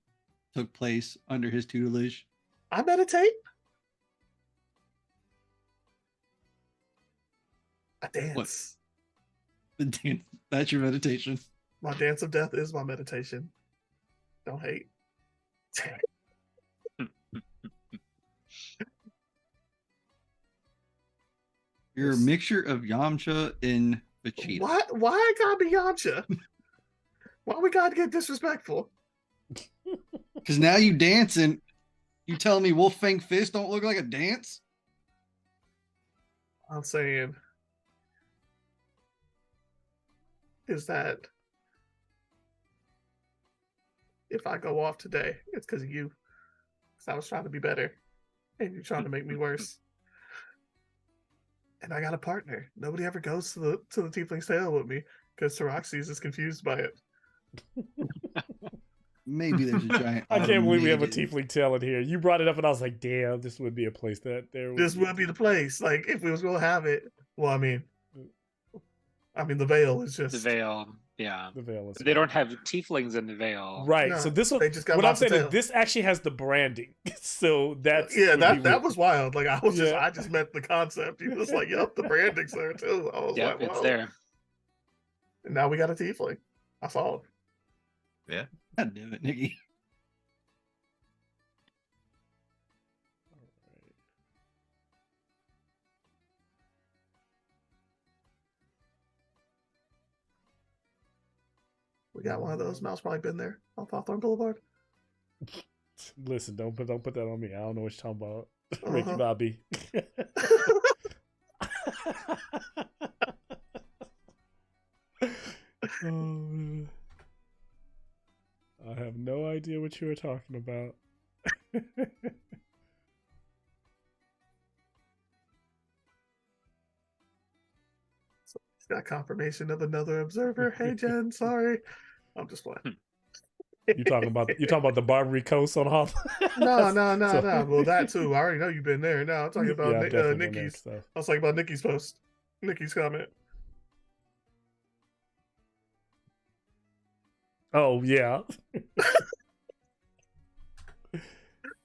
Speaker 4: took place under his tutelage?
Speaker 6: I meditate. I dance.
Speaker 4: That's your meditation.
Speaker 6: My dance of death is my meditation. Don't hate.
Speaker 4: You're a mixture of Yamcha and Vegeta.
Speaker 6: Why I gotta be Yamcha? Why we gotta get disrespectful?
Speaker 4: Because now you dancing. You telling me Wolf Fang Fist don't look like a dance?
Speaker 6: I'm saying is that if I go off today, it's because of you. Because I was trying to be better, and you're trying to make me worse. And I got a partner. Nobody ever goes to the Tiefling's Tale with me because Taraxis is confused by it.
Speaker 4: Maybe there's a giant.
Speaker 2: I can't believe we have a
Speaker 4: automated-
Speaker 2: tiefling tail in here. You brought it up, and I was like, "Damn, this would be a place that there."
Speaker 6: This would be the place. Like if we was gonna have it. Well, I mean, the veil is just
Speaker 3: The Veil, yeah.
Speaker 2: the veil is.
Speaker 3: They don't have tieflings in the Veil.
Speaker 2: Right.
Speaker 6: No,
Speaker 2: So this one,
Speaker 6: they just got
Speaker 2: what I'm
Speaker 6: lots of
Speaker 2: saying is
Speaker 6: tail.
Speaker 2: this actually has the branding. So that's
Speaker 6: yeah.
Speaker 2: would be
Speaker 6: That
Speaker 2: weird.
Speaker 6: was wild. Like I was
Speaker 2: Yeah.
Speaker 6: I just meant the concept. He was like, "Yep, the branding's there too." I was
Speaker 3: Yeah,
Speaker 6: like,
Speaker 3: it's
Speaker 6: "Whoa."
Speaker 3: there.
Speaker 6: And now we got a tiefling. I saw him.
Speaker 7: Yeah.
Speaker 4: God damn it, Nikki.
Speaker 6: We got one of those. Mel's probably been there on Hawthorne Boulevard.
Speaker 2: Listen, don't put that on me. I don't know what you're talking about. Ricky
Speaker 6: Uh-huh.
Speaker 2: Bobby. Oh, I have no idea what you were talking about.
Speaker 6: He's got confirmation of another observer. Hey, Jen, sorry. I'm just playing.
Speaker 2: You talking about the Barbary Coast on Hawthorne?
Speaker 6: No.
Speaker 2: So-
Speaker 6: Well, that too. I already know you've been there. No, I'm talking about
Speaker 2: yeah, I've definitely been there,
Speaker 6: Nikki's.
Speaker 2: so.
Speaker 6: I was talking about Nikki's post. Nikki's comment.
Speaker 2: Oh yeah,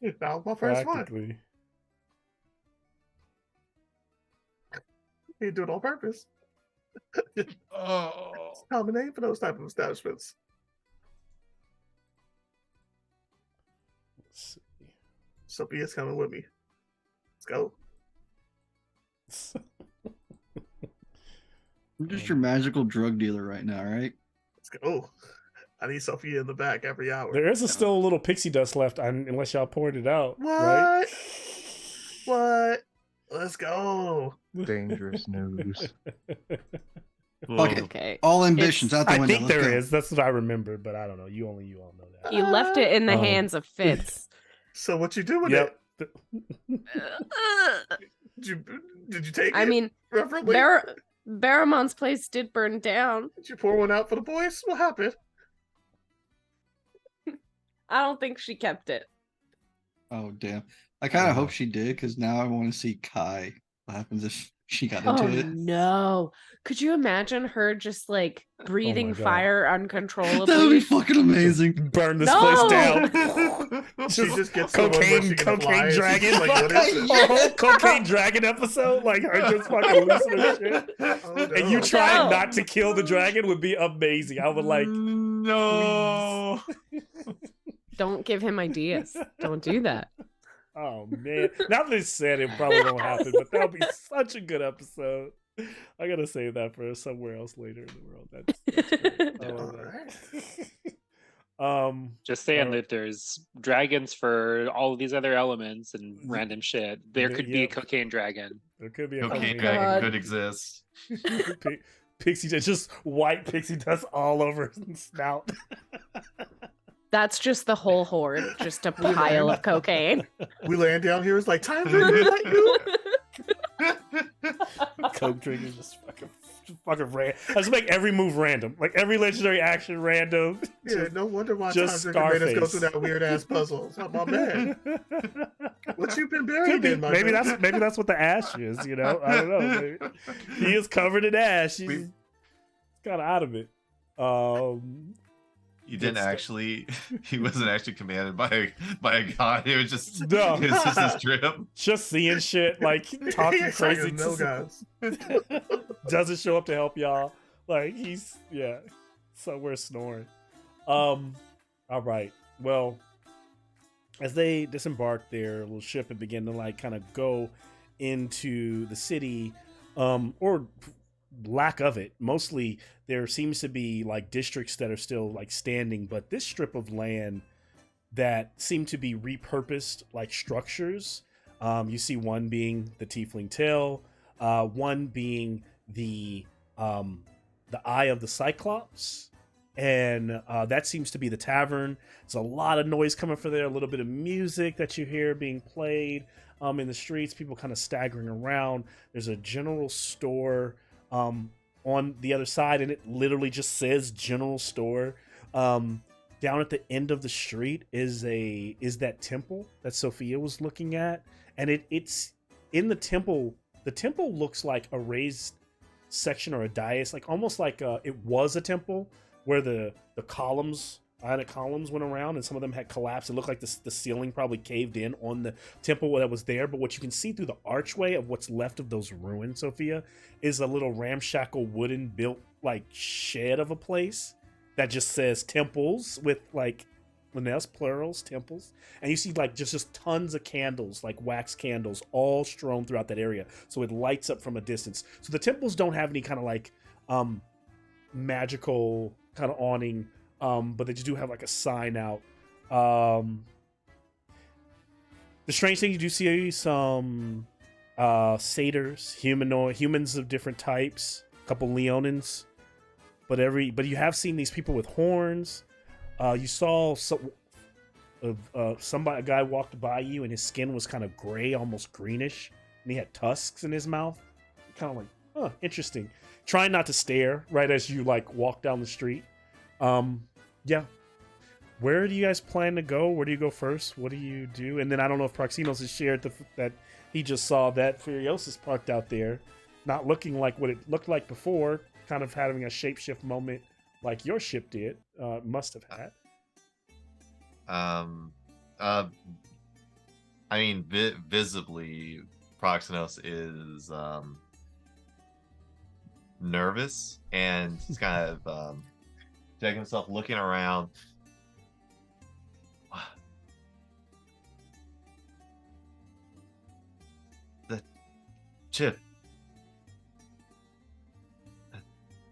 Speaker 6: That was my first one.
Speaker 2: practically.
Speaker 6: He do it on purpose.
Speaker 7: Oh.
Speaker 6: It's a common name for those type of establishments.
Speaker 2: Let's
Speaker 6: Sophia's coming with me. Let's go.
Speaker 2: see.
Speaker 4: I'm just your magical drug dealer right now, right?
Speaker 6: Let's go. I need Sophia in the back every hour.
Speaker 2: There is still a little pixie dust left, unless y'all poured it out,
Speaker 6: What?
Speaker 2: right?
Speaker 6: What? Let's go.
Speaker 5: Dangerous news.
Speaker 4: Fuck it.
Speaker 8: Okay.
Speaker 4: All ambitions out the
Speaker 2: I
Speaker 4: window.
Speaker 2: think
Speaker 4: Let's
Speaker 2: there
Speaker 4: go.
Speaker 2: is. That's what I remember, but I don't know. You all know that.
Speaker 8: You left it in the
Speaker 2: Oh.
Speaker 8: hands of Fitz.
Speaker 6: So what you do with
Speaker 2: Yep.
Speaker 6: it? Did you take
Speaker 8: I
Speaker 6: it?
Speaker 8: mean,
Speaker 6: Reverently?
Speaker 8: Barramon's place did burn down.
Speaker 6: Did you pour one out for the boys? What happened?
Speaker 8: I don't think she kept it.
Speaker 4: Oh damn! I kind of hope she did because now I want to see Kai. What happens if she got into
Speaker 8: Oh
Speaker 4: it?
Speaker 8: no. Could you imagine her just like breathing
Speaker 2: God.
Speaker 8: fire
Speaker 4: That would be
Speaker 8: uncontrollably?
Speaker 4: fucking amazing.
Speaker 2: Burn this
Speaker 8: No!
Speaker 2: place down.
Speaker 6: She just gets the one where she can fly,
Speaker 2: cocaine
Speaker 6: and she's
Speaker 2: dragon.
Speaker 6: like, what is this?
Speaker 2: A whole cocaine dragon episode, like her just fucking losing her shit.
Speaker 6: Oh, no.
Speaker 2: And you trying
Speaker 8: No.
Speaker 2: not to kill the dragon would be amazing. I would like.
Speaker 7: No.
Speaker 8: Don't give him ideas. Don't do that.
Speaker 2: Oh man! Now that it's said, it probably won't happen, but that'll be such a good episode. I gotta save that for somewhere else later in the world. That's great. I love that.
Speaker 3: Just saying
Speaker 2: Uh,
Speaker 3: that there's dragons for all of these other elements and random shit. There
Speaker 2: Yeah,
Speaker 3: could be
Speaker 2: yeah.
Speaker 3: a cocaine dragon.
Speaker 2: There could be a
Speaker 7: Cocaine
Speaker 2: cocaine
Speaker 8: God.
Speaker 7: dragon could exist.
Speaker 2: pixie dust, just white pixie dust all over his snout.
Speaker 8: That's just the whole horde, just a pile of cocaine.
Speaker 6: We land down here. It's like, time to let you.
Speaker 2: Coke drinking just fucking random. I just make every move random, like every legendary action random.
Speaker 6: Yeah, no wonder why
Speaker 2: just
Speaker 6: Time Drinker made us go
Speaker 2: Scarface.
Speaker 6: through that weird ass puzzle. It's not my man. What you been
Speaker 2: Could
Speaker 6: buried
Speaker 2: be.
Speaker 6: in, my
Speaker 2: Maybe
Speaker 6: friend?
Speaker 2: maybe that's what the ash is. You know, I don't know. Maybe. He is covered in ash. He's
Speaker 7: We-
Speaker 2: kind of out of it.
Speaker 7: He didn't
Speaker 2: Good stuff.
Speaker 7: actually. He wasn't actually commanded by a god. It was just
Speaker 2: No.
Speaker 7: it was just his trip.
Speaker 2: Just seeing shit, like talking
Speaker 6: He's like,
Speaker 2: crazy.
Speaker 6: no
Speaker 2: to-
Speaker 6: guys.
Speaker 2: Doesn't show up to help y'all. Like he's somewhere snoring. All right. Well, as they disembark their little ship and begin to like kind of go into the city, or lack of it, mostly there seems to be like districts that are still like standing, but this strip of land that seem to be repurposed like structures. You see one being the Tiefling Tail, one being the Eye of the Cyclops, and that seems to be the tavern. There's a lot of noise coming from there, a little bit of music that you hear being played in the streets, people kind of staggering around. There's a general store on the other side, and it literally just says general store. Down at the end of the street is that temple that Sophia was looking at, and it's in the temple. The temple looks like a raised section or a dais, like almost like it was a temple where the columns, ionic columns, went around, and some of them had collapsed. It looked like the ceiling probably caved in on the temple that was there. But what you can see through the archway of what's left of those ruins, Sophia, is a little ramshackle wooden built like shed of a place that just says temples with like Linnaeus plurals, temples, and you see like just tons of candles, like wax candles, all strewn throughout that area. So it lights up from a distance. So the temples don't have any kind of like magical kind of awning, but they just do have like a sign out. The strange thing, you do see some satyrs, humans of different types, a couple leonins, but you have seen these people with horns. You saw a guy walked by you and his skin was kind of gray, almost greenish, and he had tusks in his mouth. Kind of like, huh, interesting. Trying not to stare right as you like walk down the street. Yeah. Where do you guys plan to go? Where do you go first? What do you do? And then I don't know if Proxinos has shared that he just saw that Furiosa's parked out there, not looking like what it looked like before, kind of having a shapeshift moment like your ship did. Must have had.
Speaker 7: I mean, visibly, Proxinos is nervous, and he's kind of checking himself, looking around. The ship.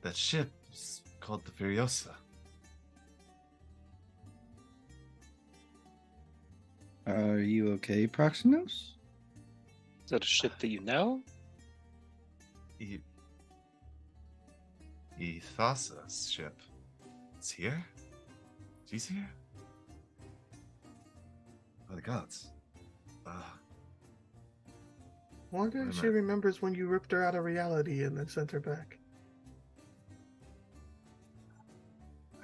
Speaker 7: That ship is called the Furiosa.
Speaker 4: Are you okay, Proxinos?
Speaker 3: Is that a ship that you know?
Speaker 7: Ethasa's ship. It's here? She's here? Oh, the gods.
Speaker 6: Wonder if
Speaker 7: Wait a
Speaker 6: she
Speaker 7: minute.
Speaker 6: remembers when you ripped her out of reality and then sent her back.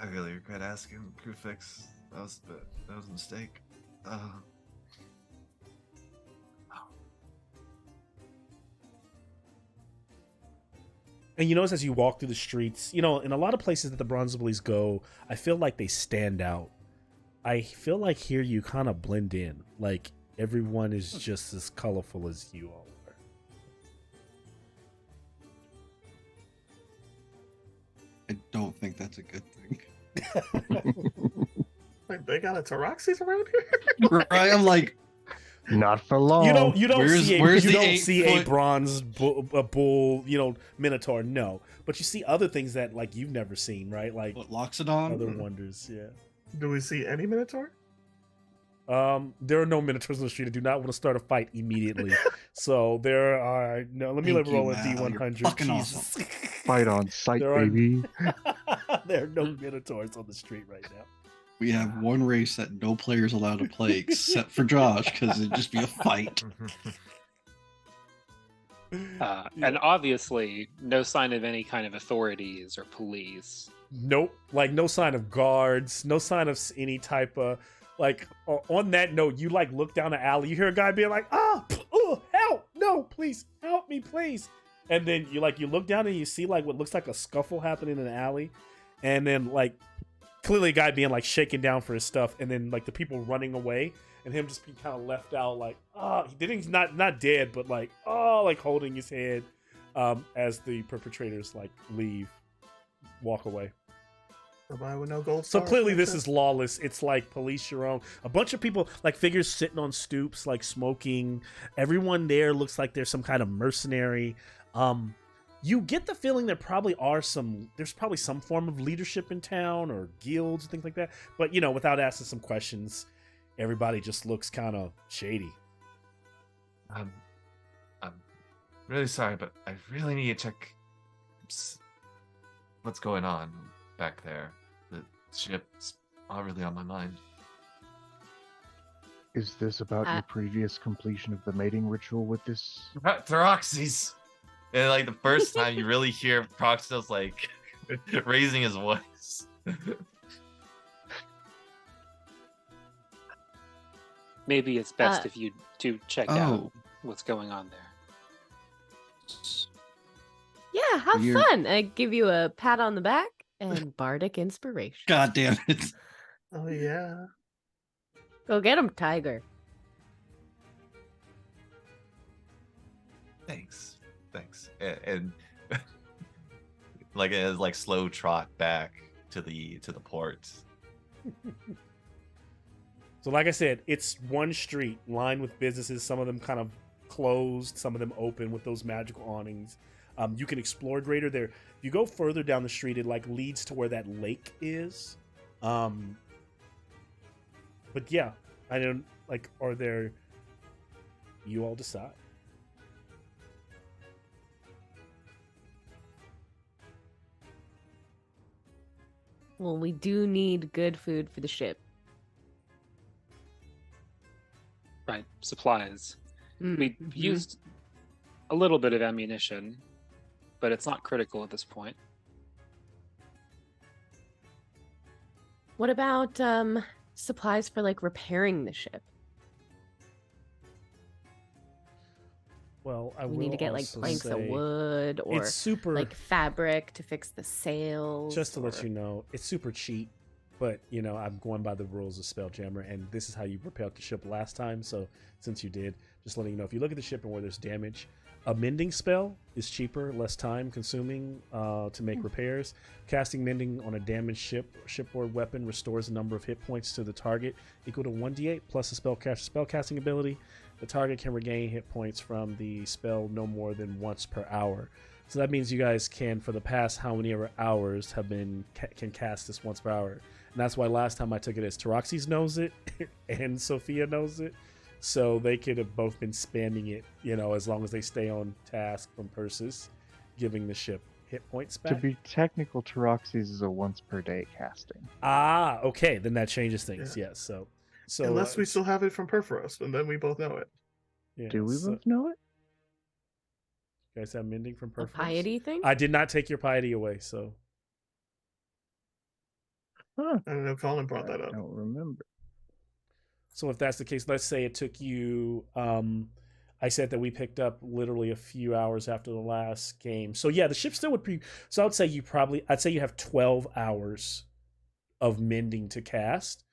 Speaker 7: I really regret asking, Crewfix. That was a mistake.
Speaker 2: And you notice as you walk through the streets, in a lot of places that the Bronze Bullies go, I feel like they stand out. I feel like here you kind of blend in. Like everyone is just as colorful as you all are.
Speaker 4: I don't think that's a good thing.
Speaker 6: Like, they got a Taroxys around here?
Speaker 4: Right? I'm like,
Speaker 5: Not for long.
Speaker 2: You don't
Speaker 4: Where's-
Speaker 2: see a,
Speaker 4: where's
Speaker 2: you
Speaker 4: the
Speaker 2: don't
Speaker 4: 8
Speaker 2: see a
Speaker 4: foot-
Speaker 2: bronze bull, minotaur. No, but you see other things that like you've never seen, right? Like
Speaker 4: what, Loxodon?
Speaker 2: other wonders. Yeah.
Speaker 6: Do we see any Minotaur?
Speaker 2: There are no minotaurs on the street. I do not want to start a fight immediately. So there are no. Let me
Speaker 4: Thank
Speaker 2: roll
Speaker 4: you,
Speaker 2: a
Speaker 4: Mal. You're
Speaker 2: D100.
Speaker 4: fucking
Speaker 2: Jesus.
Speaker 5: Fight on sight,
Speaker 2: There are-
Speaker 5: baby.
Speaker 2: There are no minotaurs on the street right now.
Speaker 4: We have one race that no player's allowed to play except for Josh, because it'd just be a fight.
Speaker 3: And obviously, no sign of any kind of authorities or police.
Speaker 2: Nope. Like no sign of guards. No sign of any type of like. On that note, you like look down the alley. You hear a guy being like, help! No, please help me, please. And then you look down and you see like what looks like a scuffle happening in the alley, and then like clearly a guy being like shaken down for his stuff, and then like the people running away, and him just being kind of left out like he's not dead, but like holding his head as the perpetrators like walk away.
Speaker 6: Nobody with no gold
Speaker 2: So
Speaker 6: stars,
Speaker 2: clearly
Speaker 6: that's
Speaker 2: this
Speaker 6: it.
Speaker 2: is lawless. It's like police your own. A bunch of people, like figures sitting on stoops, like smoking. Everyone there looks like there's some kind of mercenary. You get the feeling there's probably some form of leadership in town or guilds and things like that. But without asking some questions, everybody just looks kind of shady.
Speaker 7: I'm really sorry, but I really need to check what's going on back there. The ship's not really on my mind.
Speaker 5: Is this about your previous completion of the mating ritual with this?
Speaker 7: Theroxys! And like the first time you really hear Proxinos like raising his voice.
Speaker 3: Maybe it's best if you do check out
Speaker 4: Oh,
Speaker 3: what's going on there.
Speaker 8: Yeah, have
Speaker 4: You're-
Speaker 8: fun. I give you a pat on the back and bardic inspiration.
Speaker 4: God damn it.
Speaker 6: Oh, yeah.
Speaker 8: Go get him, Tiger.
Speaker 7: Thanks. And like as like slow trot back, to the port.
Speaker 2: So like I said, it's one street lined with businesses, some of them kind of closed, some of them open with those magical awnings. You can explore greater there. If you go further down the street, it like leads to where that lake is. But yeah, I don't like, are there, you all decide.
Speaker 1: Well, we do need good food for the ship.
Speaker 3: Right, supplies. We
Speaker 1: Mhm.
Speaker 3: used a little bit of ammunition, but it's not critical at this point.
Speaker 1: What about supplies for like repairing the ship?
Speaker 2: Well, I
Speaker 1: We
Speaker 2: will
Speaker 1: need to get like
Speaker 2: also
Speaker 1: planks of
Speaker 2: say
Speaker 1: wood or
Speaker 2: it's super,
Speaker 1: like fabric to fix the sails.
Speaker 2: just to let
Speaker 1: or-
Speaker 2: you know, it's super cheap. But you know, I'm going by the rules of Spelljammer, and this is how you repaired the ship last time. So since you did, just letting you know, if you look at the ship and where there's damage, a mending spell is cheaper, less time consuming to make repairs. Casting mending on a damaged shipboard weapon restores the number of hit points to the target equal to 1d8 plus a spellcasting ability. The target can regain hit points from the spell no more than once per hour. So that means you guys can, for the past how many ever hours, have been can cast this once per hour. And that's why last time I took it as Taroxys knows it and Sophia knows it. So they could have both been spamming it, you know, as long as they stay on task from Persis, giving the ship hit points
Speaker 5: To
Speaker 2: back.
Speaker 5: be technical, Taroxys is a once per day casting.
Speaker 2: Ah, okay, then that changes things.
Speaker 6: Yeah.
Speaker 2: Yes, so
Speaker 6: Unless we still have it from Perforos, and then we both know it.
Speaker 2: yeah,
Speaker 5: Do we
Speaker 2: so,
Speaker 5: both know it?
Speaker 2: you guys have mending from
Speaker 1: A
Speaker 2: Perforos?
Speaker 1: piety thing?
Speaker 2: I did not take your piety away, so
Speaker 5: Huh.
Speaker 6: I don't know. Colin brought that
Speaker 5: I
Speaker 6: up.
Speaker 5: don't remember.
Speaker 2: So if that's the case, let's say it took you I said that we picked up literally a few hours after the last game. So yeah, the ship still would be, so I'd say you have 12 hours of mending to cast.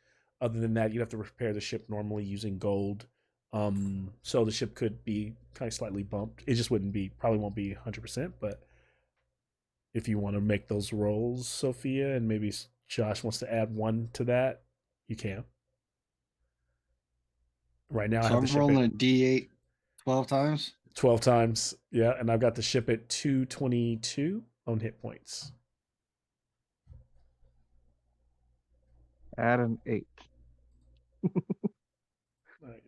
Speaker 2: Other than that, you'd have to repair the ship normally using gold. So the ship could be kind of slightly bumped. It just probably won't be 100%, but if you want to make those rolls, Sophia, and maybe Josh wants to add one to that, you can. Right now, I
Speaker 4: So
Speaker 2: have
Speaker 4: I'm
Speaker 2: the ship
Speaker 4: rolling
Speaker 2: at
Speaker 4: a D8 12 times.
Speaker 2: 12 times. Yeah, and I've got the ship at 222 on hit points.
Speaker 5: Add an 8.
Speaker 2: Nice.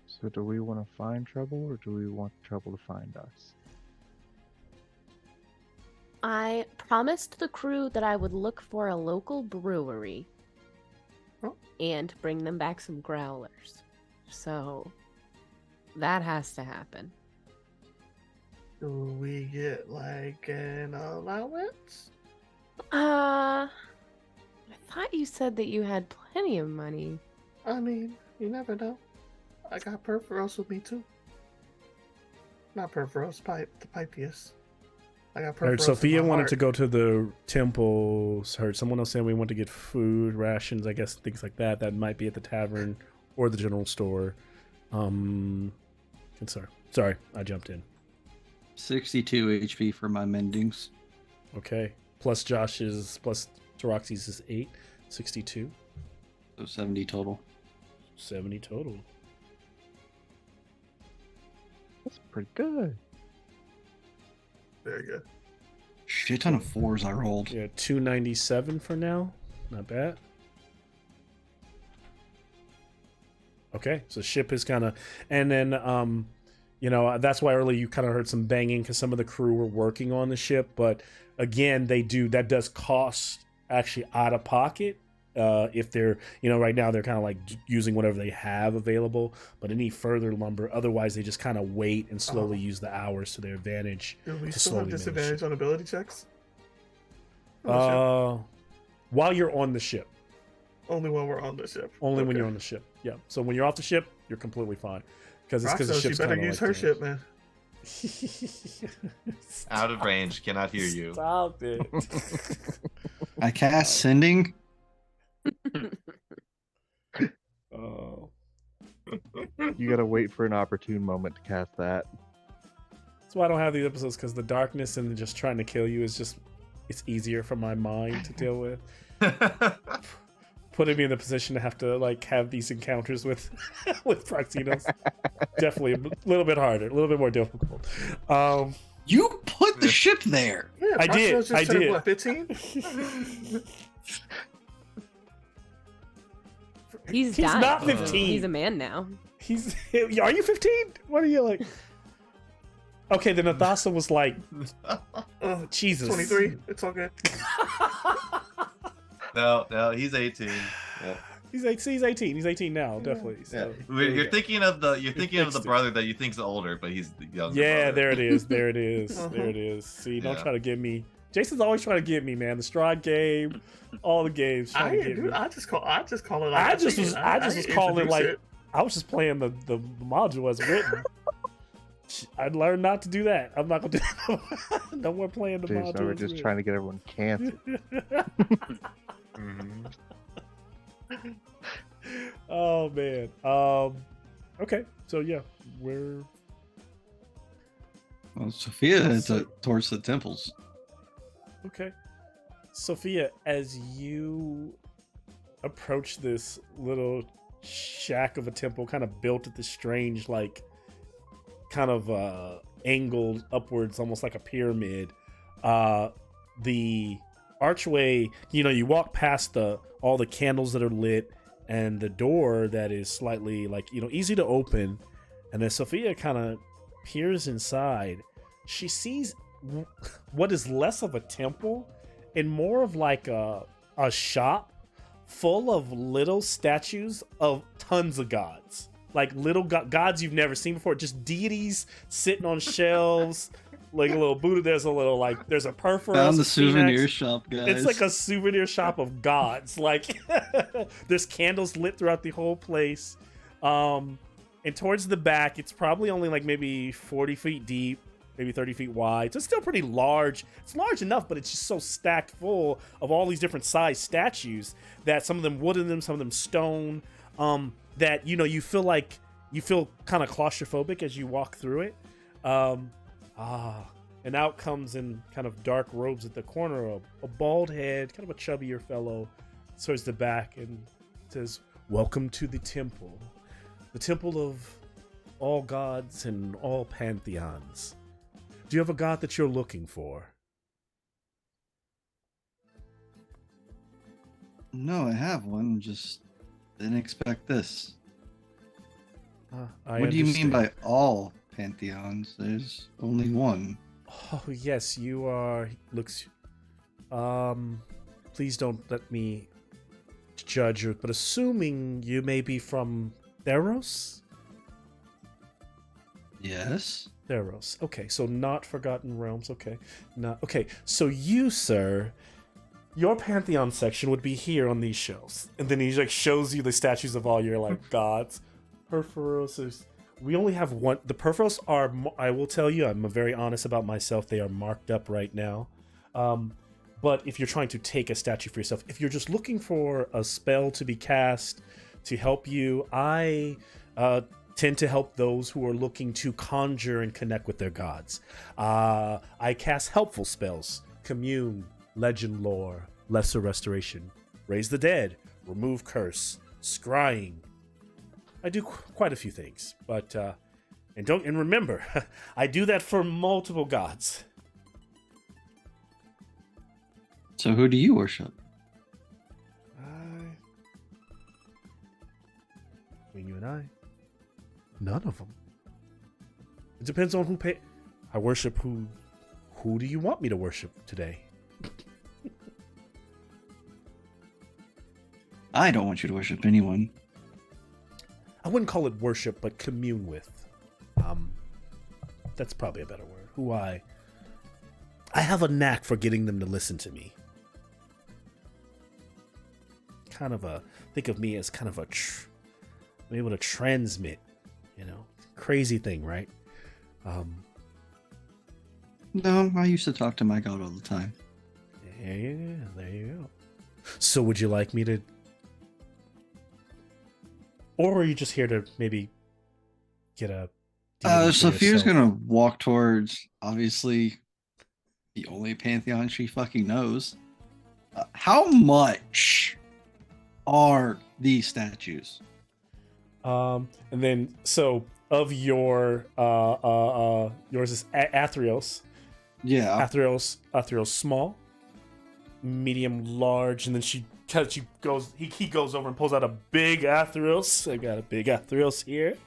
Speaker 5: So do we want to find trouble or do we want trouble to find us?
Speaker 1: I promised the crew that I would look for a local brewery
Speaker 6: Oh.
Speaker 1: and bring them back some growlers. So that has to happen.
Speaker 6: Do we get like an allowance?
Speaker 1: I thought you said that you had plenty of money.
Speaker 6: I mean, you never know. I got Perforos with me too. Not Perforos, the Pythias. I got
Speaker 2: I heard
Speaker 6: Perforos.
Speaker 2: Sophia wanted to go to the temples. Heard someone else saying we want to get food, rations, I guess, things like that. That might be at the tavern or the general store. And sorry, I jumped in.
Speaker 4: 62 HP for my mendings.
Speaker 2: Okay. Plus Taroxy's is 8, 62,
Speaker 4: So 70 total.
Speaker 2: 70 total.
Speaker 5: That's pretty good.
Speaker 6: Very good.
Speaker 4: Shit ton of 4s I rolled.
Speaker 2: Yeah, 297 for now. Not bad. Okay, so ship is kind of, and then you know, that's why earlier you kind of heard some banging because some of the crew were working on the ship. But again, that does cost actually out of pocket. If they're, you know, right now they're kind of like using whatever they have available, but any further lumber, otherwise they just kind of wait and slowly use the hours to their advantage.
Speaker 6: Do we
Speaker 2: To
Speaker 6: still have
Speaker 2: slowly manage
Speaker 6: disadvantage
Speaker 2: it.
Speaker 6: on ability checks? On the ship?
Speaker 2: While you're on the ship,
Speaker 6: Only when we're on the ship.
Speaker 2: only when
Speaker 6: Okay.
Speaker 2: you're on the ship. Yeah. So when you're off the ship, you're completely fine because it's because the
Speaker 6: Roxo, she
Speaker 2: ship's
Speaker 6: better
Speaker 2: kind of
Speaker 6: use
Speaker 2: like
Speaker 6: her
Speaker 2: damaged.
Speaker 6: ship, man.
Speaker 7: Out of range, cannot hear you.
Speaker 2: Stop it.
Speaker 4: I cast sending.
Speaker 2: Oh.
Speaker 5: You gotta wait for an opportune moment to cast that.
Speaker 2: That's why I don't have these episodes, because the darkness and just trying to kill you is just, it's easier for my mind to deal with. Putting me in the position to have to like have these encounters with with Proxinos, definitely a little bit harder, a little bit more difficult.
Speaker 4: You put the ship there.
Speaker 6: Yeah,
Speaker 2: I did,
Speaker 6: Proximo's just
Speaker 2: I
Speaker 6: turned,
Speaker 2: did.
Speaker 6: What, 15?
Speaker 8: He's
Speaker 2: He's
Speaker 8: dying.
Speaker 2: not 15.
Speaker 8: He's a man now.
Speaker 2: He's are you 15? What are you like? Okay, then Athasa was like,
Speaker 6: Oh,
Speaker 2: Jesus.
Speaker 6: 23. It's all good.
Speaker 7: No, he's 18. Yeah.
Speaker 2: He's 18. He's 18 now, definitely. So, there you
Speaker 7: You're
Speaker 2: go.
Speaker 7: thinking of the
Speaker 2: fixed it.
Speaker 7: brother that you think's older, but he's the younger.
Speaker 2: Yeah,
Speaker 7: brother.
Speaker 2: there it is. There it is. There it is. See, don't
Speaker 7: Yeah.
Speaker 2: try to get me. Jason's always trying to get me, man. The Strahd game, all the games trying to get me.
Speaker 6: I just call it. Like
Speaker 2: I just
Speaker 6: see
Speaker 2: was
Speaker 6: it.
Speaker 2: I just was calling it
Speaker 6: introduce
Speaker 2: like
Speaker 6: it.
Speaker 2: I was just playing the module as written. I'd learn not to do that. I'm not gonna do that. No more playing the
Speaker 5: Jason,
Speaker 2: module.
Speaker 5: we're
Speaker 2: as
Speaker 5: just
Speaker 2: written.
Speaker 5: trying to get everyone canceled.
Speaker 7: Mhm.
Speaker 2: Oh man. Okay. So yeah, we're
Speaker 4: Well, Sophia heads towards the temples.
Speaker 2: okay. Sophia, as you approach this little shack of a temple, kind of built at this strange, like, kind of angled upwards, almost like a pyramid. The archway, you walk past all the candles that are lit, and the door that is slightly like easy to open, and then Sophia kind of peers inside. She sees what is less of a temple and more of like a shop full of little statues of tons of gods, like little gods you've never seen before, just deities sitting on shelves. Like a little Buddha, there's a Perforos.
Speaker 4: Found the
Speaker 2: a
Speaker 4: souvenir
Speaker 2: Phoenix.
Speaker 4: shop, guys.
Speaker 2: It's like a souvenir shop of gods. Like there's candles lit throughout the whole place. And towards the back, it's probably only like maybe 40 feet deep, maybe 30 feet wide. So it's still pretty large. It's large enough, but it's just so stacked full of all these different size statues that some of them wood in them, some of them stone. That you feel kind of claustrophobic as you walk through it. And out comes in kind of dark robes at the corner a bald head, kind of a chubbier fellow, towards the back, and says, "Welcome to the temple of all gods and all pantheons. Do you have a god that you're looking for?"
Speaker 4: No, I have one. Just didn't expect this.
Speaker 2: I
Speaker 4: What do you mean
Speaker 2: understand.
Speaker 4: by all pantheons? There's only one.
Speaker 2: Oh, yes, you are. Looks. Please don't let me judge you, but assuming you may be from THEROS?
Speaker 4: Yes.
Speaker 2: THEROS. Okay, so not Forgotten Realms. Okay. Okay, so you, sir, your Pantheon section would be here on these shelves. And then he like shows you the statues of all your like gods. Perforos is... We only have one. The Perforos are, I will tell you, I'm very honest about myself, they are marked up right now. But if you're trying to take a statue for yourself, if you're just looking for a spell to be cast to help you, I tend to help those who are looking to conjure and connect with their gods. I cast helpful spells: Commune, Legend Lore, Lesser Restoration, Raise the Dead, Remove Curse, Scrying. I do quite a few things, but and remember, I do that for multiple gods.
Speaker 4: So who do you worship?
Speaker 2: Between you and I, none of them. It depends on who pay. I worship who. Who do you want me to worship today?
Speaker 4: I don't want you to worship anyone.
Speaker 2: I wouldn't call it worship, but commune with. That's probably a better word. Who I have a knack for getting them to listen to me. Think of me as kind of I'm able to transmit, crazy thing, right?
Speaker 4: No, I used to talk to my god all the time.
Speaker 2: Yeah, there you go. So would you like me to, or are you just here to maybe get a deity for
Speaker 4: Sophia's
Speaker 2: yourself?
Speaker 4: gonna walk towards, obviously, the only pantheon she fucking knows. How much are these statues?
Speaker 2: And then so of your yours is Athreos.
Speaker 4: Yeah.
Speaker 2: Athreos small, medium, large, and then he goes over and pulls out a big Athreos. I got a big Athreos here.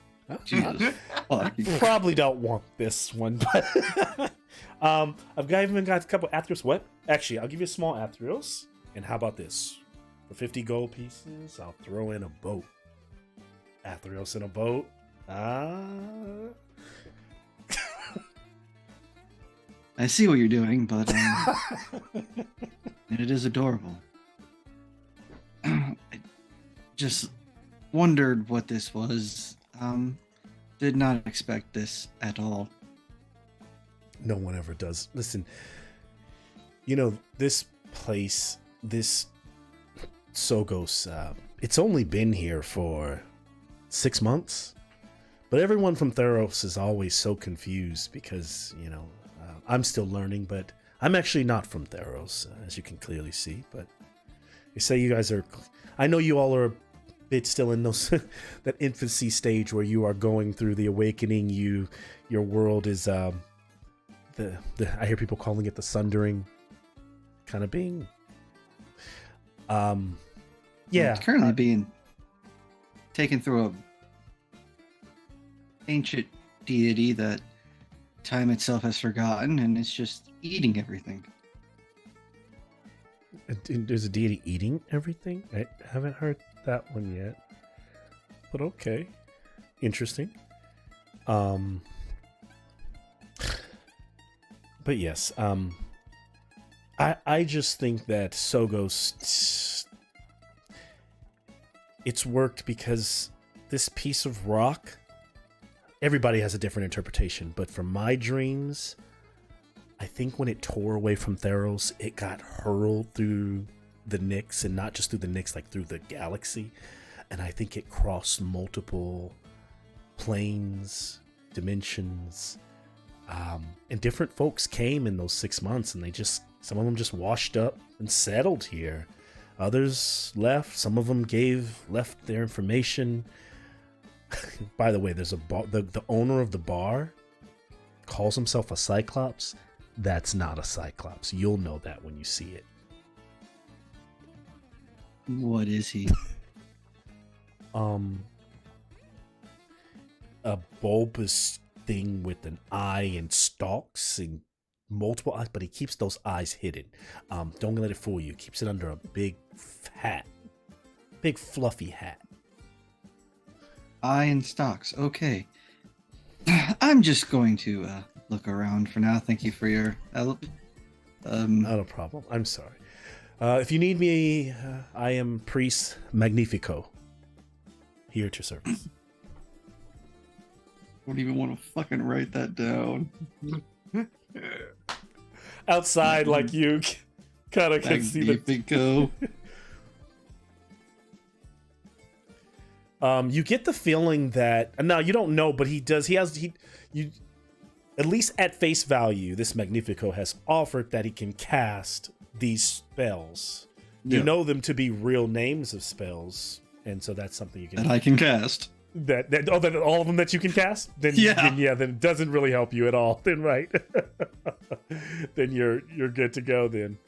Speaker 4: Jesus. Fuck.
Speaker 2: Probably don't want this one, but even got a couple Athreos. What? Actually, I'll give you a small Athreos. And how about this? For 50 gold pieces, I'll throw in a boat. Athreos in a boat.
Speaker 4: I see what you're doing, but and it is adorable. I just wondered what this was. Did not expect this at all.
Speaker 2: No one ever does. Listen, this place, this Sogos, it's only been here for 6 months, but everyone from Theros is always so confused because, I'm still learning, but I'm actually not from Theros, as you can clearly see, but you say you guys are, I know you all are a bit still in those, that infancy stage where you are going through the awakening, your world is, I hear people calling it the Sundering kind of being. Yeah.
Speaker 4: It's currently being taken through a ancient deity that time itself has forgotten, and it's just eating everything.
Speaker 2: There's a deity eating everything? I haven't heard that one yet. But okay. Interesting. But yes, I just think that Sogos, it's worked because this piece of rock, everybody has a different interpretation, but from my dreams, I think when it tore away from Theros, it got hurled through the Nyx, and not just through the Nyx, like through the galaxy. And I think it crossed multiple planes, dimensions, and different folks came in those 6 months, and some of them just washed up and settled here. Others left. Some of them left their information. By the way, there's a bar. The owner of the bar calls himself a Cyclops. That's not a Cyclops. You'll know that when you see it.
Speaker 4: What is he?
Speaker 2: A bulbous thing with an eye and stalks and multiple eyes, but he keeps those eyes hidden. Don't let it fool you. Keeps it under a big hat, big fluffy hat.
Speaker 4: Eye and stocks. Okay. I'm just going to look around for now. Thank you for your help.
Speaker 2: Not a problem. I'm sorry. If you need me, I am Priest Magnifico. Here to service.
Speaker 4: I don't even want to fucking write that down.
Speaker 2: Outside, like you kind of can see the.
Speaker 4: Magnifico.
Speaker 2: You get the feeling that now you don't know, but you at least at face value, this Magnifico has offered that he can cast these spells. You
Speaker 4: Yeah.
Speaker 2: know them to be real names of spells, and so that's something you can.
Speaker 4: That I can cast.
Speaker 2: That all of them that you can cast. Then then it doesn't really help you at all. Then right, then you're good to go. Then.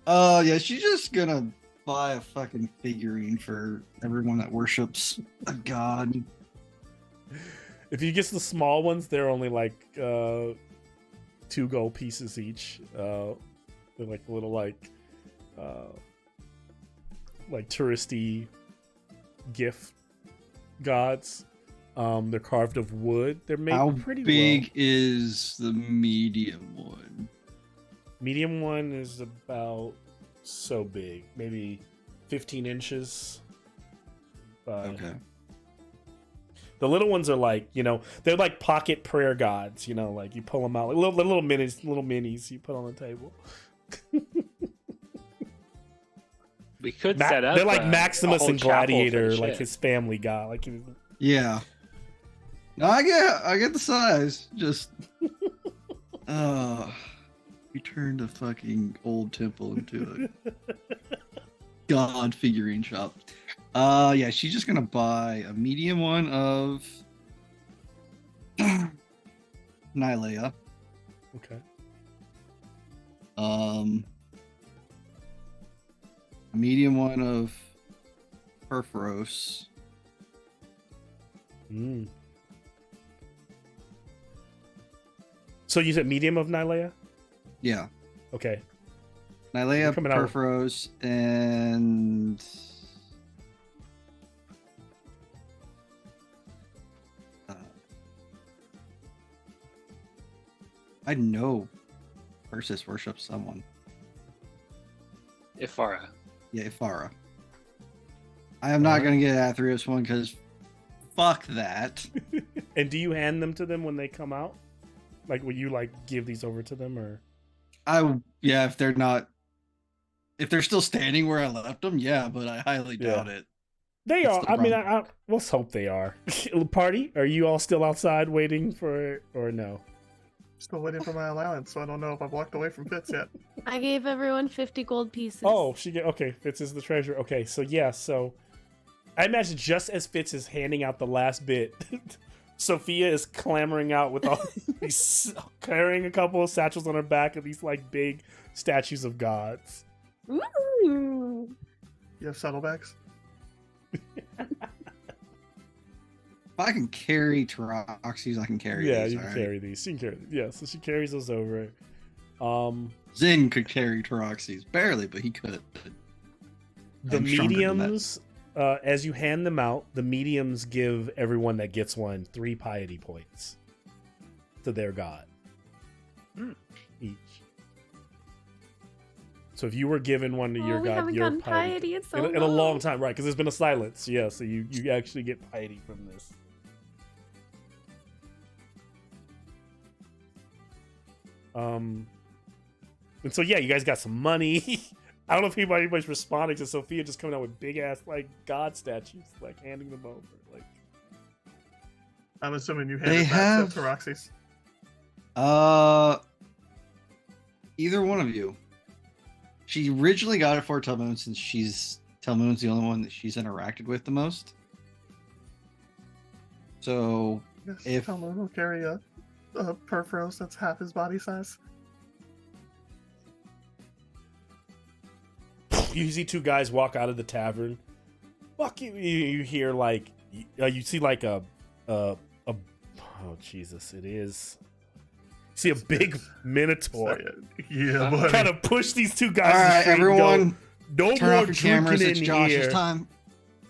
Speaker 4: Yeah, she's just gonna buy a fucking figurine for everyone that worships a god.
Speaker 2: If you get the small ones, they're only like 2 gold pieces each. They're like little like touristy gift gods. They're carved of wood. They're made
Speaker 4: How
Speaker 2: pretty
Speaker 4: big
Speaker 2: well.
Speaker 4: is the medium one?
Speaker 2: Medium one is about so big, maybe 15 inches.
Speaker 4: Okay.
Speaker 2: The little ones are like, they're like pocket prayer gods. Like you pull them out, like little minis you put on the table.
Speaker 3: We could set up.
Speaker 2: They're like
Speaker 3: a
Speaker 2: Maximus
Speaker 3: whole
Speaker 2: and
Speaker 3: chapel for the
Speaker 2: Gladiator, like
Speaker 3: ship.
Speaker 2: his family god. Like
Speaker 4: Yeah. No, I get the size. Just we turned a fucking old temple into a god figurine shop. Yeah, she's just gonna buy a medium one of Nylea.
Speaker 2: okay.
Speaker 4: A medium one of Perforos.
Speaker 2: Mm. So you said medium of Nylea?
Speaker 4: Yeah.
Speaker 2: Okay.
Speaker 4: Nylea,
Speaker 2: You're coming out-
Speaker 4: Perforos, and I know Persis worships someone.
Speaker 3: Ifara.
Speaker 4: Yeah, Ifara. I am not going to get an Athreos one because fuck that.
Speaker 2: And do you hand them to them when they come out? Like, will you like give these over to them, or?
Speaker 4: Yeah, if they're still standing where I left them, yeah, but I highly doubt it.
Speaker 2: They
Speaker 4: That's
Speaker 2: are.
Speaker 4: the
Speaker 2: I mean,
Speaker 4: problem.
Speaker 2: let's hope they are. Party? Are you all still outside waiting for it, or no?
Speaker 6: Still waiting for my allowance, so I don't know if I've walked away from Fitz yet.
Speaker 8: I gave everyone 50 gold pieces.
Speaker 2: Oh, okay. Fitz is the treasure. Okay, so so I imagine just as Fitz is handing out the last bit, Sophia is clamoring out with all these, carrying a couple of satchels on her back of these like big statues of gods.
Speaker 8: Ooh.
Speaker 6: You have saddlebags?
Speaker 4: If I can carry Taroxys, I can carry
Speaker 2: Yeah,
Speaker 4: these.
Speaker 2: you can
Speaker 4: alright?
Speaker 2: carry these. You can carry. Yeah, so she carries those over.
Speaker 4: Zin could carry Taroxys. Barely, but he could.
Speaker 2: The
Speaker 4: I'm stronger than that.
Speaker 2: mediums, as you hand them out, the mediums give everyone that gets one 3 piety points to their god each. So if you were given one to your
Speaker 8: we
Speaker 2: god,
Speaker 8: haven't
Speaker 2: your
Speaker 8: gotten piety in so
Speaker 2: in a long
Speaker 8: long.
Speaker 2: time, right? Because there's been a silence. Yeah, so you actually get piety from this. And so yeah, you guys got some money. I don't know if anybody's responding to Sophia just coming out with big ass like god statues, like handing them over. Like,
Speaker 6: I'm assuming you
Speaker 4: They
Speaker 6: handed back
Speaker 4: have-
Speaker 6: the Taroxys.
Speaker 4: Either one of you. She originally got it for Telmoon since Telmoon's the only one that she's interacted with the most. So
Speaker 6: Yes,
Speaker 4: If-
Speaker 6: Talmud will carry a Perforos that's half his body size.
Speaker 2: you see 2 guys walk out of the tavern. Fuck you! You hear like you see like a oh Jesus! It is. You see a big minotaur
Speaker 6: Yeah, buddy.
Speaker 2: kind of push these 2 guys.
Speaker 4: all
Speaker 2: to the
Speaker 4: right,
Speaker 2: street and
Speaker 4: everyone,
Speaker 2: go, no
Speaker 4: turn
Speaker 2: more
Speaker 4: off your cameras.
Speaker 2: drinking
Speaker 4: It's
Speaker 2: in
Speaker 4: Josh's
Speaker 2: here.
Speaker 4: time.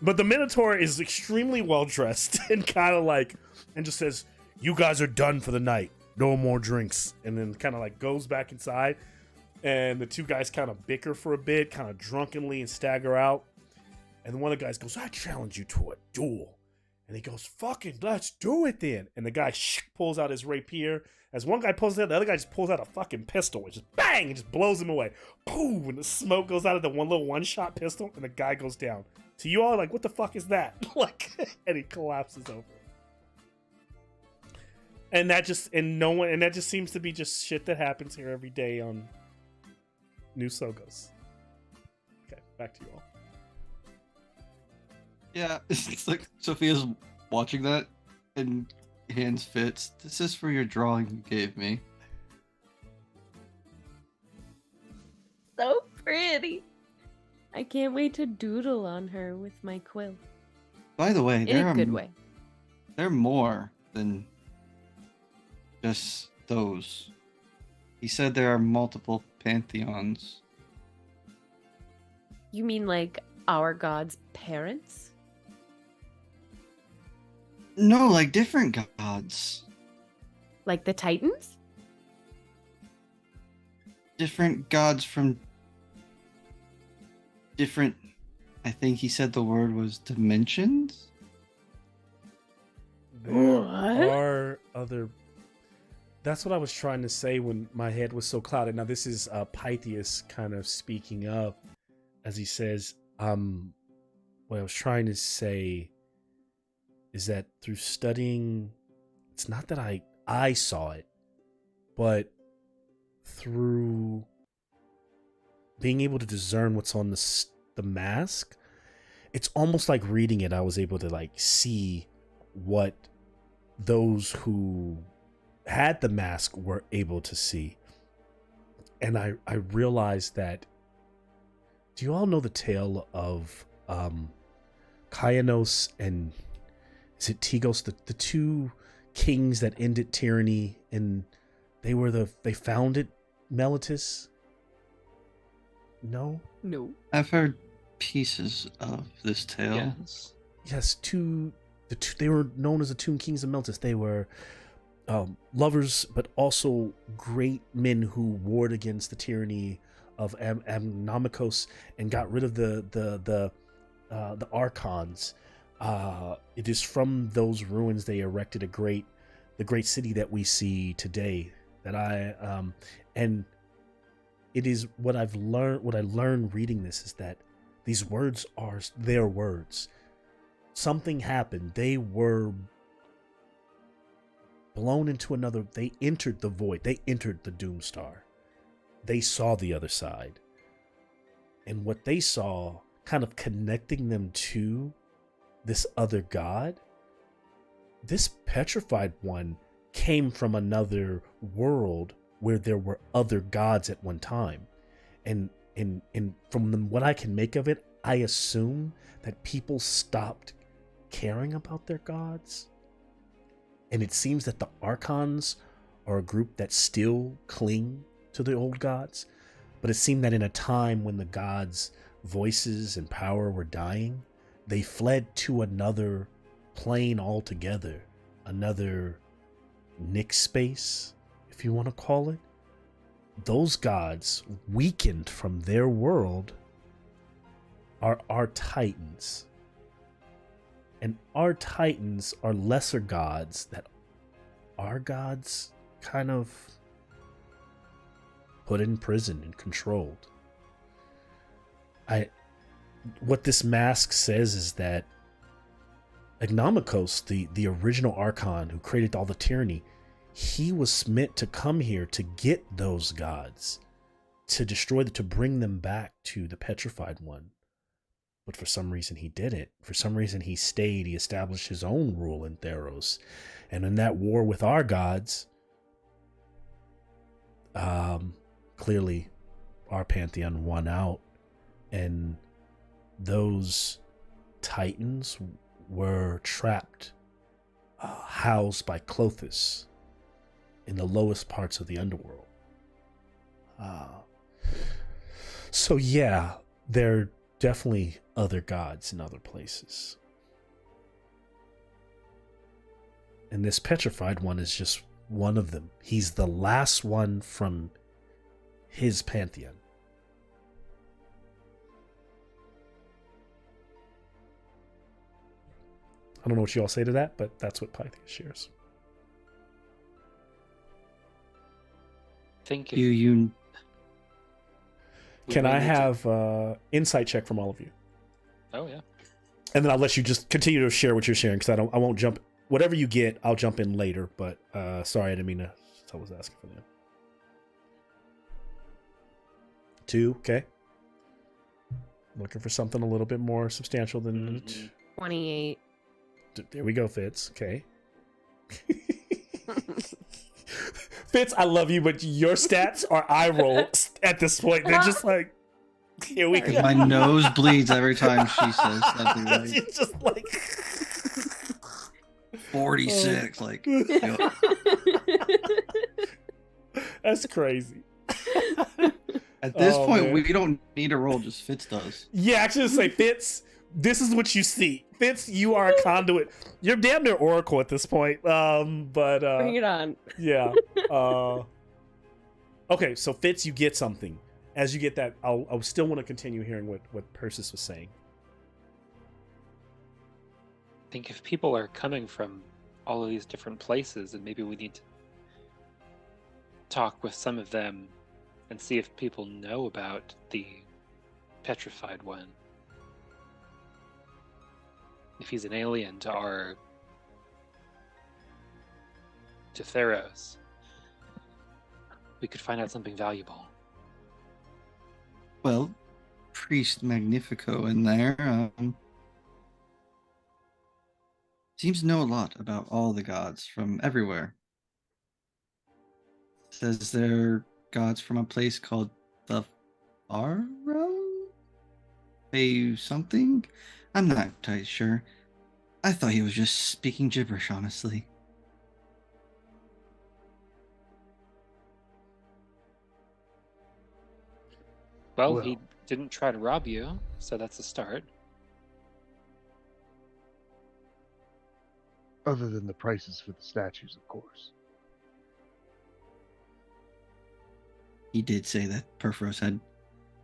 Speaker 2: But the Minotaur is extremely well dressed and kind of like, and just says, "You guys are done for the night. No more drinks." And then kind of like goes back inside. And the 2 guys kind of bicker for a bit, kind of drunkenly, and stagger out. And one of the guys goes, "I challenge you to a duel." And he goes, "Fucking let's do it then." And the guy pulls out his rapier. As one guy pulls it out, the other guy just pulls out a fucking pistol. It just bang, and just blows him away. Boom, and the smoke goes out of the one-shot pistol, and the guy goes down. So you all are like, what the fuck is that? Like, and he collapses over. And that just seems to be just shit that happens here every day on New Sogos. Okay, back to you all.
Speaker 4: Yeah, it's like Sophia's watching that and hands Fitz. This is for your drawing you gave me.
Speaker 8: So pretty. I can't wait to doodle on her with my quill.
Speaker 4: By the way,
Speaker 8: In a good way.
Speaker 4: They're more than just those. He said there are multiple pantheons.
Speaker 8: You mean like our god's parents?
Speaker 4: No, like different gods.
Speaker 8: Like the Titans?
Speaker 4: Different gods from different. I think he said the word was dimensions.
Speaker 2: There
Speaker 8: What?
Speaker 2: are other. That's what I was trying to say when my head was so clouded. Now this is Pythias kind of speaking up as he says, what I was trying to say is that through studying, it's not that I saw it, but through being able to discern what's on the mask, it's almost like reading it. I was able to like see what those who had the mask were able to see. And I realized that, do you all know the tale of Kaianos and is it Tigos, the two kings that ended tyranny, and they founded Melitus? No?
Speaker 8: No.
Speaker 4: I've heard pieces of this tale.
Speaker 3: Yes.
Speaker 2: Yes, they were known as the two kings of Melitus. They were lovers, but also great men who warred against the tyranny of Amnomikos and got rid of the archons. It is from those ruins they erected the great city that we see today. And it is what I learned reading this is that these words are their words. Something happened. They were blown into another. They entered the void. They entered the Doomstar. They saw the other side. And what they saw, kind of connecting them to this other god, this petrified one came from another world where there were other gods at one time. And from what I can make of it, I assume that people stopped caring about their gods. And it seems that the Archons are a group that still cling to the old gods. But it seemed that in a time when the gods' voices and power were dying, they fled to another plane altogether, another Nick space, if you want to call it. Those gods, weakened from their world, are our titans. And our titans are lesser gods that our gods kind of put in prison and controlled. What this mask says is that Agnomikos, the original Archon who created all the tyranny, he was meant to come here to get those gods, to destroy them, to bring them back to the Petrified One. But for some reason he didn't. For some reason he stayed. He established his own rule in Theros. And in that war with our gods, clearly our pantheon won out. And those titans were trapped, housed by Clothis in the lowest parts of the underworld. So yeah, they're definitely other gods in other places. And this petrified one is just one of them. He's the last one from his pantheon. I don't know what you all say to that, but that's what Pythias shares.
Speaker 3: Think
Speaker 4: You
Speaker 3: we
Speaker 2: Can
Speaker 3: may
Speaker 2: I
Speaker 3: need to-
Speaker 2: have insight check from all of you?
Speaker 3: Oh yeah.
Speaker 2: And then I'll let you just continue to share what you're sharing, because I won't jump. Whatever you get, I'll jump in later. But sorry, I didn't mean to. I was asking for that. 2, okay. Looking for something a little bit more substantial than.
Speaker 3: Mhm.
Speaker 1: 28.
Speaker 2: There we go, Fitz. Okay. Fitz, I love you, but your stats are eye rolls at this point. They're just like, here we go.
Speaker 4: my nose bleeds every time she says something like
Speaker 2: It's just like
Speaker 4: 46. Like,
Speaker 2: that's crazy.
Speaker 4: at this
Speaker 2: Oh,
Speaker 4: point,
Speaker 2: man.
Speaker 4: we don't need a roll, just Fitz does.
Speaker 2: Yeah, actually, say Fitz. This is what you see, Fitz. You are a conduit. You're damn near Oracle at this point. But
Speaker 1: Bring it on.
Speaker 2: yeah. Okay, so Fitz, you get something. As you get that, I'll still want to continue hearing what Persis was saying.
Speaker 3: think if people are coming from all of these different places, and maybe we need to talk with some of them and see if people know about the petrified one. If he's an alien to THEROS, we could find out something valuable.
Speaker 4: Well, Priest Magnifico in there seems to know a lot about all the gods from everywhere. Says they're gods from a place called the Faro? A something? I'm not entirely sure. I thought he was just speaking gibberish, honestly.
Speaker 3: Well,
Speaker 2: Well.
Speaker 3: he didn't try to rob you, so that's a start.
Speaker 5: Other than the prices for the statues, of course.
Speaker 4: He did say that Perforos had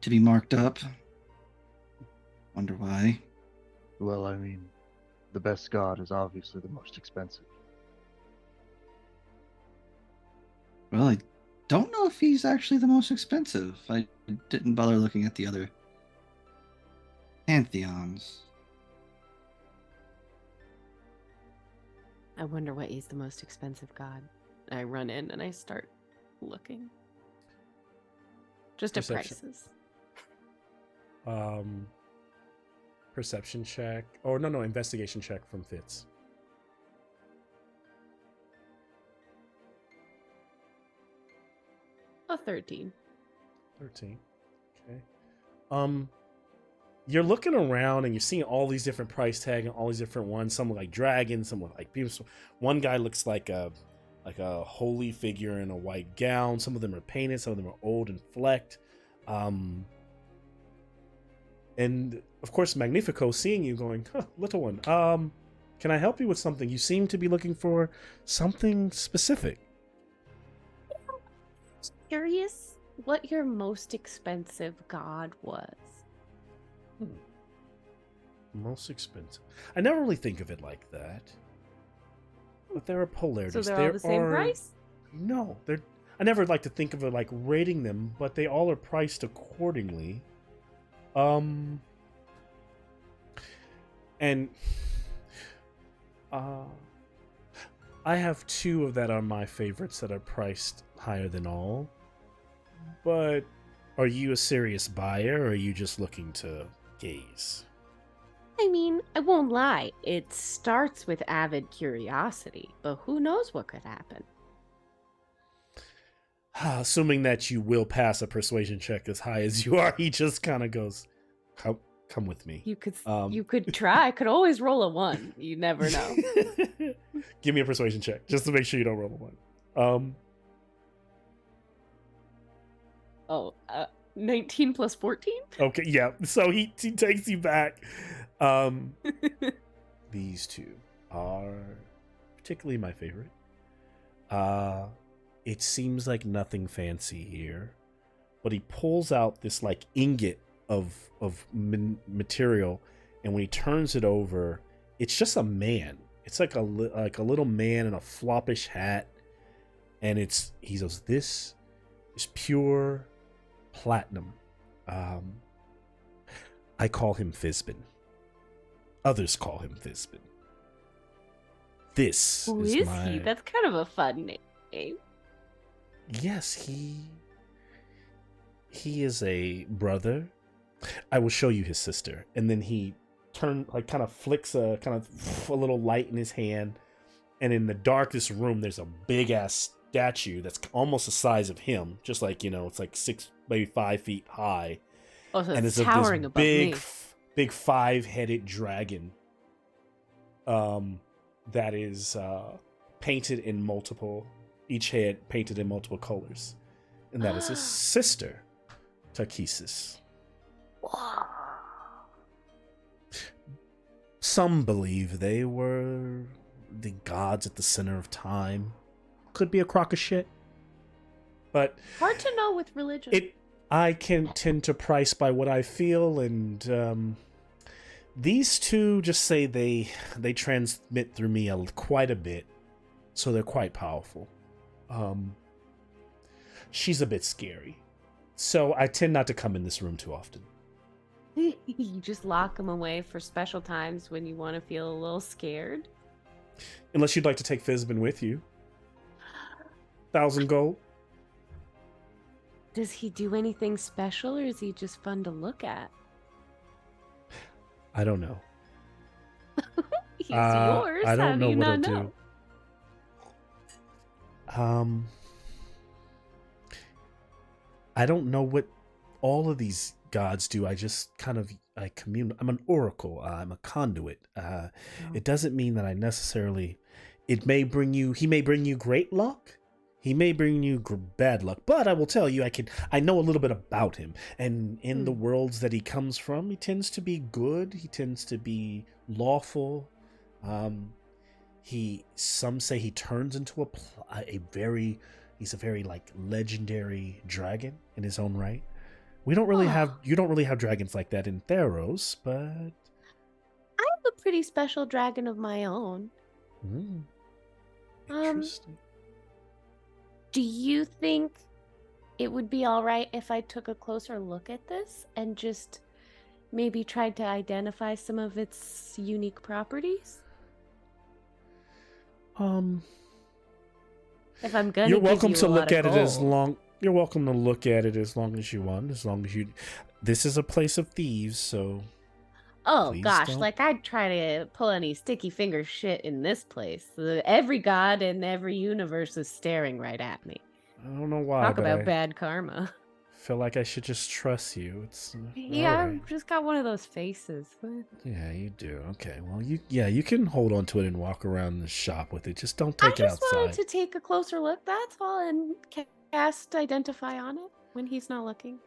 Speaker 4: to be marked up. Wonder why.
Speaker 5: Well, I mean, the best god is obviously the most expensive.
Speaker 4: Well, I don't know if he's actually the most expensive. I didn't bother looking at the other pantheons.
Speaker 8: I wonder what is the most expensive god. I run in and I start looking. Just at
Speaker 2: Perception.
Speaker 8: prices.
Speaker 2: Perception check. Or no, investigation check from Fitz.
Speaker 8: A 13.
Speaker 2: 13. Okay. You're looking around and you're seeing all these different price tag and all these different ones. Some look like dragons, some look like people. One guy looks like a holy figure in a white gown. Some of them are painted, some of them are old and flecked. And of course, Magnifico seeing you going, huh, little one, can I help you with something? You seem to be looking for something specific.
Speaker 8: Curious what your most expensive god was.
Speaker 2: Most expensive. I never really think of it like that. But there are polarities.
Speaker 8: So they're all the same price?
Speaker 2: No, they're. I never like to think of it like rating them, but they all are priced accordingly. And I have two of that are my favorites that are priced higher than all. But are you a serious buyer, or are you just looking to gaze?
Speaker 8: I mean, I won't lie. It starts with avid curiosity, but who knows what could happen?
Speaker 2: Assuming that you will pass a persuasion check as high as you are, he just kind of goes, come with me.
Speaker 8: You could try. I could always roll a 1. You never know.
Speaker 2: Give me a persuasion check, just to make sure you don't roll a 1.
Speaker 8: 19 plus 14?
Speaker 2: Okay, yeah. So he takes you back. These two are particularly my favorite. It seems like nothing fancy here, but he pulls out this like ingot of material, and when he turns it over, it's just a man. It's like a little man in a floppish hat, and he goes, "This is pure platinum. I call him Fizbin. Others call him Fizbin. This
Speaker 8: Who
Speaker 2: is
Speaker 8: is
Speaker 2: my...
Speaker 8: he? That's kind of a fun name.
Speaker 2: Yes, he is a brother. I will show you his sister." And then he kind of flicks a little light in his hand, and in the darkest room there's a big ass statue that's almost the size of him, just like, it's like 6, maybe 5 feet high.
Speaker 8: Oh, so
Speaker 2: And
Speaker 8: it's
Speaker 2: it's of
Speaker 8: towering
Speaker 2: this
Speaker 8: above me.
Speaker 2: big 5-headed dragon that is painted in multiple, each head painted in multiple colors, and that is his sister, Takesis. Some believe they were the gods at the center of time. Could be a crock of shit, but
Speaker 8: Hard to know with religion.
Speaker 2: I can tend to price by what I feel, and These two just say they transmit through me quite a bit, so they're quite powerful. She's a bit scary, so I tend not to come in this room too often.
Speaker 8: You just lock them away for special times when you want to feel a little scared.
Speaker 2: Unless you'd like to take Fizbin with you. 1,000 gold.
Speaker 8: Does he do anything special, or is he just fun to look at?
Speaker 2: I don't know.
Speaker 8: He's yours.
Speaker 2: I
Speaker 8: How
Speaker 2: don't
Speaker 8: do
Speaker 2: know
Speaker 8: you
Speaker 2: what
Speaker 8: not
Speaker 2: he'll
Speaker 8: know?
Speaker 2: do. I don't know what all of these gods do. I just kind of I commune. I'm an oracle. I'm a conduit. It doesn't mean that I necessarily. It may bring you. He may bring you great luck. He may bring you bad luck. But I will tell you, I know a little bit about him, and in the worlds that he comes from, he tends to be good. He tends to be lawful. Some say he turns into he's a very like legendary dragon in his own right. You don't really have dragons like that in THEROS, but
Speaker 8: I have a pretty special dragon of my own.
Speaker 2: Interesting.
Speaker 8: Do you think it would be all right if I took a closer look at this and just maybe tried to identify some of its unique properties? If I'm gonna,
Speaker 2: You're welcome
Speaker 8: give you
Speaker 2: to
Speaker 8: a lot
Speaker 2: look
Speaker 8: of
Speaker 2: at it as
Speaker 8: gold.
Speaker 2: long. You're welcome to look at it as long as you want. As long as you. This is a place of thieves, so.
Speaker 8: Oh
Speaker 2: Please
Speaker 8: gosh,
Speaker 2: don't.
Speaker 8: like I'd try to pull any sticky finger shit in this place. Every god in every universe is staring right at me.
Speaker 2: I don't know why,
Speaker 8: Talk
Speaker 2: but
Speaker 8: about
Speaker 2: I
Speaker 8: bad karma.
Speaker 2: feel like I should just trust you. It's
Speaker 8: Yeah,
Speaker 2: all right.
Speaker 8: I've just got one of those faces.
Speaker 2: Yeah, you do. Okay, well, you can hold on to it and walk around the shop with it. Just don't
Speaker 8: I
Speaker 2: take it
Speaker 8: just wanted
Speaker 2: outside.
Speaker 8: to take a closer look, that's all, and cast Identify on it when he's not looking.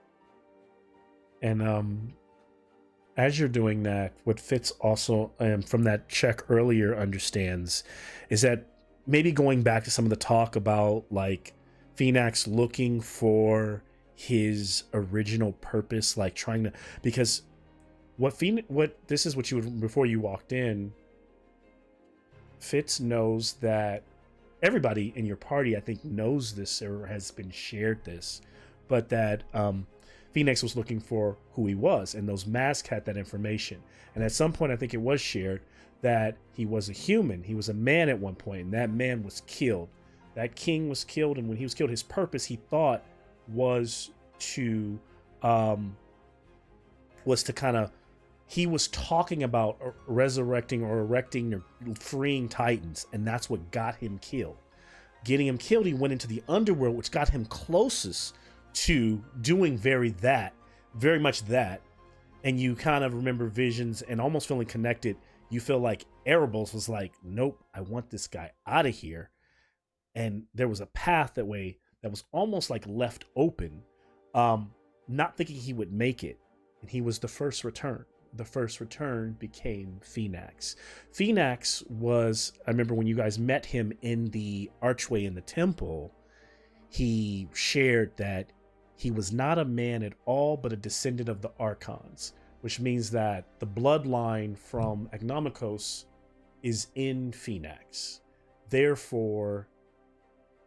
Speaker 2: And as you're doing that, what Fitz also from that check earlier understands is that maybe going back to some of the talk about like Phoenix looking for his original purpose, like trying to, because this is what you would, before you walked in, Fitz knows that everybody in your party, I think, knows this or has been shared this, but that Phoenix was looking for who he was, and those masks had that information. And at some point, I think it was shared that he was a human. He was a man at one point, and that man was killed. That king was killed, and when he was killed, his purpose, he thought, was to kind of, he was talking about resurrecting or erecting or freeing Titans, and that's what got him killed. Getting him killed, he went into the underworld, which got him closest to doing very much that. And you kind of remember visions and almost feeling connected. You feel like Erebos was like, nope, I want this guy out of here. And there was a path that was almost like left open, not thinking he would make it. And he was the first return. The first return became Phoenix. Phoenix was, I remember when you guys met him in the archway in the temple, he shared that he was not a man at all, but a descendant of the Archons, which means that the bloodline from Agnomikos is in Phoenix. Therefore,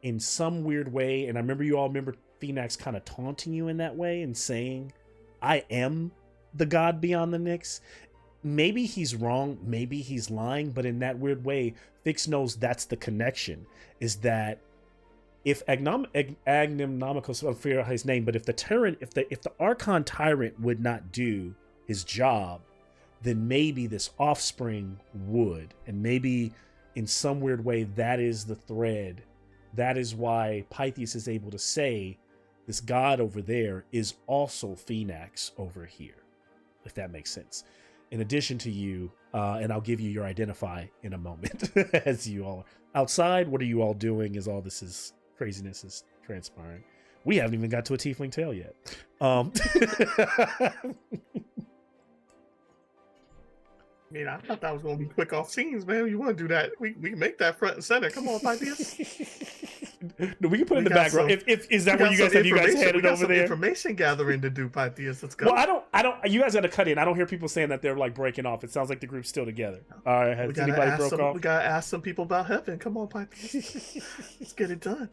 Speaker 2: in some weird way, and I remember you all remember Phoenix kind of taunting you in that way and saying, I am the god beyond the Nyx. Maybe he's wrong, maybe he's lying, but in that weird way, Fix knows that's the connection, is that if Agnomikos, I forget his name, but if the Archon tyrant would not do his job, then maybe this offspring would, and maybe in some weird way that is the thread. That is why Pythias is able to say this god over there is also Phoenix over here, if that makes sense. In addition to you, and I'll give you your identify in a moment. As you all outside, what are you all doing as all this craziness is transpiring? We haven't even got to a tiefling tale yet.
Speaker 6: mean, I thought that was gonna be quick off scenes, man. You want to do that? We can make that front and center. Come on, Pythias.
Speaker 2: No, we can put it in the
Speaker 6: got
Speaker 2: background.
Speaker 6: some-
Speaker 2: If is that
Speaker 6: We
Speaker 2: where you
Speaker 6: got
Speaker 2: guys
Speaker 6: some
Speaker 2: have you guys
Speaker 6: information- we
Speaker 2: headed
Speaker 6: got
Speaker 2: over
Speaker 6: some
Speaker 2: there?
Speaker 6: information gathering to do, Pythias. Let's go.
Speaker 2: Well, I don't. You guys got to cut in. I don't hear people saying that they're like breaking off. It sounds like the group's still together. All right,
Speaker 6: we
Speaker 2: has
Speaker 6: gotta
Speaker 2: anybody
Speaker 6: ask
Speaker 2: broke
Speaker 6: some.
Speaker 2: off?
Speaker 6: We gotta ask some people about heaven. Come on, Pythias. Let's get it done.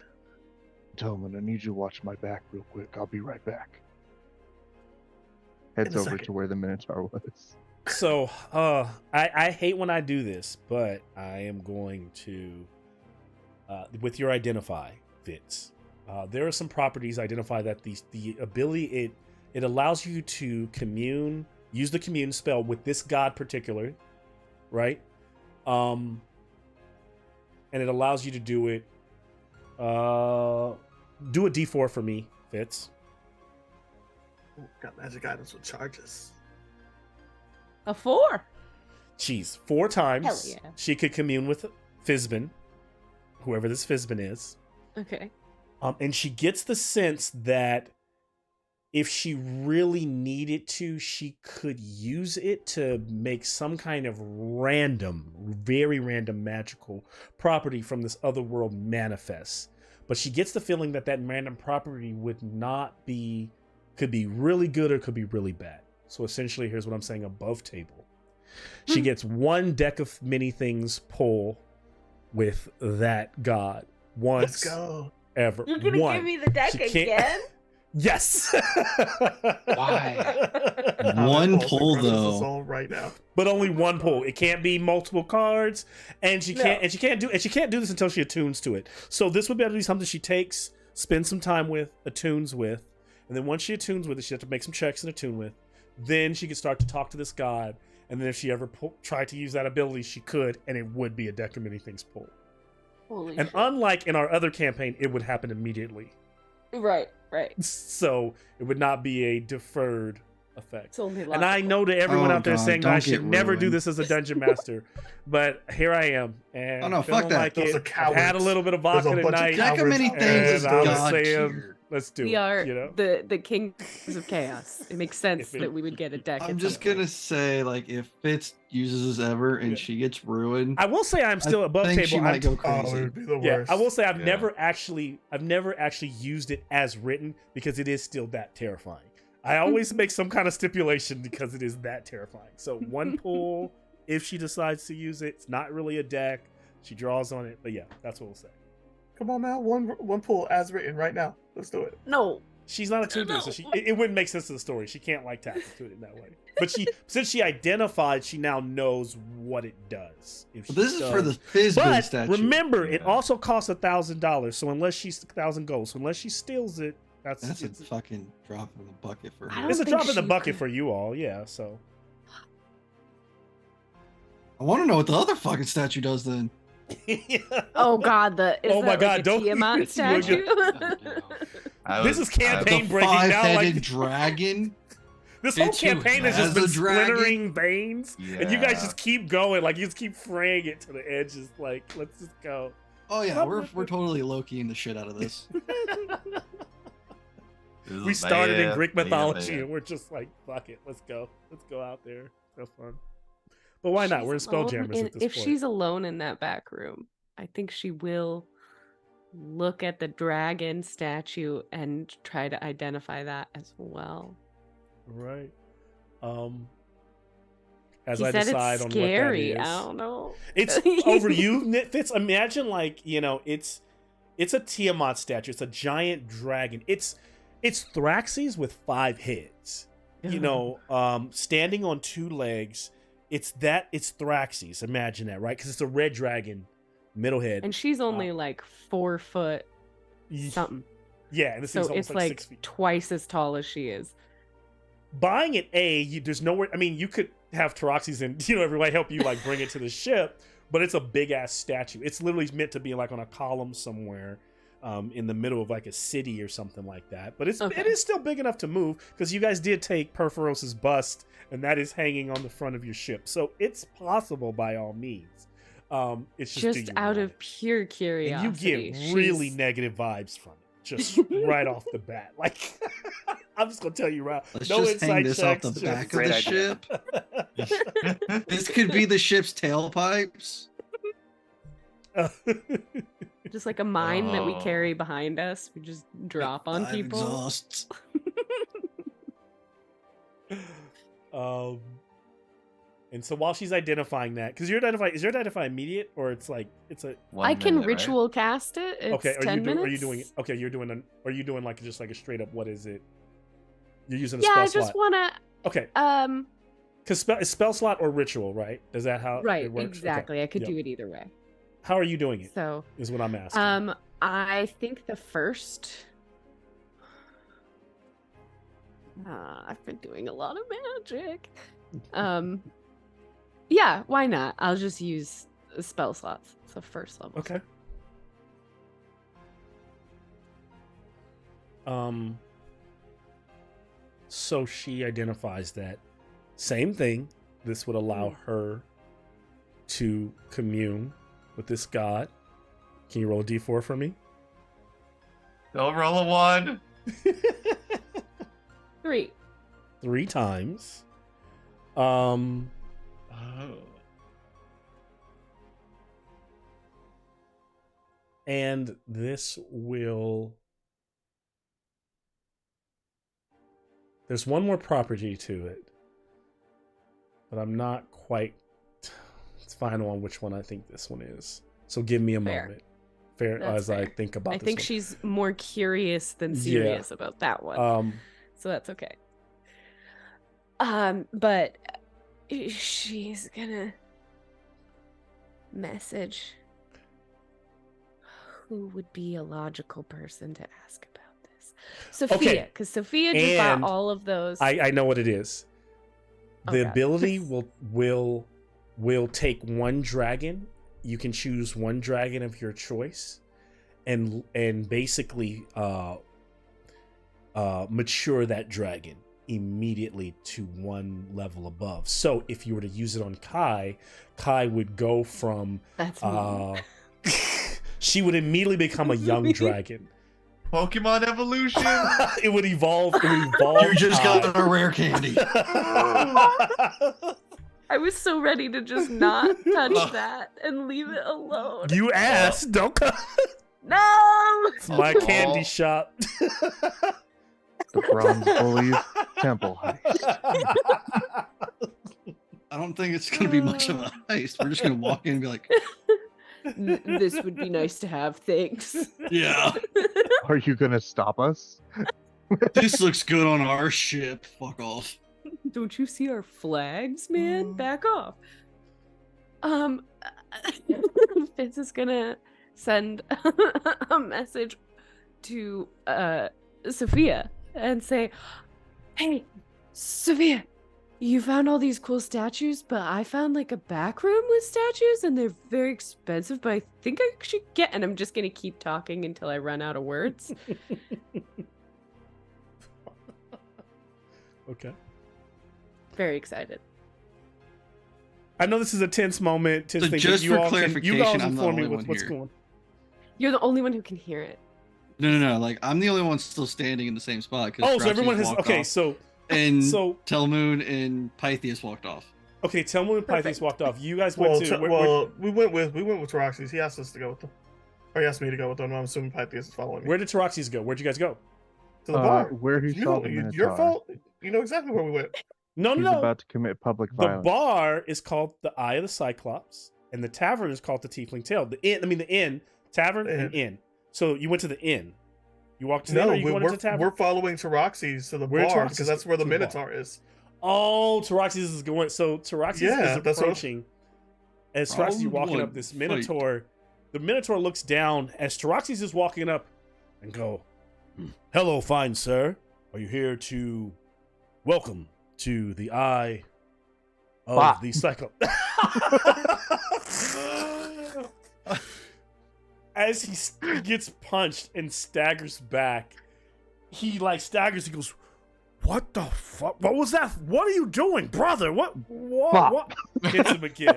Speaker 5: Tillman, I need you to watch my back real quick. I'll be right back. Heads
Speaker 6: a
Speaker 5: over
Speaker 6: second.
Speaker 5: to where the Minotaur was.
Speaker 2: So, I hate when I do this, but I am going to, with your identify, Fitz. There are some properties identify that the ability it allows you to use the commune spell with this god particular, right? And it allows you to do it. Do a D4 for me, Fitz.
Speaker 6: Ooh, got magic items with charges.
Speaker 8: A 4.
Speaker 2: Jeez, 4 times
Speaker 8: Hell yeah.
Speaker 2: she could commune with Fizbin, whoever this Fizbin is.
Speaker 8: Okay.
Speaker 2: And she gets the sense that if she really needed to, she could use it to make some kind of random, very random magical property from this other world manifest. But she gets the feeling that that random property could be really good or could be really bad. So essentially, here's what I'm saying above table. She gets 1 deck of many things pull with that god once
Speaker 6: Let's go.
Speaker 2: ever.
Speaker 8: You're gonna
Speaker 2: One.
Speaker 8: give me the deck
Speaker 2: She can't-
Speaker 8: again?
Speaker 2: Yes.
Speaker 3: Why?
Speaker 4: One
Speaker 6: Pulls
Speaker 4: pull,
Speaker 6: across the
Speaker 4: though.
Speaker 6: soul right now.
Speaker 2: But only 1 pull. It can't be multiple cards, and she can't do this until she attunes to it. So this would be able to be something she takes, spends some time with, attunes with, and then once she attunes with it, she has to make some checks and attune with. Then she can start to talk to this god, and then if she ever tried to use that ability, she could, and it would be a deck of many things pull.
Speaker 8: Holy
Speaker 2: And
Speaker 8: shit.
Speaker 2: unlike in our other campaign, it would happen immediately.
Speaker 8: Right.
Speaker 2: So it would not be a deferred effect.
Speaker 8: It's only
Speaker 2: And I
Speaker 8: logical.
Speaker 2: know to everyone
Speaker 4: Oh,
Speaker 2: out there
Speaker 4: God,
Speaker 2: saying
Speaker 4: don't
Speaker 2: I should
Speaker 4: get
Speaker 2: never do
Speaker 4: ruined.
Speaker 2: this as a dungeon master, but here I am, and
Speaker 4: Oh, no,
Speaker 2: feeling
Speaker 4: fuck that.
Speaker 2: like
Speaker 6: Those
Speaker 2: it.
Speaker 6: are
Speaker 2: I've had a
Speaker 6: cowards.
Speaker 2: little bit of
Speaker 6: There's a
Speaker 2: vodka
Speaker 6: bunch of
Speaker 2: tonight.
Speaker 4: Deck of many
Speaker 6: cowards
Speaker 4: things
Speaker 6: out
Speaker 4: is
Speaker 6: there.
Speaker 2: I'm
Speaker 4: god
Speaker 2: saying,
Speaker 4: tier.
Speaker 2: let's do
Speaker 8: We
Speaker 2: it.
Speaker 8: are
Speaker 2: You know?
Speaker 8: the kings of chaos. It makes sense
Speaker 2: If it-
Speaker 8: that we would get a deck.
Speaker 4: I'm
Speaker 8: at
Speaker 4: just
Speaker 8: some point.
Speaker 4: gonna say, like, if Fitz uses this ever and
Speaker 2: Yeah.
Speaker 4: she gets ruined,
Speaker 2: I will say I'm still above
Speaker 4: think
Speaker 2: table.
Speaker 4: she might
Speaker 2: I'm-
Speaker 4: go
Speaker 6: Oh, it
Speaker 4: crazy.
Speaker 6: would be the
Speaker 2: Yeah,
Speaker 6: worst.
Speaker 2: I will say I've
Speaker 7: Yeah.
Speaker 2: never actually used it as written because it is still that terrifying. I always make some kind of stipulation because it is that terrifying. So 1 pull, if she decides to use it, it's not really a deck. She draws on it, but yeah, that's what we'll say.
Speaker 6: Come on now, one pull as written right now. Let's do it.
Speaker 8: No.
Speaker 2: She's not attuned to it, so it wouldn't make sense to the story. She can't like tap into it in that way. But since she identified, she now knows what it does. If
Speaker 4: But
Speaker 2: she
Speaker 4: this is for the
Speaker 2: does.
Speaker 4: Fizbin
Speaker 2: But
Speaker 4: statue.
Speaker 2: remember, it
Speaker 7: Yeah.
Speaker 2: also costs $1,000. So unless she's 1,000 gold, so unless she steals it,
Speaker 4: That's a
Speaker 2: it's
Speaker 4: fucking drop in the bucket for
Speaker 8: I
Speaker 4: her.
Speaker 8: don't
Speaker 2: it's a
Speaker 8: think
Speaker 2: drop in the
Speaker 8: she
Speaker 2: bucket
Speaker 8: could-
Speaker 2: for you all. Yeah. So
Speaker 4: I want to know what the other fucking statue does then.
Speaker 8: Oh God, is
Speaker 2: Oh my
Speaker 8: that
Speaker 2: God,
Speaker 8: like a
Speaker 2: don't-
Speaker 8: Tiamat
Speaker 2: you
Speaker 8: statue?
Speaker 2: This is campaign
Speaker 4: The
Speaker 2: breaking now.
Speaker 4: five-headed
Speaker 2: Like
Speaker 4: dragon.
Speaker 2: this whole
Speaker 4: Bitch who
Speaker 2: campaign has just
Speaker 4: has
Speaker 2: been
Speaker 4: a dragon?
Speaker 2: splintering veins, and you guys
Speaker 7: Yeah.
Speaker 2: just keep going. Like you just keep fraying it to the edges. Like let's just go.
Speaker 4: Oh yeah, we're totally low-keying the shit out of this.
Speaker 2: We started in
Speaker 7: Man,
Speaker 2: Greek
Speaker 7: man,
Speaker 2: mythology,
Speaker 7: man.
Speaker 2: and we're just like, fuck it, let's go out there, have fun. But why not?
Speaker 8: She's
Speaker 2: We're in
Speaker 8: alone
Speaker 2: Spelljammers
Speaker 8: in-
Speaker 2: at this
Speaker 8: if
Speaker 2: point.
Speaker 8: she's alone in that back room, I think she will look at the dragon statue and try to identify that as well.
Speaker 2: Right. As
Speaker 8: He
Speaker 2: I
Speaker 8: said
Speaker 2: decide
Speaker 8: it's
Speaker 2: on
Speaker 8: scary.
Speaker 2: what that is.
Speaker 8: I don't know.
Speaker 2: It's over you, Fitz. Imagine it's a Tiamat statue. It's a giant dragon. It's Thraxes with 5 heads. Standing on 2 legs. It's Thraxes. Imagine that, right? Because it's a red dragon, middle head.
Speaker 8: And she's only like 4 foot something.
Speaker 2: Yeah, and this thing's
Speaker 8: So
Speaker 2: almost
Speaker 8: it's
Speaker 2: like
Speaker 8: like
Speaker 2: 6 feet.
Speaker 8: twice as tall as she is.
Speaker 2: Buying it, there's nowhere. I mean, you could have Taroxys and everybody help you like bring it to the ship, but it's a big ass statue. It's literally meant to be like on a column somewhere, in the middle of like a city or something like that. But
Speaker 8: Okay.
Speaker 2: it is still big enough to move because you guys did take Perforos's bust, and that is hanging on the front of your ship, so it's possible by all means. It's just, do
Speaker 8: Just
Speaker 2: you
Speaker 8: out
Speaker 2: want
Speaker 8: of
Speaker 2: it?
Speaker 8: pure curiosity.
Speaker 2: And you get really
Speaker 8: she's-
Speaker 2: negative vibes from it, just right off the bat, like. I'm just gonna tell you right.
Speaker 4: Let's
Speaker 2: No
Speaker 4: just hang
Speaker 2: insight
Speaker 4: this off
Speaker 2: checks.
Speaker 4: the back of
Speaker 3: Great
Speaker 4: the
Speaker 3: idea.
Speaker 4: ship. This could be the ship's tailpipes.
Speaker 8: Just like a mine that we
Speaker 7: Oh.
Speaker 8: carry behind us. We just drop on
Speaker 4: Five
Speaker 8: people.
Speaker 4: exhausts.
Speaker 2: And so while she's identifying that, because is your identify immediate or it's like it's a
Speaker 7: 1
Speaker 8: I can
Speaker 7: minute, right?
Speaker 8: ritual cast it. It's
Speaker 2: okay?
Speaker 8: 10 minutes.
Speaker 2: Are you doing okay? Are you doing like just like a straight up? What is it? You're using a
Speaker 8: Yeah,
Speaker 2: spell
Speaker 8: I just
Speaker 2: slot.
Speaker 8: wanna
Speaker 2: Okay,
Speaker 8: um
Speaker 2: because spell slot or ritual, right? Does that how
Speaker 8: right,
Speaker 2: it works? Okay.
Speaker 8: exactly. I could
Speaker 2: Yep.
Speaker 8: do it either way.
Speaker 2: How are you doing it?
Speaker 8: So
Speaker 2: Is what I'm asking.
Speaker 8: I think the first I've been doing a lot of magic. Yeah, why not? I'll just use spell slots. So first level.
Speaker 2: Okay. So she identifies that same thing. This would allow her to commune with this god. Can you roll a d4 for me?
Speaker 7: Don't roll a 1.
Speaker 8: 3.
Speaker 2: 3 times.
Speaker 7: Oh.
Speaker 2: And this will. There's one more property to it, but I'm not quite final on which one I think this one is. So give me a
Speaker 8: Fair.
Speaker 2: moment. Fair
Speaker 8: That's
Speaker 2: as I
Speaker 8: fair.
Speaker 2: think about
Speaker 8: I
Speaker 2: this
Speaker 8: think
Speaker 2: one.
Speaker 8: she's more curious than serious about that one. So that's okay. But she's gonna message who would be a logical person to ask about this. Sophia,
Speaker 2: Okay.
Speaker 8: because Sophia just bought
Speaker 2: And
Speaker 8: all of those.
Speaker 2: I know what it is.
Speaker 8: Oh,
Speaker 2: The
Speaker 8: God.
Speaker 2: ability will take one dragon. You can choose one dragon of your choice, and basically mature that dragon immediately to one level above. So if you were to use it on Kai would go from
Speaker 8: That's mean.
Speaker 2: she would immediately become a young dragon.
Speaker 7: Pokemon evolution.
Speaker 2: It would evolve.
Speaker 4: You just
Speaker 2: Kai.
Speaker 4: got a rare candy.
Speaker 8: I was so ready to just not touch that and leave it alone.
Speaker 2: You asked, don't come.
Speaker 8: No!
Speaker 2: It's my candy shop.
Speaker 5: The Bronze Bullies Temple Heist.
Speaker 4: I don't think it's gonna be much of a heist. We're just gonna walk in and be like,
Speaker 8: This would be nice to have, thanks.
Speaker 4: yeah,
Speaker 5: Are you gonna stop us?
Speaker 4: this looks good on our ship. Fuck off.
Speaker 8: Don't you see our flags, man? Back off. Fitz is gonna send a message to Sophia and say, "Hey, Sophia, you found all these cool statues, but I found like a back room with statues, and they're very expensive. But I think I should get." And I'm just gonna keep talking until I run out of words.
Speaker 2: Okay.
Speaker 8: Very excited.
Speaker 2: I know this is a tense moment. Tense
Speaker 4: So
Speaker 2: thing,
Speaker 4: just
Speaker 2: but
Speaker 4: for
Speaker 2: you all
Speaker 4: clarification, I'm the
Speaker 2: inform me
Speaker 4: only
Speaker 2: with
Speaker 4: one
Speaker 2: what's
Speaker 4: here.
Speaker 2: going on.
Speaker 8: You're the only one who can hear it.
Speaker 4: No. Like I'm the only one still standing in the same spot.
Speaker 2: Oh, so everyone has okay.
Speaker 4: Off,
Speaker 2: So
Speaker 4: and
Speaker 2: so
Speaker 4: Telmoon and Pythias walked off.
Speaker 2: okay. Tell me when Pythias
Speaker 8: Perfect.
Speaker 2: walked off. You guys went to
Speaker 6: we went with Roxy's. He asked us to go with them, or he asked me to go with them. I'm assuming Pythias is following me
Speaker 2: where did Taraxis go? Where'd you guys go?
Speaker 6: to the bar.
Speaker 5: Where he
Speaker 6: You
Speaker 5: saw
Speaker 6: know,
Speaker 5: the
Speaker 6: your
Speaker 5: Minotaur.
Speaker 6: fault. You know exactly where we went.
Speaker 2: No,
Speaker 5: He's
Speaker 2: no.
Speaker 5: about to commit public
Speaker 2: The
Speaker 5: violence.
Speaker 2: bar is called the Eye of the Cyclops, and the tavern is called the Tiefling Tail. The inn, tavern, and inn. So you went to the inn. You walked to the inn, or you going to the tavern?
Speaker 6: we're following Taroxy's to the
Speaker 2: Where
Speaker 6: bar
Speaker 2: Taroxy's
Speaker 6: because that's where the
Speaker 2: to the bar?
Speaker 6: Minotaur is.
Speaker 2: Oh, Taraxis is going. So Taraxis
Speaker 6: Yeah,
Speaker 2: is
Speaker 6: that's what-
Speaker 2: approaching. As Taraxis is walking
Speaker 4: Round
Speaker 2: up,
Speaker 4: one,
Speaker 2: this
Speaker 4: fight.
Speaker 2: Minotaur, the Minotaur looks down as Taraxis is walking up, and go, "Hello, fine sir. Are you here to welcome to the Eye of
Speaker 5: Bah.
Speaker 2: the Cyclops?" As he gets punched and staggers back, he like staggers. He goes, "What the fuck? What was that? What are you doing, brother? What? What?" Hits him again.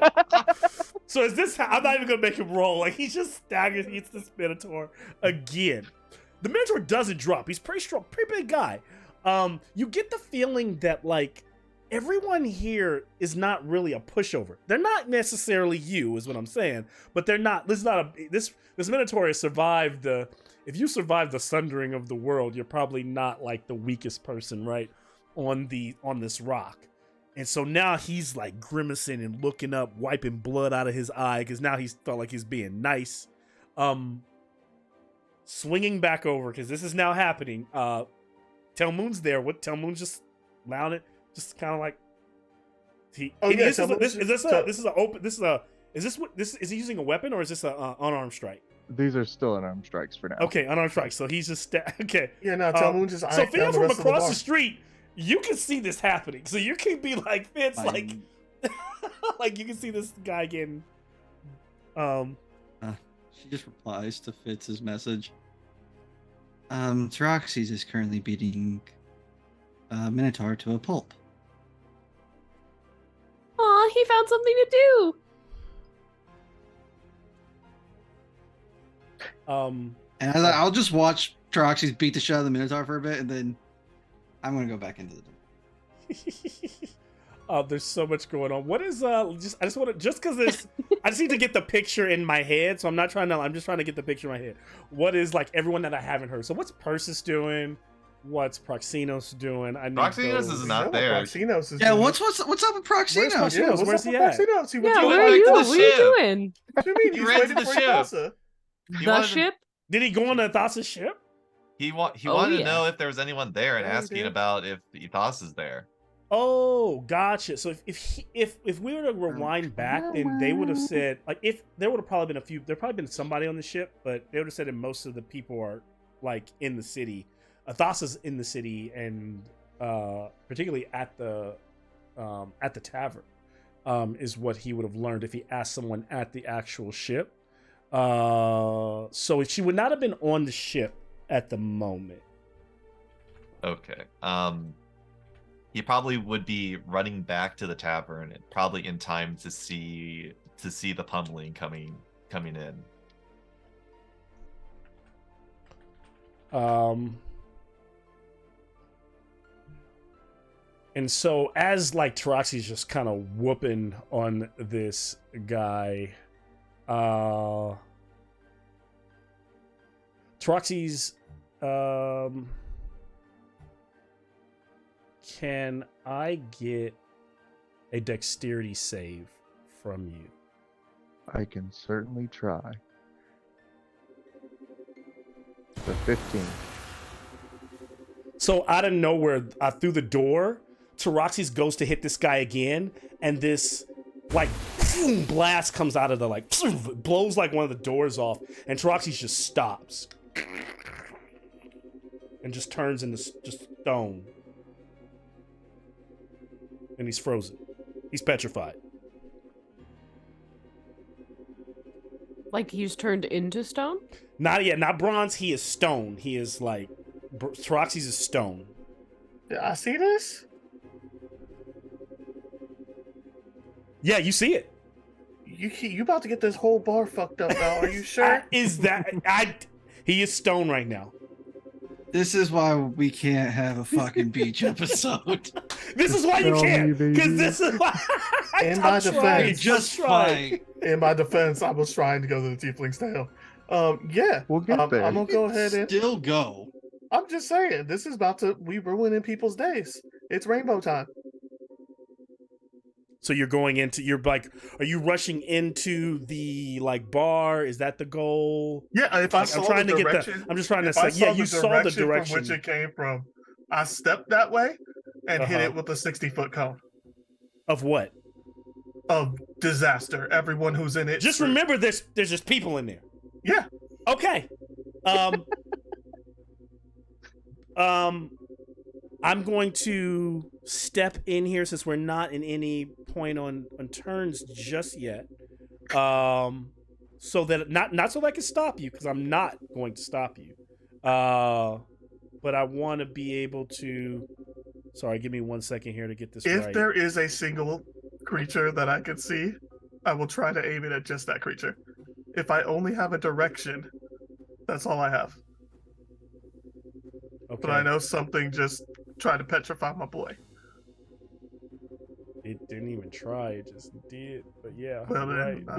Speaker 2: So is this? I'm not even gonna make him roll. Like he just staggers, hits this Minotaur again. The Minotaur doesn't drop. He's pretty strong, pretty big guy. You get the feeling that like everyone here is not really a pushover. They're not necessarily you, is what I'm saying, but they're not. This Minotaur has survived the. If you survive the sundering of the world, you're probably not like the weakest person, right, on this rock. And so now he's like grimacing and looking up, wiping blood out of his eye because now he's felt like he's being nice. Swinging back over because this is now happening. Telmoon's there. What Telmoon's just lounging, just kind of like. Is he using a weapon or is this an unarmed strike?
Speaker 5: These are still unarmed strikes for now.
Speaker 2: Okay, unarmed strike. So he's just okay.
Speaker 6: Yeah, no, Telmoon just.
Speaker 2: So Finn, from across the street, you can see this happening. So you can be like Finn's like like you can see this guy getting.
Speaker 4: She just replies to Fitz's message. Teroxys is currently beating Minotaur to a pulp.
Speaker 8: Aw, he found something to do.
Speaker 4: And I'll just watch Teroxys beat the shit out of the Minotaur for a bit, and then I'm gonna go back into the door.
Speaker 2: There's so much going on. What is I just want to because this I just need to get the picture in my head. So I'm just trying to get the picture in my head. What is like everyone that I haven't heard? So what's Persis doing? What's Proxinos doing? I need
Speaker 7: Proxinos is not there.
Speaker 6: Proxinos is
Speaker 4: what's up with Proxinos?
Speaker 2: Proxinos? Where's he at?
Speaker 6: Proxinos? He
Speaker 8: Yeah,
Speaker 6: went
Speaker 8: where
Speaker 6: to
Speaker 8: are
Speaker 6: the
Speaker 8: you?
Speaker 7: to
Speaker 8: What
Speaker 7: the
Speaker 8: are you
Speaker 7: ship.
Speaker 8: doing?
Speaker 6: What do you mean?
Speaker 7: He
Speaker 6: He's
Speaker 7: ran to
Speaker 6: waiting
Speaker 7: the
Speaker 6: for
Speaker 7: ship.
Speaker 6: Ithasa.
Speaker 7: He
Speaker 8: The
Speaker 7: wanted-
Speaker 8: ship?
Speaker 2: Did he go on Athasa's ship?
Speaker 7: He wanted
Speaker 8: Oh,
Speaker 7: to
Speaker 8: yeah.
Speaker 7: know if there was anyone there and
Speaker 6: Yeah, he
Speaker 7: asking
Speaker 6: did.
Speaker 7: about if Ethos is there.
Speaker 2: Oh, gotcha. So if we were to rewind back, then they would have said like if there would have probably been there probably been somebody on the ship, but they would have said that most of the people are like in the city. Athasa's in the city and particularly at the tavern is what he would have learned if he asked someone at the actual ship. So she would not have been on the ship at the moment.
Speaker 7: Okay. He probably would be running back to the tavern, and probably in time to see the pummeling coming in.
Speaker 2: And so as like Teroxy's just kind of whooping on this guy, Teroxy's can I get a dexterity save from you?
Speaker 5: I can certainly try. The 15.
Speaker 2: So out of nowhere, through the door, Teroxy's goes to hit this guy again, and this like blast comes out of the like blows like one of the doors off, and Teroxy's just stops and just turns into just stone, and he's frozen. He's petrified.
Speaker 8: Like he's turned into stone?
Speaker 2: Not yet. Not bronze. He is stone. He is like Teroxy's is stone.
Speaker 6: Did I see this?
Speaker 2: Yeah, you see it.
Speaker 6: You about to get this whole bar fucked up now? Are you sure?
Speaker 2: He is stone right now.
Speaker 4: This is why we can't have a fucking beach episode.
Speaker 2: This is why you
Speaker 5: Tell
Speaker 2: can't,
Speaker 5: me,
Speaker 2: because
Speaker 5: baby.
Speaker 2: this is why.
Speaker 6: In my defense,
Speaker 4: Just fine.
Speaker 6: In my defense, I was trying to go to the Tiefling's Tale. Yeah.
Speaker 5: We'll get there.
Speaker 6: I'm gonna go ahead and.
Speaker 4: Still go.
Speaker 6: I'm just saying, this is about to. We ruining people's days. It's rainbow time.
Speaker 2: So you're going into. You're like, are you rushing into the like bar? Is that the goal?
Speaker 6: Yeah. If I
Speaker 2: Like,
Speaker 6: saw
Speaker 2: I'm trying
Speaker 6: the
Speaker 2: to get
Speaker 6: direction,
Speaker 2: the. I'm just trying to
Speaker 6: if I
Speaker 2: say. Yeah,
Speaker 6: saw
Speaker 2: you saw the direction.
Speaker 6: from which it came from. I stepped that way and hit
Speaker 2: Uh-huh.
Speaker 6: it with a 60-foot cone
Speaker 2: Of what?
Speaker 6: of disaster. Everyone who's in it.
Speaker 2: Just remember, there's just people in there.
Speaker 6: Yeah.
Speaker 2: Okay. I'm going to step in here since we're not in any point on turns just yet. So that not so that I can stop you, because I'm not going to stop you. But I want to be able to. Sorry, give me 1 second here to get this
Speaker 6: If
Speaker 2: right.
Speaker 6: there is a single creature that I can see, I will try to aim it at just that creature. If I only have a direction, that's all I have.
Speaker 2: Okay.
Speaker 6: But I know something just try to petrify my boy.
Speaker 2: It didn't even try. It just did. But yeah,
Speaker 6: Well,
Speaker 2: right.
Speaker 6: then, I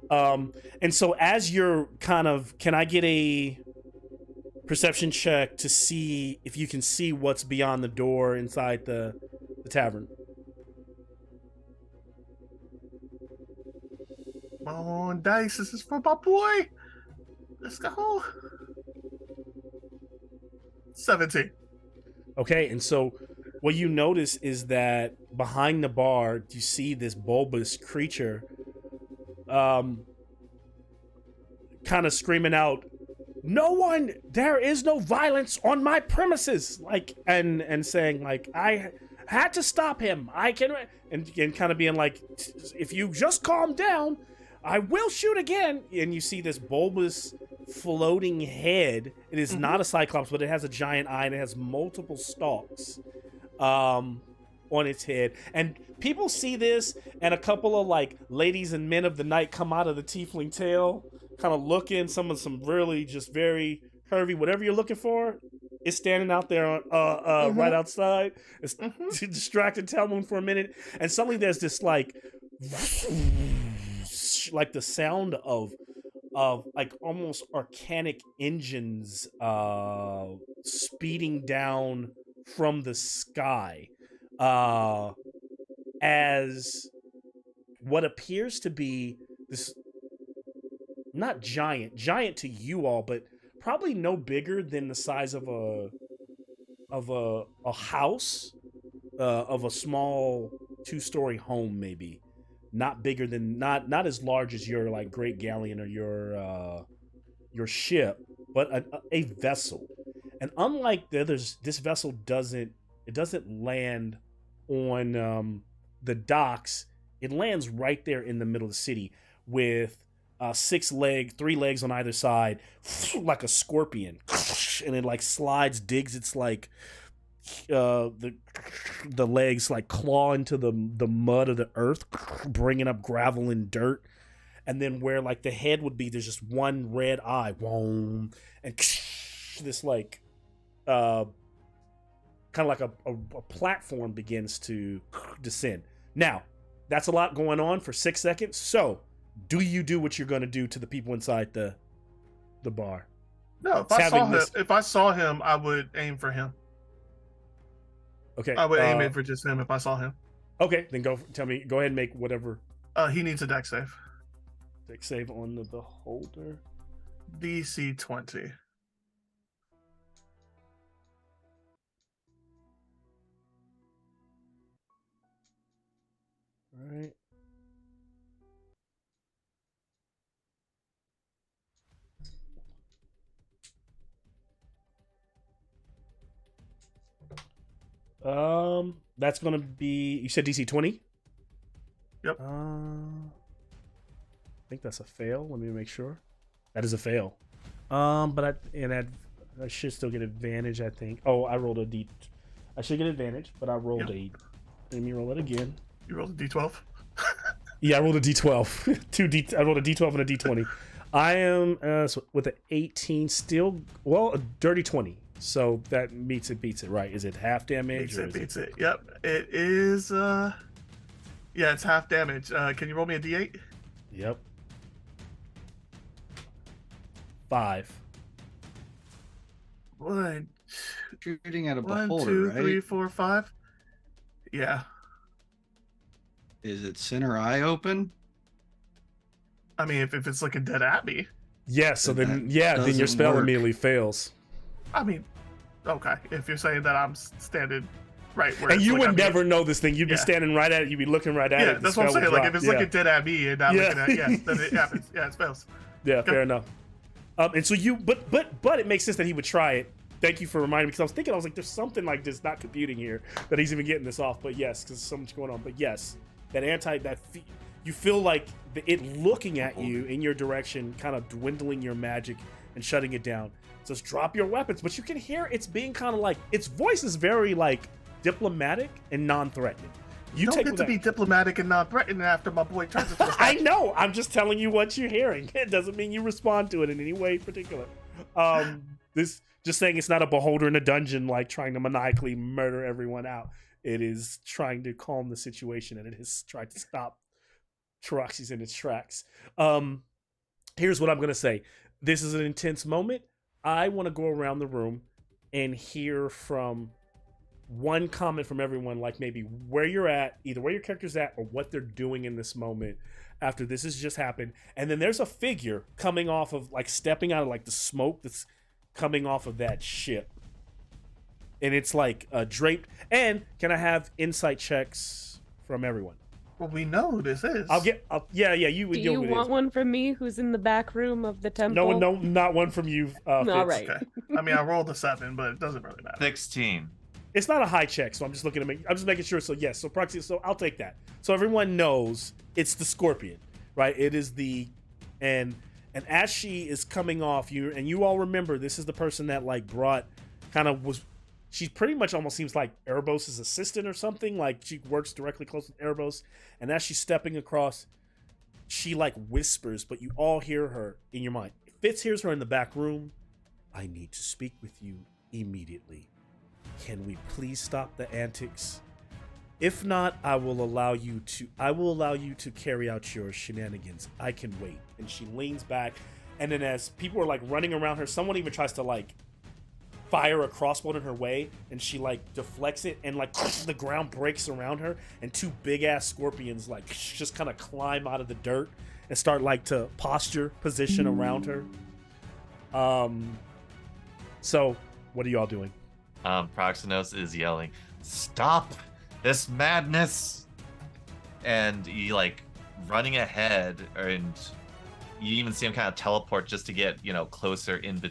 Speaker 6: mean,
Speaker 2: And so as you're kind of, can I get a perception check to see if you can see what's beyond the door inside the tavern?
Speaker 6: come on, dice. This is for my boy. Let's go. 17.
Speaker 2: Okay, and so what you notice is that behind the bar, you see this bulbous creature kind of screaming out, "No one, there is no violence on my premises," like, and saying like, "I had to stop him. I can," and kind of being like, "If you just calm down, I will shoot again." And you see this bulbous floating head. It is not a cyclops, but it has a giant eye and it has multiple stalks on its head. And people see this, and a couple of like ladies and men of the night come out of the tiefling tail, kind of looking. Some really just very curvy, whatever you're looking for is standing out there right outside. It's distracted Talmoon for a minute, and suddenly there's this like the sound of like almost arcanic engines speeding down from the sky as what appears to be this, not giant to you all, but probably no bigger than the size of a house, of a small 2-story home, maybe. Not bigger than, not as large as your like great galleon or your ship, but a vessel. And unlike the others, this vessel doesn't land on the docks. It lands right there in the middle of the city with 3 legs on either side, like a scorpion, and it like slides, digs its like the legs like claw into the mud of the earth, bringing up gravel and dirt. And then where like the head would be, there's just one red eye, and this like kind of like a platform begins to descend. Now that's a lot going on for 6 seconds. So do you do what you're going to do to the people inside the bar?
Speaker 6: No, if I saw him, I would aim for him.
Speaker 2: Okay.
Speaker 6: I would aim it for just him if I saw him.
Speaker 2: Okay, then go ahead and make whatever.
Speaker 6: He needs a dex save.
Speaker 2: Dex save on the beholder.
Speaker 6: DC 20.
Speaker 2: All right. That's gonna be, you said DC 20?
Speaker 6: Yep.
Speaker 2: I think that's a fail. Let me make sure. That is a fail. But I should still get advantage, I think. Oh, I rolled a D. I should get advantage, but I rolled a. Let me roll it again.
Speaker 6: You rolled a D12?
Speaker 2: Yeah, I rolled a D12. I rolled a D12 and a D20. I am with an 18 still, well, a dirty 20. So that beats it, right? Is it half damage?
Speaker 6: Beats it. Yep. It is, yeah, it's half damage. Can you roll me a D8?
Speaker 2: Yep. 5.
Speaker 4: Shooting at a
Speaker 6: One,
Speaker 4: beholder,
Speaker 6: 2,
Speaker 4: right?
Speaker 6: 3, 4, 5. Yeah.
Speaker 4: Is it center eye open?
Speaker 6: I mean, if it's looking dead at me.
Speaker 2: Yeah, so then
Speaker 4: That
Speaker 2: then your
Speaker 4: doesn't
Speaker 2: spell
Speaker 4: work.
Speaker 2: immediately fails.
Speaker 6: I mean, okay. If you're saying that I'm standing right where
Speaker 2: And
Speaker 6: it's
Speaker 2: you
Speaker 6: like,
Speaker 2: would
Speaker 6: I mean,
Speaker 2: never know this thing. You'd be
Speaker 6: Yeah.
Speaker 2: standing right at it. You'd be looking right at it.
Speaker 6: Yeah,
Speaker 2: the
Speaker 6: that's what I'm
Speaker 2: spell
Speaker 6: saying.
Speaker 2: would
Speaker 6: Like, if
Speaker 2: drop.
Speaker 6: it's looking dead at me and not looking at, then it happens. Yeah, it spells.
Speaker 2: Yeah, fair enough. And so but it makes sense that he would try it. Thank you for reminding me, because I was thinking, I was like, there's something like this not computing here that he's even getting this off. But yes, because so much going on. But yes, you feel like it looking at you in your direction, kind of dwindling your magic and shutting it down. It says drop your weapons, but you can hear it's being kind of like, its voice is very like diplomatic and non-threatening. You
Speaker 6: don't
Speaker 2: take
Speaker 6: get to be diplomatic and non-threatening after my boy turns into a
Speaker 2: I
Speaker 6: statue.
Speaker 2: know. I'm just telling you what you're hearing. It doesn't mean you respond to it in any way particular. This Just saying it's not a beholder in a dungeon like trying to maniacally murder everyone out. It is trying to calm the situation, and it has tried to stop Taroxys in its tracks. Here's what I'm going to say. This is an intense moment. I want to go around the room and hear from one comment from everyone, like maybe where you're at, either where your character's at or what they're doing in this moment after this has just happened. And then there's a figure coming off of, like, stepping out of, like, the smoke that's coming off of that ship. And it's, like, draped. And can I have insight checks from everyone?
Speaker 6: Well, we know who this is.
Speaker 2: Yeah, you would
Speaker 1: Do you want one from me who's in the back room of the temple?
Speaker 2: No, not one from you. Fitz.
Speaker 1: All right.
Speaker 6: Okay. I mean, I rolled a 7, but it doesn't really matter.
Speaker 7: 16.
Speaker 2: It's not a high check, so I'm just making sure. So yes, so proxy. So I'll take that. So everyone knows it's the scorpion, right? It is and as she is coming off you, and you all remember this is the person that like she pretty much almost seems like Erebos' assistant or something. Like she works directly close with Erebos, and as she's stepping across, she like whispers, but you all hear her in your mind. Fitz hears her in the back room. I need to speak with you immediately. Can we please stop the antics? If not, I will allow you to carry out your shenanigans. I can wait. And she leans back, and then as people are like running around her, someone even tries to like fire a crossbow in her way, and she like deflects it, and like the ground breaks around her, and two big ass scorpions like just kind of climb out of the dirt and start like to posture position around her. So what are y'all doing?
Speaker 7: Proxenos is yelling, "Stop this madness!" And you like running ahead, and you even see him kind of teleport just to get closer in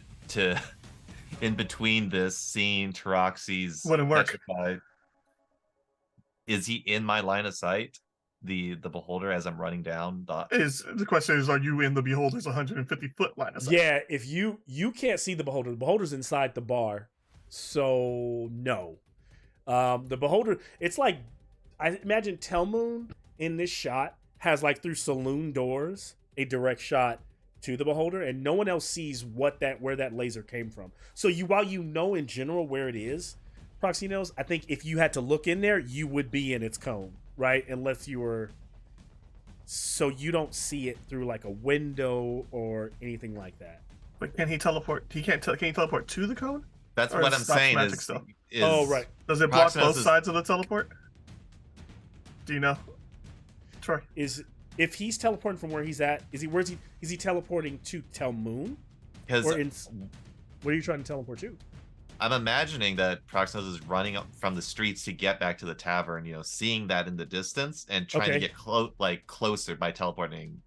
Speaker 7: between this, seeing Taroxy's
Speaker 6: Wouldn't work.
Speaker 7: petrified. Is he in my line of sight? The beholder as I'm running down.
Speaker 6: The question is, are you in the beholder's 150-foot line of sight?
Speaker 2: Yeah, if you can't see the beholder's inside the bar. So no, the beholder. It's like I imagine Telmoon in this shot has like through saloon doors a direct shot to the beholder, and no one else sees where that laser came from. So while you know in general where it is, Proxy knows. I think if you had to look in there, you would be in its cone, right? Unless you were. So you don't see it through like a window or anything like that.
Speaker 6: But can he teleport? Can he teleport to the cone?
Speaker 7: That's
Speaker 6: Or
Speaker 7: what I'm
Speaker 6: is stop
Speaker 7: saying.
Speaker 6: magic
Speaker 7: Is,
Speaker 6: still?
Speaker 7: is
Speaker 2: Oh, right.
Speaker 6: Does it block
Speaker 7: Proxenos
Speaker 6: both
Speaker 7: is-
Speaker 6: sides of the teleport? Do you know, Troy?
Speaker 2: If he's teleporting from where he's at, is he teleporting to Telmoon?
Speaker 7: Because
Speaker 2: Or where are you trying to teleport to?
Speaker 7: I'm imagining that Proxenos is running up from the streets to get back to the tavern, seeing that in the distance and trying to
Speaker 2: Okay.
Speaker 7: get closer by teleporting.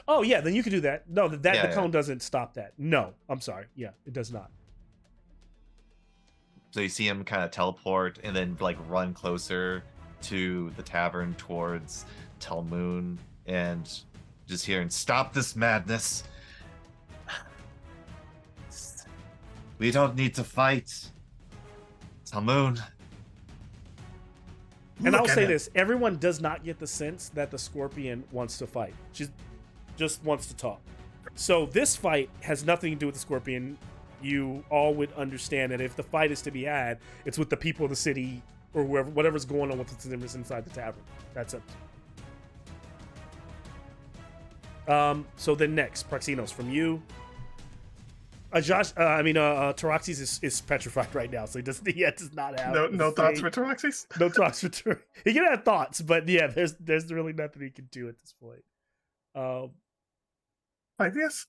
Speaker 2: Oh yeah, then you could do that. No, the
Speaker 7: Yeah.
Speaker 2: cone doesn't stop that. No, I'm sorry. Yeah, it does not.
Speaker 7: So you see him kind of teleport and then like run closer to the tavern towards Telmoon and just hearing, "Stop this madness. We don't need to fight. Telmoon."
Speaker 2: And I'll
Speaker 6: Look at
Speaker 2: say
Speaker 6: him.
Speaker 2: this: everyone does not get the sense that the scorpion wants to fight. She just wants to talk. So this fight has nothing to do with the scorpion. You all would understand that if the fight is to be had, it's with the people of the city or whatever's going on with the members inside the tavern. That's it. So then next, Proxenos, from you. Taroxys is petrified right now, so he does not have
Speaker 6: No thoughts for Taroxys?
Speaker 2: no thoughts for Taroxys. He can have thoughts, but yeah, there's really nothing he can do at this point.
Speaker 6: Pythias?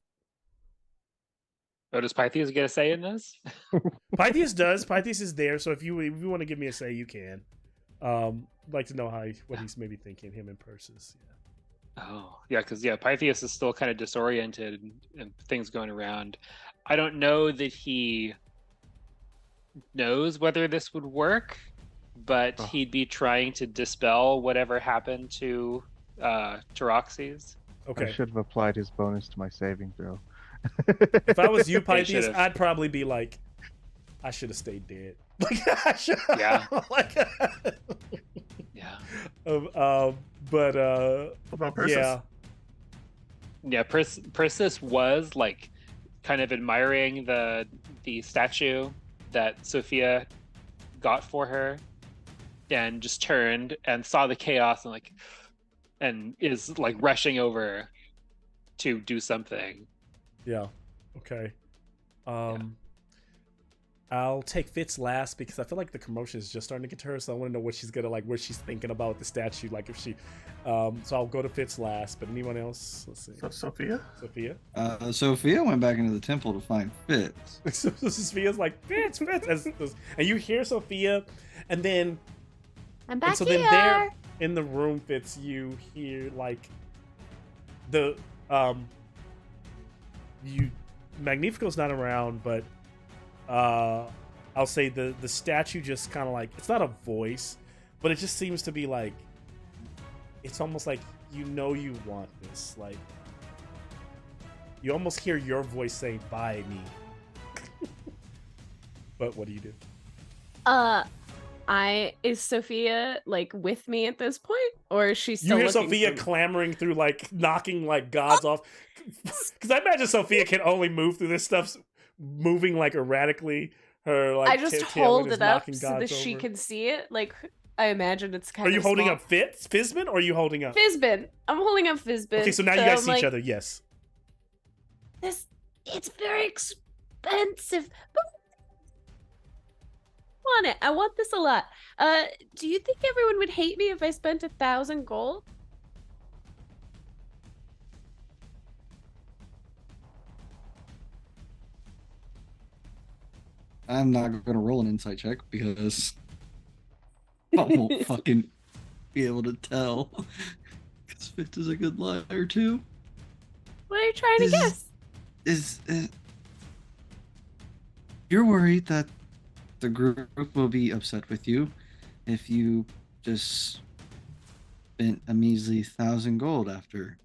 Speaker 3: Oh, does Pythias get a say in this?
Speaker 2: Pythias does. Pythias is there, so if you want to give me a say, you can. I'd like to know what he's maybe thinking, him and Persis. Yeah.
Speaker 3: Oh, yeah, because Pythias is still kind of disoriented and things going around. I don't know that he knows whether this would work, but he'd be trying to dispel whatever happened to Taroxys.
Speaker 2: Okay.
Speaker 5: I should have applied his bonus to my saving throw.
Speaker 2: If I was you,
Speaker 3: They
Speaker 2: Pythias,
Speaker 3: should've.
Speaker 2: I'd probably be like, I should have stayed dead. Like, I should.
Speaker 3: Yeah.
Speaker 2: Like,
Speaker 3: Yeah.
Speaker 6: What about Persis?
Speaker 2: yeah.
Speaker 3: Yeah, Persis was like kind of admiring the the statue that Sophia got for her, and just turned and saw the chaos and is like rushing over to do something.
Speaker 2: Yeah. Okay. I'll take Fitz last because I feel like the commotion is just starting to get to her, so I want to know what she's gonna like, what she's thinking about with the statue. Like if she, so I'll go to Fitz last. But anyone else? Let's see.
Speaker 6: So Sophia?
Speaker 2: Sophia.
Speaker 4: Sophia went back into the temple to find Fitz.
Speaker 2: So Sophia's like Fitz, and you hear Sophia, and then
Speaker 8: I'm back
Speaker 2: so
Speaker 8: here.
Speaker 2: then there in the room, Fitz, you hear like the Magnifico's not around, but I'll say the statue just kind of like, it's not a voice, but it just seems to be like, it's almost like you want this, like you almost hear your voice saying buy me. But what do you do?
Speaker 8: Is Sophia like with me at this point, or is she
Speaker 2: You
Speaker 8: still
Speaker 2: hear
Speaker 8: looking
Speaker 2: Sophia
Speaker 8: for me?
Speaker 2: clamoring through, like knocking like gods off, because I imagine Sophia can only move through this stuff, moving like erratically. Her like
Speaker 8: I just
Speaker 2: tailwind
Speaker 8: hold
Speaker 2: is
Speaker 8: it up
Speaker 2: knocking
Speaker 8: so that
Speaker 2: gods
Speaker 8: she
Speaker 2: over.
Speaker 8: can see it. Like, I imagine it's kind
Speaker 2: Are
Speaker 8: of
Speaker 2: you holding
Speaker 8: small.
Speaker 2: up Fizbin, or are you holding up?
Speaker 8: Fizbin. I'm holding up Fizbin.
Speaker 2: Okay, so now you guys
Speaker 8: I'm
Speaker 2: see each
Speaker 8: like,
Speaker 2: other. Yes.
Speaker 8: It's very expensive, but I want it. I want this a lot. Do you think everyone would hate me if I spent 1,000 gold?
Speaker 4: I'm not going to roll an insight check because I won't fucking be able to tell. Because Fitz is a good liar too.
Speaker 8: What are you trying to guess?
Speaker 4: You're worried that the group will be upset with you if you just spent a measly 1,000 gold after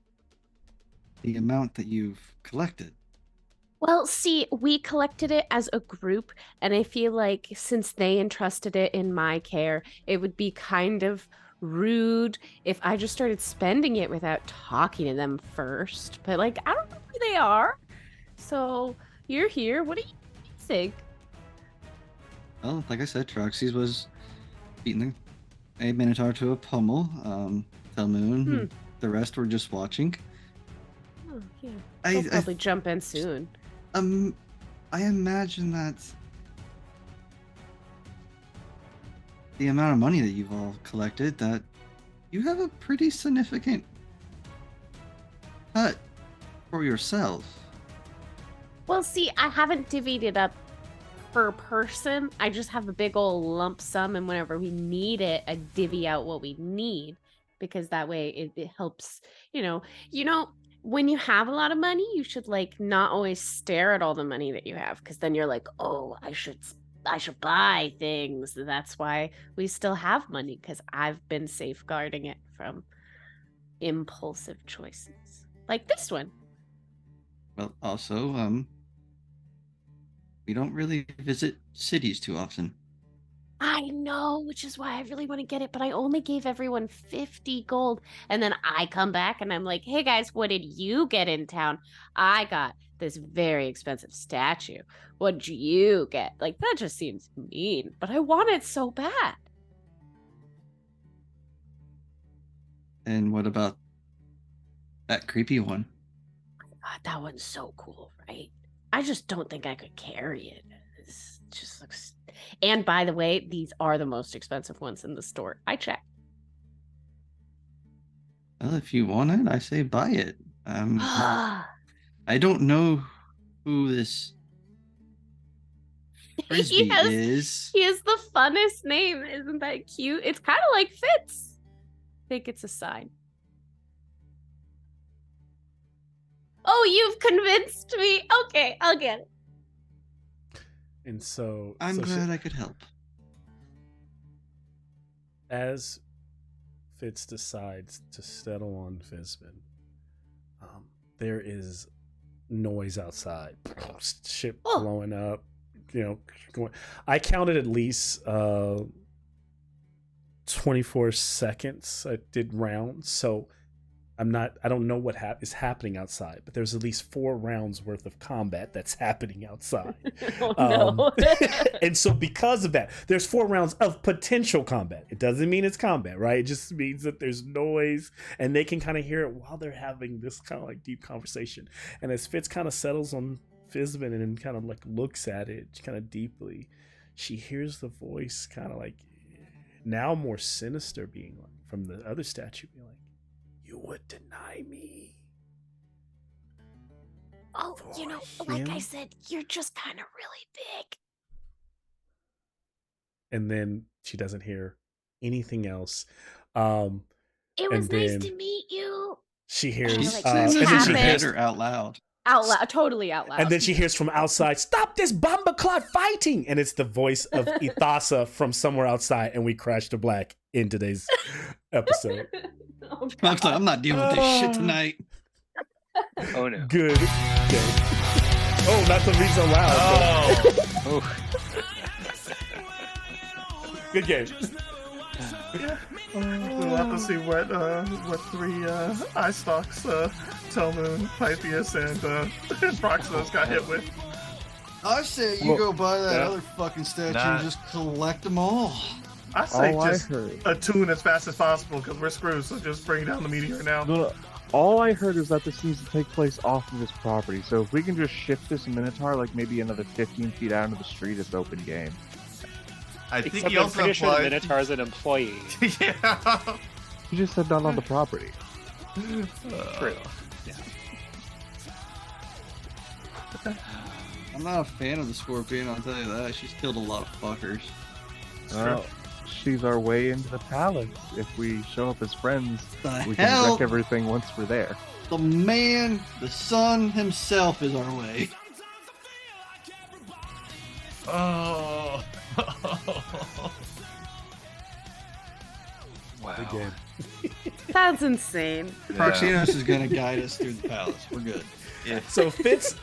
Speaker 4: the amount that you've collected.
Speaker 8: Well, see, we collected it as a group, and I feel like since they entrusted it in my care, it would be kind of rude if I just started spending it without talking to them first. But, like, I don't know where they are. So, you're here. What do you think?
Speaker 4: Well, like I said, Troxys was beating a Minotaur to a pummel. Telmoon, the rest were just watching.
Speaker 8: Oh, yeah.
Speaker 4: I
Speaker 8: They'll probably jump in soon.
Speaker 4: I imagine that the amount of money that you've all collected, that you have a pretty significant cut for yourself.
Speaker 8: Well, see, I haven't divvied it up per person. I just have a big old lump sum, and whenever we need it, I divvy out what we need, because that way it helps, when you have a lot of money, you should like not always stare at all the money that you have, because then you're like, oh, I should buy things. That's why we still have money, because I've been safeguarding it from impulsive choices like this one.
Speaker 4: Well, also, we don't really visit cities too often.
Speaker 8: I know, which is why I really want to get it, but I only gave everyone 50 gold. And then I come back and I'm like, hey guys, what did you get in town? I got this very expensive statue. What'd you get? Like, that just seems mean, but I want it so bad.
Speaker 4: And what about that creepy one?
Speaker 8: God, that one's so cool, right? I just don't think I could carry it. It just looks... And by the way, these are the most expensive ones in the store. I checked.
Speaker 4: Well, if you want it, I say buy it. I don't know who this Frisbee is.
Speaker 8: He has the funnest name. Isn't that cute? It's kind of like Fitz. I think it's a sign. Oh, you've convinced me. Okay, I'll get it.
Speaker 2: And so
Speaker 4: I'm glad I could help.
Speaker 2: As Fitz decides to settle on Fizbin, there is noise outside. Ship blowing up. Going. I counted at least 24 seconds. I did rounds. So I don't know what is happening outside, but there's at least 4 rounds worth of combat that's happening outside.
Speaker 1: Oh no.
Speaker 2: And so because of that, there's 4 rounds of potential combat. It doesn't mean it's combat, right? It just means that there's noise and they can kind of hear it while they're having this kind of like deep conversation. And as Fitz kind of settles on Fizbin and kind of like looks at it kind of deeply, she hears the voice kind of like now more sinister being like from the other statue being like, "You would deny me."
Speaker 8: Oh,
Speaker 2: For
Speaker 8: like I
Speaker 2: him?
Speaker 8: said, you're just kind of really big.
Speaker 2: And then she doesn't hear anything else.
Speaker 8: It was
Speaker 2: And
Speaker 8: nice
Speaker 2: then
Speaker 8: to meet you.
Speaker 2: she
Speaker 8: She
Speaker 2: hears,
Speaker 8: like,
Speaker 2: and
Speaker 8: "This
Speaker 2: then she
Speaker 8: happened."
Speaker 2: hears,
Speaker 4: her out loud.
Speaker 8: Out loud, totally out loud.
Speaker 2: and then she hears from outside, "Stop this bomber clot fighting!" And it's the voice of Ithasa from somewhere outside. And we crash to black in today's episode.
Speaker 8: Oh,
Speaker 4: I was like, I'm not dealing with this shit tonight.
Speaker 3: Oh no.
Speaker 2: Good game. Oh, not to be so loud.
Speaker 3: Oh.
Speaker 2: Good game.
Speaker 6: We'll have to see what 3 eye stalks Telmoon, Pythias, and Proxos got hit with.
Speaker 4: I say you
Speaker 5: Well,
Speaker 4: go buy that
Speaker 3: yeah.
Speaker 4: other fucking statue
Speaker 7: Nah.
Speaker 4: and just collect them all.
Speaker 6: I say
Speaker 5: All I
Speaker 6: just
Speaker 5: heard.
Speaker 6: attune as fast as possible because we're screwed. So just bring down the meteor now.
Speaker 5: No, all I heard is that this needs to take place off of his property. So if we can just shift this Minotaur like maybe another 15 feet out into the street, it's open game.
Speaker 7: I think
Speaker 3: Except
Speaker 7: he
Speaker 3: I'm
Speaker 7: also
Speaker 3: pretty sure the
Speaker 7: implied.
Speaker 3: Minotaur's an employee.
Speaker 7: Yeah.
Speaker 5: You just said not on the property.
Speaker 3: True.
Speaker 4: I'm not a fan of the Scorpion, I'll tell you that. She's killed a lot of fuckers.
Speaker 5: Well, she's our way into the palace. If we show up as friends,
Speaker 4: The
Speaker 5: we can
Speaker 4: hell?
Speaker 5: wreck everything once we're there.
Speaker 4: The man, the sun himself is our way.
Speaker 7: Oh.
Speaker 3: Wow.
Speaker 2: Good game.
Speaker 8: That's insane.
Speaker 4: Proxinos is gonna guide us through the palace. We're good.
Speaker 2: So Fitz,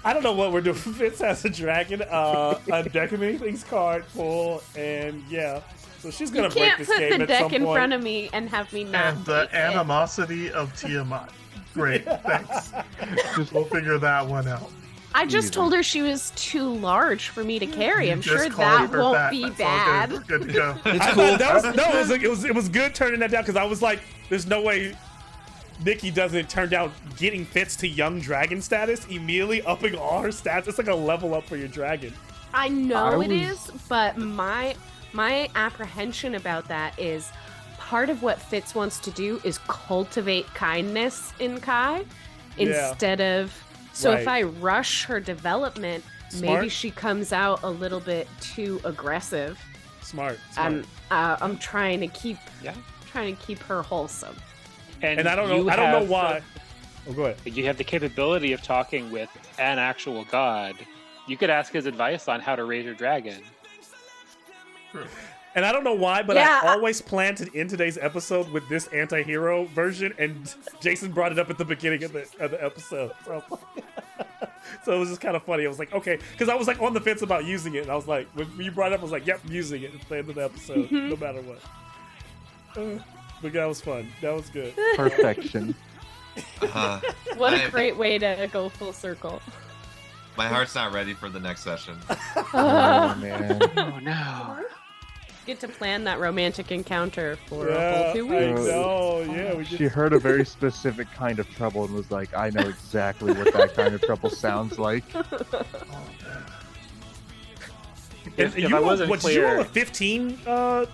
Speaker 2: I don't know what we're doing. Fitz has a dragon, a deck of many things card full, and yeah. So she's
Speaker 8: You
Speaker 2: gonna break
Speaker 8: can't
Speaker 2: this
Speaker 8: put
Speaker 2: game
Speaker 8: the
Speaker 2: at
Speaker 8: deck
Speaker 2: some
Speaker 8: in
Speaker 2: point.
Speaker 8: front of me and have me not.
Speaker 6: And the
Speaker 8: take it.
Speaker 6: animosity of Tiamat. Great, thanks. We'll figure that one out.
Speaker 8: I just
Speaker 5: Easy.
Speaker 8: told her she was too large for me to carry. I'm
Speaker 6: You
Speaker 8: sure
Speaker 6: just called
Speaker 8: that
Speaker 6: her
Speaker 8: won't
Speaker 6: fat.
Speaker 8: be
Speaker 6: That's all
Speaker 8: bad.
Speaker 6: good. We're good to go.
Speaker 4: It's
Speaker 2: I
Speaker 4: cool.
Speaker 2: thought that was no, it was good turning that down because I was like, there's no way Nikki doesn't turn down getting Fitz to young dragon status, immediately upping all her stats. It's like a level up for your dragon.
Speaker 8: I know
Speaker 5: I
Speaker 8: it
Speaker 5: was-
Speaker 8: is, but my apprehension about that is part of what Fitz wants to do is cultivate kindness in Kai
Speaker 2: Yeah.
Speaker 8: instead of. So if
Speaker 2: Right.
Speaker 8: I rush her development, maybe
Speaker 2: Smart.
Speaker 8: she comes out a little bit too aggressive.
Speaker 2: Smart.
Speaker 8: I'm trying to keep
Speaker 3: Yeah.
Speaker 8: her wholesome.
Speaker 2: And I don't know.
Speaker 3: you
Speaker 2: I don't know
Speaker 3: have
Speaker 2: why. Oh, go ahead.
Speaker 3: You have the capability of talking with an actual god. You could ask his advice on how to raise your dragon.
Speaker 2: And I don't know why, but
Speaker 8: Yeah,
Speaker 2: I always planned to end today's episode with this anti-hero version, and Jason brought it up at the beginning of the episode. So, so it was just kind of funny. I was like, okay, because I was like on the fence about using it, and I was like, when you brought it up, I was like, yep, I'm using it at the end of the episode, no matter what. But that was fun. That was good.
Speaker 5: Perfection.
Speaker 8: What a
Speaker 7: I-
Speaker 8: great way to go full circle.
Speaker 7: My heart's not ready for the next session.
Speaker 5: Oh, man.
Speaker 3: Oh no.
Speaker 8: Get to plan that romantic encounter for a
Speaker 2: Yeah,
Speaker 8: whole 2
Speaker 2: I
Speaker 8: weeks.
Speaker 2: know. Yeah, we
Speaker 5: She
Speaker 2: just.
Speaker 5: heard a very specific kind of trouble and was like, I know exactly what that kind of trouble sounds like.
Speaker 3: If
Speaker 2: you
Speaker 3: I
Speaker 2: rolled-
Speaker 3: wasn't
Speaker 2: what, did you roll
Speaker 3: clear,
Speaker 2: a 15,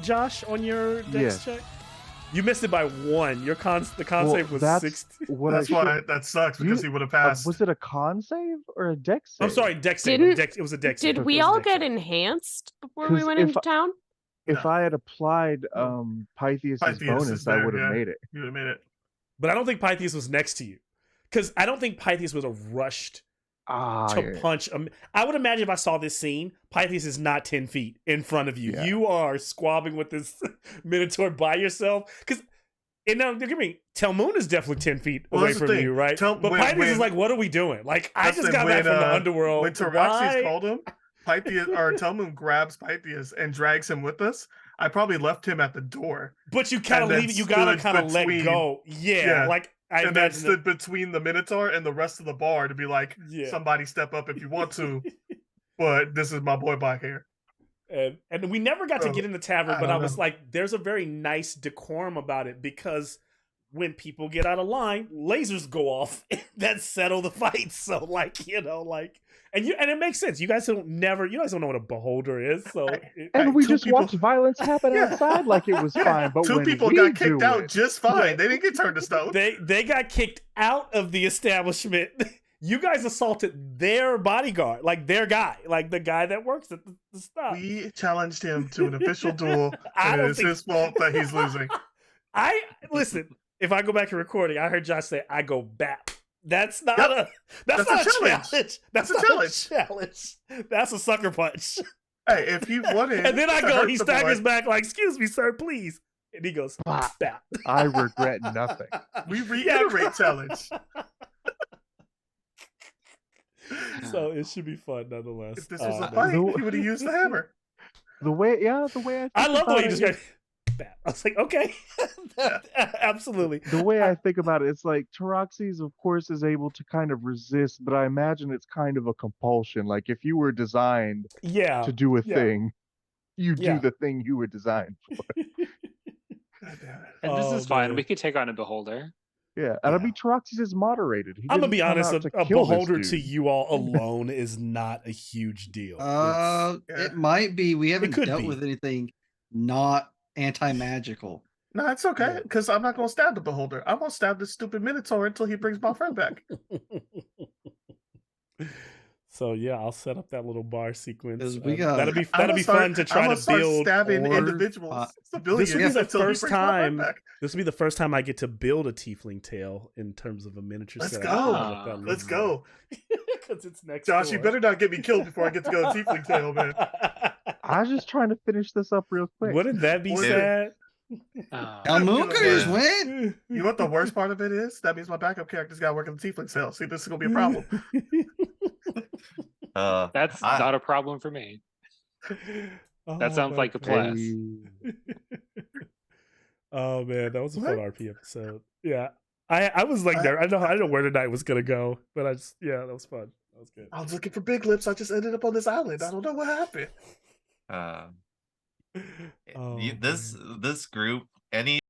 Speaker 2: Josh, on your dex
Speaker 5: Yes.
Speaker 2: check? You missed it by 1. Your the con
Speaker 5: Well,
Speaker 2: save was
Speaker 5: that's
Speaker 2: 16.
Speaker 5: what
Speaker 6: That's
Speaker 5: I
Speaker 6: why
Speaker 5: should-
Speaker 6: that sucks because
Speaker 5: You-
Speaker 6: he would have passed.
Speaker 5: was it a con save or a dex save?
Speaker 2: I'm sorry, dex save.
Speaker 8: Didn't-
Speaker 2: It was a dex save.
Speaker 8: Did
Speaker 2: It
Speaker 8: we
Speaker 2: was a
Speaker 8: all
Speaker 2: dex
Speaker 8: get
Speaker 2: save.
Speaker 8: enhanced before we
Speaker 5: 'Cause
Speaker 8: went
Speaker 5: if
Speaker 8: into town?
Speaker 5: If
Speaker 6: No.
Speaker 5: I had applied Pythias'
Speaker 6: Pythias
Speaker 5: bonus,
Speaker 6: is
Speaker 5: I
Speaker 6: there,
Speaker 5: would have
Speaker 6: yeah.
Speaker 5: made it.
Speaker 6: You would have made it.
Speaker 2: But I don't think Pythias was next to you. Because I don't think Pythias would have rushed
Speaker 5: Ah,
Speaker 2: to
Speaker 5: yeah.
Speaker 2: punch. I would imagine if I saw this scene, Pythias is not 10 feet in front of you.
Speaker 5: Yeah.
Speaker 2: You are squabbling with this Minotaur by yourself. Because, and now, don't get me, Telmoon is definitely 10 feet
Speaker 6: Well,
Speaker 2: away
Speaker 6: that's the
Speaker 2: from
Speaker 6: thing.
Speaker 2: you, right? But
Speaker 6: When-
Speaker 2: Pythias is
Speaker 6: when-
Speaker 2: like, what are we doing? Like, I
Speaker 6: That's
Speaker 2: just
Speaker 6: the-
Speaker 2: got back
Speaker 6: when,
Speaker 2: from the underworld.
Speaker 6: When Taraxis
Speaker 2: Why?
Speaker 6: called him, Pythias or Telmoon grabs Pythias and drags him with us. I probably left him at the door.
Speaker 2: But you kind of
Speaker 6: And then
Speaker 2: leave it. You gotta
Speaker 6: stood
Speaker 2: kind of let
Speaker 6: between-
Speaker 2: go. Yeah,
Speaker 6: yeah.
Speaker 2: like I
Speaker 6: And then
Speaker 2: imagine.
Speaker 6: stood between the Minotaur and the rest of the bar to be like,
Speaker 2: Yeah.
Speaker 6: somebody step up if you want to, but this is my boy back here.
Speaker 2: And we never got to
Speaker 6: So,
Speaker 2: get in the tavern,
Speaker 6: I
Speaker 2: but I
Speaker 6: don't
Speaker 2: was
Speaker 6: know.
Speaker 2: like, there's a very nice decorum about it because when people get out of line, lasers go off that settle the fight. So like, you know, like, and it makes sense. You guys don't know what a beholder is. So
Speaker 5: And we
Speaker 6: two
Speaker 5: just
Speaker 6: people-
Speaker 5: watched violence happen
Speaker 6: Yeah.
Speaker 5: outside like it was fine. But
Speaker 6: Two
Speaker 5: when
Speaker 6: people
Speaker 5: we
Speaker 6: got
Speaker 5: do
Speaker 6: kicked out
Speaker 5: it,
Speaker 6: just fine.
Speaker 2: Yeah.
Speaker 6: They didn't get turned to stone.
Speaker 2: they got kicked out of the establishment. You guys assaulted their bodyguard, like their guy, like the guy that works at the stop.
Speaker 6: We challenged him to an official duel,
Speaker 2: I
Speaker 6: and
Speaker 2: don't
Speaker 6: it's
Speaker 2: think-
Speaker 6: his fault that he's losing.
Speaker 2: Listen. If I go back to recording, I heard Josh say, "I go bap." That's not
Speaker 6: Yep.
Speaker 2: a that's
Speaker 6: That's
Speaker 2: not
Speaker 6: a
Speaker 2: a
Speaker 6: challenge.
Speaker 2: challenge. That's
Speaker 6: a
Speaker 2: not
Speaker 6: challenge.
Speaker 2: a challenge. That's a sucker punch.
Speaker 6: Hey, if he wanted,
Speaker 2: And then I
Speaker 6: to
Speaker 2: go,
Speaker 6: hurt
Speaker 2: he
Speaker 6: the
Speaker 2: staggers
Speaker 6: boy,
Speaker 2: back like, "Excuse me, sir, please." And he goes,
Speaker 5: Bap.
Speaker 2: "Bap."
Speaker 5: I regret nothing.
Speaker 6: we
Speaker 2: Yeah.
Speaker 6: reiterate challenge.
Speaker 2: So it should be fun nonetheless.
Speaker 6: If this was a
Speaker 2: man.
Speaker 6: fight,
Speaker 5: no-
Speaker 6: he would have used the hammer.
Speaker 5: The way I
Speaker 2: I
Speaker 5: think
Speaker 2: love the way
Speaker 5: about
Speaker 2: you
Speaker 5: it
Speaker 2: described bap. I was like, okay. Absolutely.
Speaker 5: the way I think about it, it's like Taroxys, of course, is able to kind of resist, but I imagine it's kind of a compulsion. Like if you were designed
Speaker 2: Yeah.
Speaker 5: to do a
Speaker 2: yeah.
Speaker 5: thing, you
Speaker 2: Yeah.
Speaker 5: do the thing you were designed for.
Speaker 6: God damn it.
Speaker 3: And this
Speaker 2: Oh,
Speaker 3: is fine.
Speaker 2: man.
Speaker 3: We could take on a beholder.
Speaker 5: Yeah, and I
Speaker 2: Yeah.
Speaker 5: mean Taroxys is moderated. He
Speaker 2: I'm gonna
Speaker 5: didn't
Speaker 2: be
Speaker 5: come
Speaker 2: honest,
Speaker 5: out
Speaker 2: a
Speaker 5: to kill this
Speaker 2: beholder to
Speaker 5: dude.
Speaker 2: you all alone is not a huge deal.
Speaker 4: Uh,
Speaker 6: Yeah.
Speaker 4: it might be. We haven't
Speaker 2: could
Speaker 4: dealt
Speaker 2: be.
Speaker 4: with anything not anti-magical.
Speaker 6: No, it's okay,
Speaker 2: Yeah.
Speaker 6: because I'm not going to stab the beholder. I'm going to stab this stupid Minotaur until he brings my friend back.
Speaker 2: So yeah, I'll set up that little bar sequence.
Speaker 4: 'Cause we got-
Speaker 2: that'll be
Speaker 6: I'ma
Speaker 2: fun to try
Speaker 6: I'ma
Speaker 2: to
Speaker 6: start
Speaker 2: build.
Speaker 6: stabbing
Speaker 4: or-
Speaker 6: individuals, civilians,
Speaker 2: This will be the
Speaker 6: until he
Speaker 2: first
Speaker 6: brings my friend
Speaker 2: time.
Speaker 6: back.
Speaker 2: This will be the first time I get to build a tiefling tail in terms of a miniature.
Speaker 6: Let's
Speaker 2: set.
Speaker 6: go.
Speaker 2: I don't know what that
Speaker 6: Let's
Speaker 2: looks
Speaker 6: go.
Speaker 2: Because it's next.
Speaker 6: Josh, you
Speaker 2: door.
Speaker 6: better not get me killed before I get to go to Tiefling Tail, man.
Speaker 5: I was just trying to finish this up real quick.
Speaker 2: Wouldn't that be
Speaker 6: Wouldn't-
Speaker 2: sad?
Speaker 4: Almuka just
Speaker 6: Yeah.
Speaker 4: went.
Speaker 6: You know what the worst part of it is? That means my backup character's got to work in the Tiefling Tail. See, this is going to be a problem.
Speaker 3: That's
Speaker 7: I-
Speaker 3: not a problem for me. That sounds
Speaker 2: my
Speaker 3: like a
Speaker 2: God.
Speaker 3: plus.
Speaker 2: Oh man, that was a
Speaker 6: What?
Speaker 2: fun RP episode. Yeah, I was like there. I don't know where the night was gonna go, but that was fun. That was good.
Speaker 6: I was looking for big lips. I just ended up on this island. I don't know what happened.
Speaker 2: Oh,
Speaker 7: this group, any